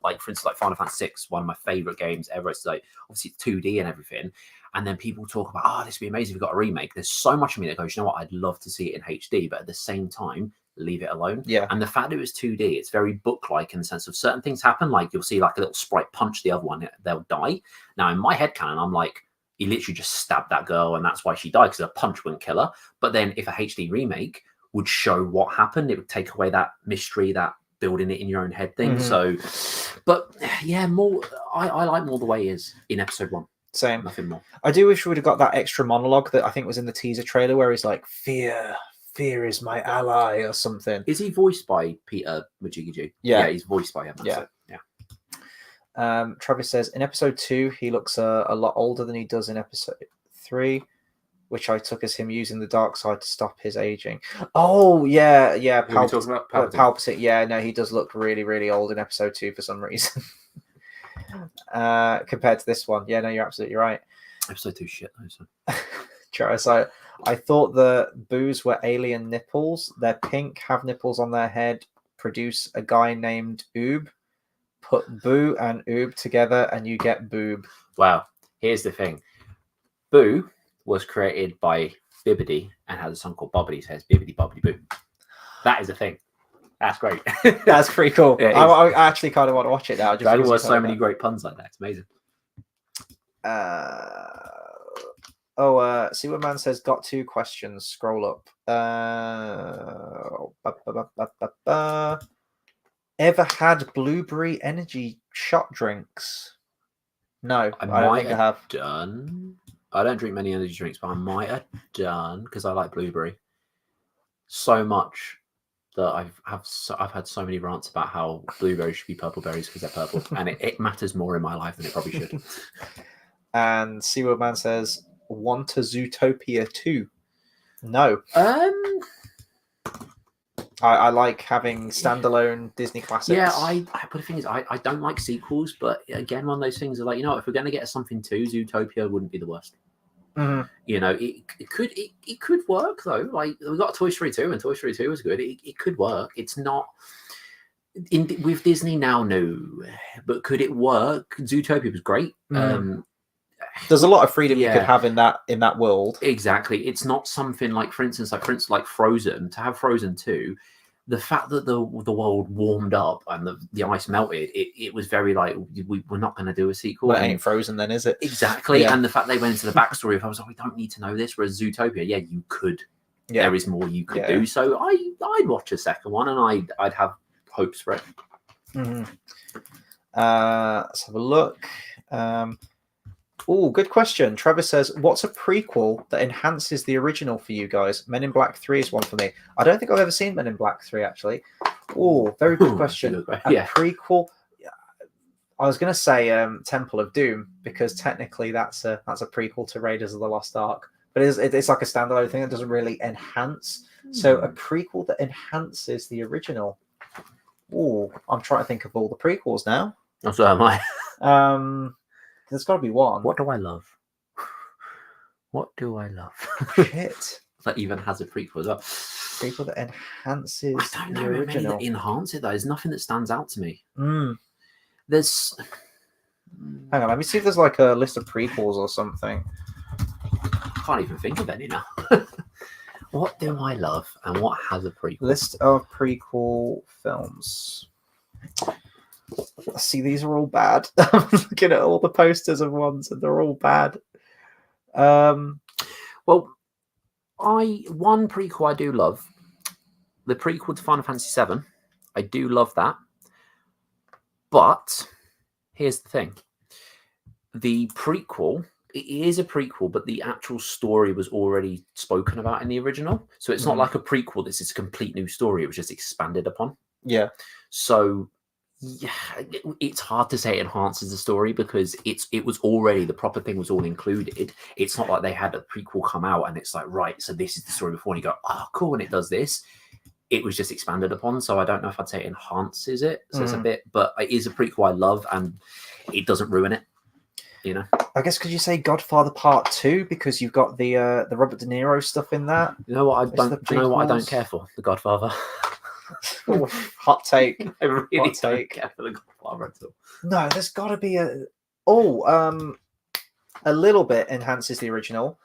Like for instance, like Final Fantasy VI, one of my favorite games ever. It's like obviously it's 2D and everything. And then people talk about, this would be amazing if we got a remake. There's so much of me that goes, you know what, I'd love to see it in HD, but at the same time, leave it alone. Yeah. And the fact that it was 2D, it's very book-like in the sense of certain things happen. Like you'll see like a little sprite punch the other one, they'll die. Now in my headcanon, I'm like, he literally just stabbed that girl and that's why she died, because a punch wouldn't kill her. But then if a HD remake would show what happened, it would take away that mystery, that building it in your own head thing. So, but yeah, more, I like more the way he is in episode 1. Same. Nothing more. I do wish we would have got that extra monologue that I think was in the teaser trailer where he's like, fear is my ally or something. Is he voiced by Peter Majigiji? Yeah, he's voiced by him. Yeah. Travis says, in episode 2, he looks a lot older than he does in episode 3, which I took as him using the dark side to stop his aging. Oh, yeah. Palpatine. Yeah, no, he does look really, really old in episode 2 for some reason. Compared to this one. Yeah, no, you're absolutely right. Episode 2 shit. So I thought the boos were alien nipples. They're pink, have nipples on their head, produce a guy named Oob. Put Boo and Oob together and you get Boob. Well, here's the thing. Boo was created by Bibbidi and has a song called Bobbidi, so it's Bibbidi Bobbidi Boo. That is a thing. That's great. That's pretty cool. Yeah, I actually kind of want to watch it now. There was so many great puns like that. It's amazing. See what man says. Got 2 questions. Scroll up. Ever had blueberry energy shot drinks? No, I don't think I have. Done. I don't drink many energy drinks, but I might have done because I like blueberry so much that I've had so many rants about how blueberries should be purple berries because they're purple, and it matters more in my life than it probably should. And see what man says. Want a Zootopia 2? No. I like having standalone Disney classics. Yeah, but the thing is, I don't like sequels, but again, one of those things are like, if we're going to get something to Zootopia, wouldn't be the worst. Mm-hmm. It could work though. Like we got Toy Story 2, and Toy Story 2 was good. It could work. It's not with Disney now, no. But could it work? Zootopia was great. Mm. There's a lot of freedom you could have in that world. Exactly. It's not something like, for instance, like Frozen. To have Frozen 2, the fact that the world warmed up and the ice melted, it was very like, we're not going to do a sequel. Well, it ain't Frozen then, is it? Exactly. Yeah. And the fact they went into the backstory of, I was like, we don't need to know this. Whereas Zootopia, yeah, you could. Yeah. There is more you could do. So I'd watch a second one, and I'd have hopes for it. Mm-hmm. Let's have a look. Oh, good question. Trevor says, what's a prequel that enhances the original for you guys? Men in Black 3 is one for me. I don't think I've ever seen Men in Black 3, actually. Oh, very good question. Yeah. Prequel. I was going to say Temple of Doom, because technically that's a prequel to Raiders of the Lost Ark. But it's like a standalone thing that doesn't really enhance. So a prequel that enhances the original. Oh, I'm trying to think of all the prequels now. So am I. There's got to be one. What do I love? What do I love? Shit. That even has a prequel as well. Prequel that enhances I don't the know original. many that enhance it, though. There's nothing that stands out to me. There's... Hang on, let me see if there's like a list of prequels or something. I can't even think of any now. What do I love and what has a prequel? List of prequel films. See, these are all bad. I'm looking at all the posters of ones, and they're all bad. Well, one prequel I do love, the prequel to Final Fantasy VII. I do love that, but here's the thing: the prequel. It is a prequel, but the actual story was already spoken about in the original, so it's not like a prequel. This is a complete new story. It was just expanded upon. Yeah. So. Yeah, it's hard to say it enhances the story because it was already, the proper thing was all included. It's not like they had a prequel come out and it's like, right, so this is the story before, and you go, oh, cool, and it does this. It was just expanded upon, so I don't know if I'd say it enhances it. So it's a bit, but it is a prequel I love, and it doesn't ruin it. I guess could you say Godfather Part 2 because you've got the Robert De Niro stuff in that? You know what I don't care for? The Godfather. Ooh, hot take. I really don't care for the Godfather at all. No, there's got to be a little bit enhances the original.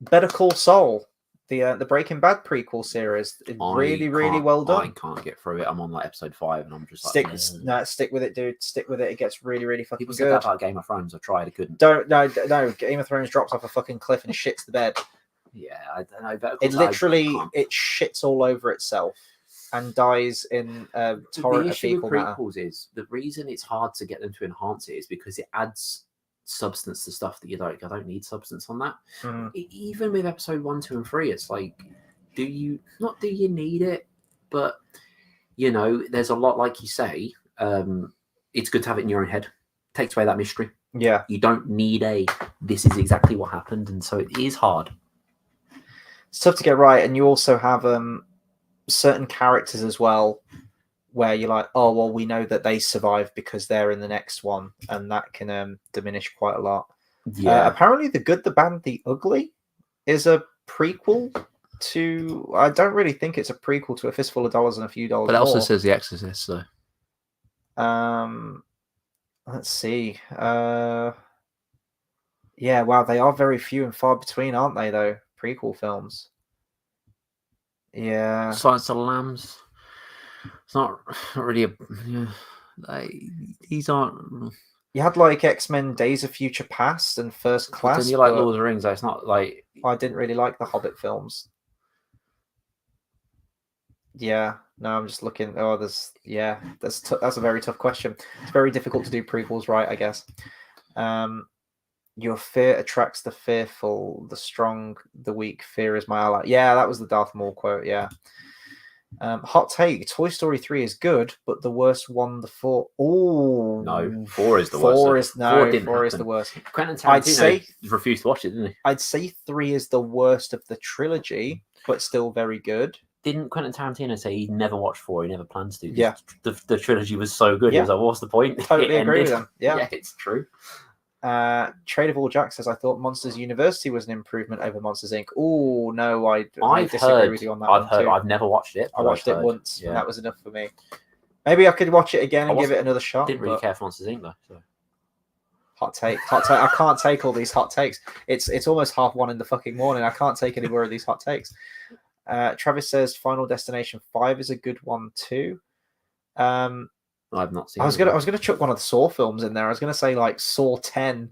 Better Call Saul, the Breaking Bad prequel series, really well done. I can't get through it. I'm on like episode 5, and I'm just like, stick with it, dude. Stick with it. It gets really fucking People good. Said that about Game of Thrones. I tried, I couldn't. No. Game of Thrones drops off a fucking cliff and shits the bed. Yeah, I don't know. It literally shits all over itself. And dies in a torrent of fecal matter. The issue with prequels is the reason it's hard to get them to enhance it is because it adds substance to stuff that I don't need substance on that. Even with episode 1, 2, and 3, it's like, do you need it? But there's a lot, like you say. It's good to have it in your own head. Takes away that mystery. Yeah, you don't need this is exactly what happened, and so it is hard. It's tough to get right, and you also have certain characters as well where you're like, oh well, we know that they survived because they're in the next one, and that can diminish quite a lot. Apparently The Good, the Bad, the Ugly is a prequel to, I don't really think it's a prequel to A Fistful of Dollars and a Few Dollars but it also More. says The Exorcist, so Let's see. Yeah, wow, they are very few and far between, aren't they? Though prequel films. Yeah. Silence of the Lambs. It's not really a. Yeah, these aren't. You had like X-Men: Days of Future Past and First Class. Then you like Lord of the Rings. It's not like I didn't really like the Hobbit films. Yeah, no, I'm just looking. Oh, that's a very tough question. It's very difficult to do prequels right, I guess. Your fear attracts the fearful, the strong, the weak. Fear is my ally. Yeah, that was the Darth Maul quote. Yeah. Hot take: Toy Story 3 is good, but the worst one, the 4. Oh no, 4 is the worst. 4 is no, 4 is the worst. Quentin Tarantino refused to watch it, didn't he? I'd say 3 is the worst of the trilogy, but still very good. Didn't Quentin Tarantino say he never watched 4? He never plans to. Yeah, the trilogy was so good. Yeah. He was like, "What's the point?" Totally agree with him. Yeah, it's true. Tradable Jack says, I thought Monsters University was an improvement over Monsters Inc. Oh no, I disagree heard, with you on that. I've never watched it. I watched it once, and that was enough for me. Maybe I could watch it again and give it another shot. Didn't really care for Monsters Inc. though. So. Hot take. I can't take all these hot takes. It's almost 1:30 in the fucking morning. I can't take any more of these hot takes. Travis says Final Destination 5 is a good one too. I've not seen. I was gonna chuck one of the Saw films in there. I was gonna say like Saw 10,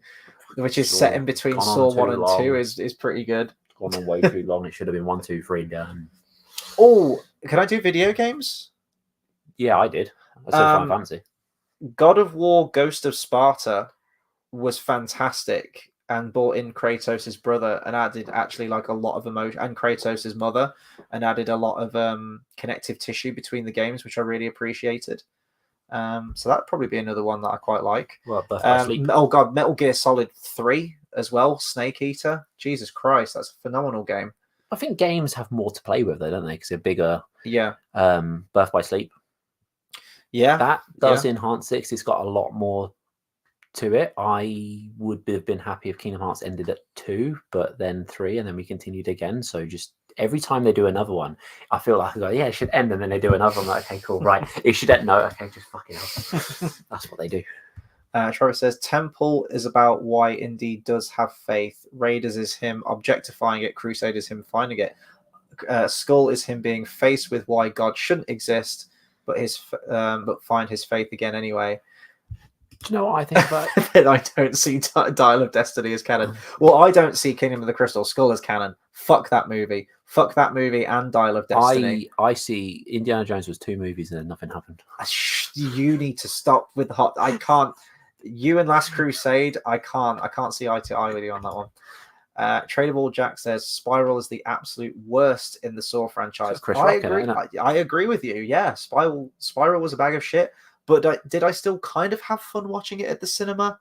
which is set in between Saw 1 and 2, is pretty good. Gone on way too long. It should have been 1, 2, 3 done. Oh, can I do video games? Yeah, I did. I said Final Fantasy. God of War: Ghost of Sparta was fantastic and brought in Kratos' brother and added actually like a lot of emotion, and Kratos' mother, and added a lot of connective tissue between the games, which I really appreciated. So that'd probably be another one that I quite like. Well, Birth by Sleep. Oh god, Metal Gear Solid 3 as well. Snake Eater. Jesus Christ, that's a phenomenal game. I think games have more to play with, though, don't they? Because they're bigger. Yeah. Birth by Sleep. Yeah. That does enhance it. It's got a lot more to it. I would have been happy if Kingdom Hearts ended at 2, but then 3, and then we continued again. So just every time they do another one, I feel like I go, yeah, it should end, and then they do another one. I'm like, okay, cool, right. It should end. No, okay, just fucking hell. That's what they do. Trevor says Temple is about why Indy does have faith. Raiders is him objectifying it. Crusade is him finding it. Skull is him being faced with why God shouldn't exist, but find his faith again anyway. Do you know what I think about it? Then I don't see Dial of Destiny as canon. Well, I don't see Kingdom of the Crystal Skull as canon. Fuck that movie. Fuck that movie and Dial of Destiny. I see Indiana Jones was 2 movies and then nothing happened. You need to stop with the hot. I can't. You and Last Crusade, I can't see eye to eye with you on that one. Tradable Jack says Spiral is the absolute worst in the Saw franchise. I agree with you. Yeah, Spiral was a bag of shit. But did I still kind of have fun watching it at the cinema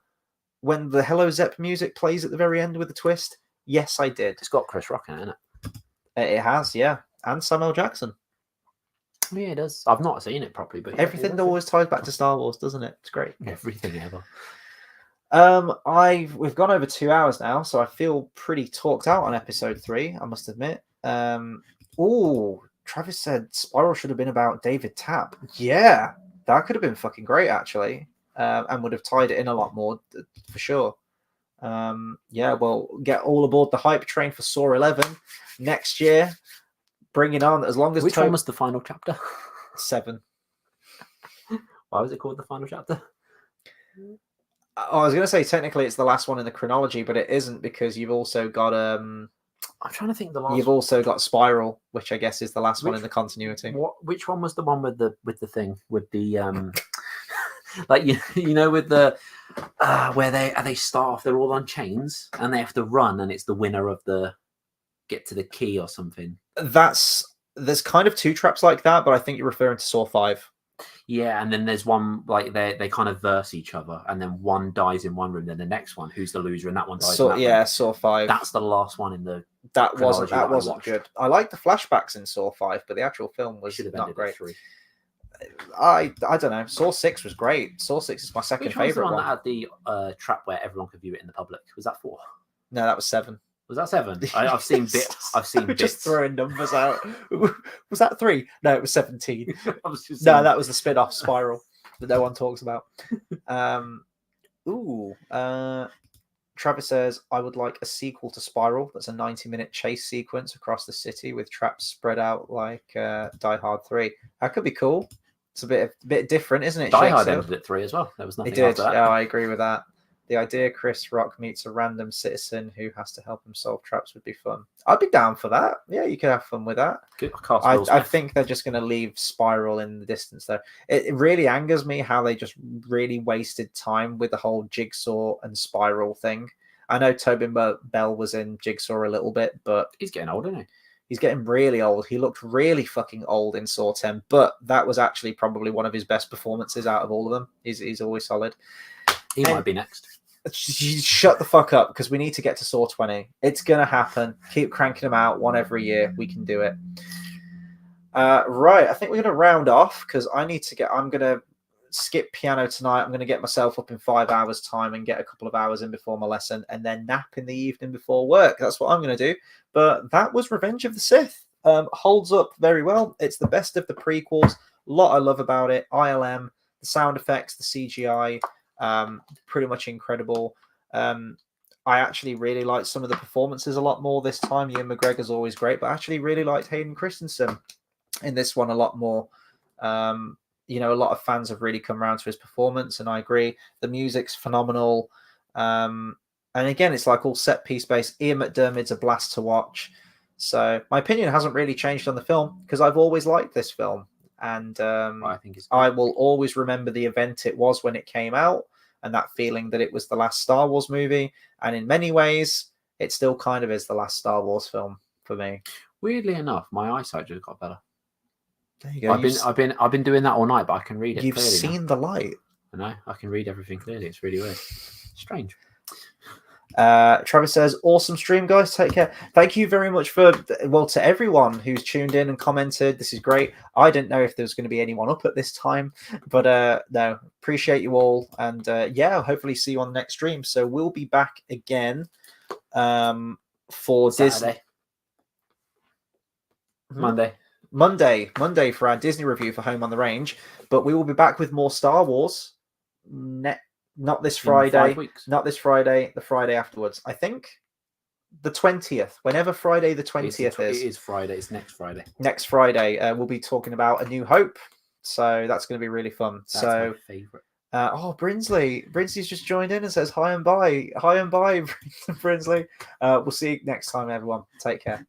when the Hello Zepp music plays at the very end with the twist? Yes, I did. It's got Chris Rock in it, isn't it? It has, yeah, and Samuel Jackson. Yeah, it does. I've not seen it properly, but everything always ties back to Star Wars, doesn't it? It's great. Everything ever. We've gone over 2 hours now, so I feel pretty talked out on episode 3. I must admit. Travis said Spiral should have been about David Tapp. Yeah, that could have been fucking great actually, and would have tied it in a lot more for sure. Well, get all aboard the hype train for Saw 11 next year. Bring it on as long as. Which one was the final chapter? 7. Why was it called the final chapter? I was going to say technically it's the last one in the chronology, but it isn't because you've also got I'm trying to think the last. You've also got Spiral, which I guess is the last one in the continuity. Which one was the one with the thing with the like you know with the where they start off, they're all on chains and they have to run, and it's the winner of the get to the key or something. There's kind of 2 traps like that, but I think you're referring to Saw 5. Yeah, and then there's one like they kind of verse each other, and then one dies in one room, then the next one, who's the loser, and that one dies. Saw 5. That's the last one in the. That wasn't good. I like the flashbacks in Saw 5, but the actual film was not great. I don't know. Saw 6 was great. Saw 6 is my second favorite one. That had the trap where everyone could view it in the public. Was that 4? No, that was 7. Was that 7? I've seen bits. I've seen bits. Just throwing numbers out. Was that 3? No, it was 17. No, that was the spin-off Spiral that no one talks about. Ooh. Travis says, I would like a sequel to Spiral. That's a 90-minute chase sequence across the city with traps spread out like Die Hard 3. That could be cool. It's a bit different, isn't it? Die Hard ended at 3 as well. There was nothing It did. after that. Yeah, I agree with that. The idea Chris Rock meets a random citizen who has to help him solve traps would be fun. I'd be down for that. Yeah, you could have fun with that. Good. I think they're just going to leave Spiral in the distance, though. It really angers me how they just really wasted time with the whole Jigsaw and Spiral thing. I know Tobin Bell was in Jigsaw a little bit, but he's getting old, isn't he? He's getting really old. He looked really fucking old in Saw 10, but that was actually probably one of his best performances out of all of them. He's always solid. He might be next. Shut the fuck up, because we need to get to Saw 20. It's going to happen. Keep cranking them out one every year. We can do it. Right, I think we're going to round off, because I'm going to skip piano tonight. I'm going to get myself up in 5 hours time and get a couple of hours in before my lesson, and then nap in the evening before work. That's what I'm going to do. But that was Revenge of the Sith. Holds up very well. It's the best of the prequels. A lot I love about it. ILM, the sound effects, the CGI, pretty much incredible. I actually really liked some of the performances a lot more this time. Ewan McGregor's always great, but I actually really liked Hayden Christensen in this one a lot more. A lot of fans have really come around to his performance, and I agree. The music's phenomenal. And again, it's like all set piece based. Ian McDiarmid's a blast to watch. So my opinion hasn't really changed on the film, because I've always liked this film. And I will always remember the event it was when it came out, and that feeling that it was the last Star Wars movie. And in many ways, it still kind of is the last Star Wars film for me. Weirdly enough, my eyesight just got better. There you go. I've been doing that all night, but I can read it. You've seen the light. I know. I can read everything clearly. It's really weird. Strange. Travis says, awesome stream, guys. Take care. Thank you very much to everyone who's tuned in and commented. This is great. I didn't know if there was going to be anyone up at this time, but no, appreciate you all. And hopefully see you on the next stream. So we'll be back again for Saturday. Monday for our Disney review for Home on the Range, but we will be back with more Star Wars not this Friday, not this Friday, the Friday afterwards. I think the 20th, whenever Friday the 20th is. It is Friday. It's next Friday. Next Friday, we'll be talking about A New Hope. So that's going to be really fun. That's my favorite. Brinsley's just joined in and says hi and bye. Hi and bye, Brinsley. We'll see you next time, everyone. Take care.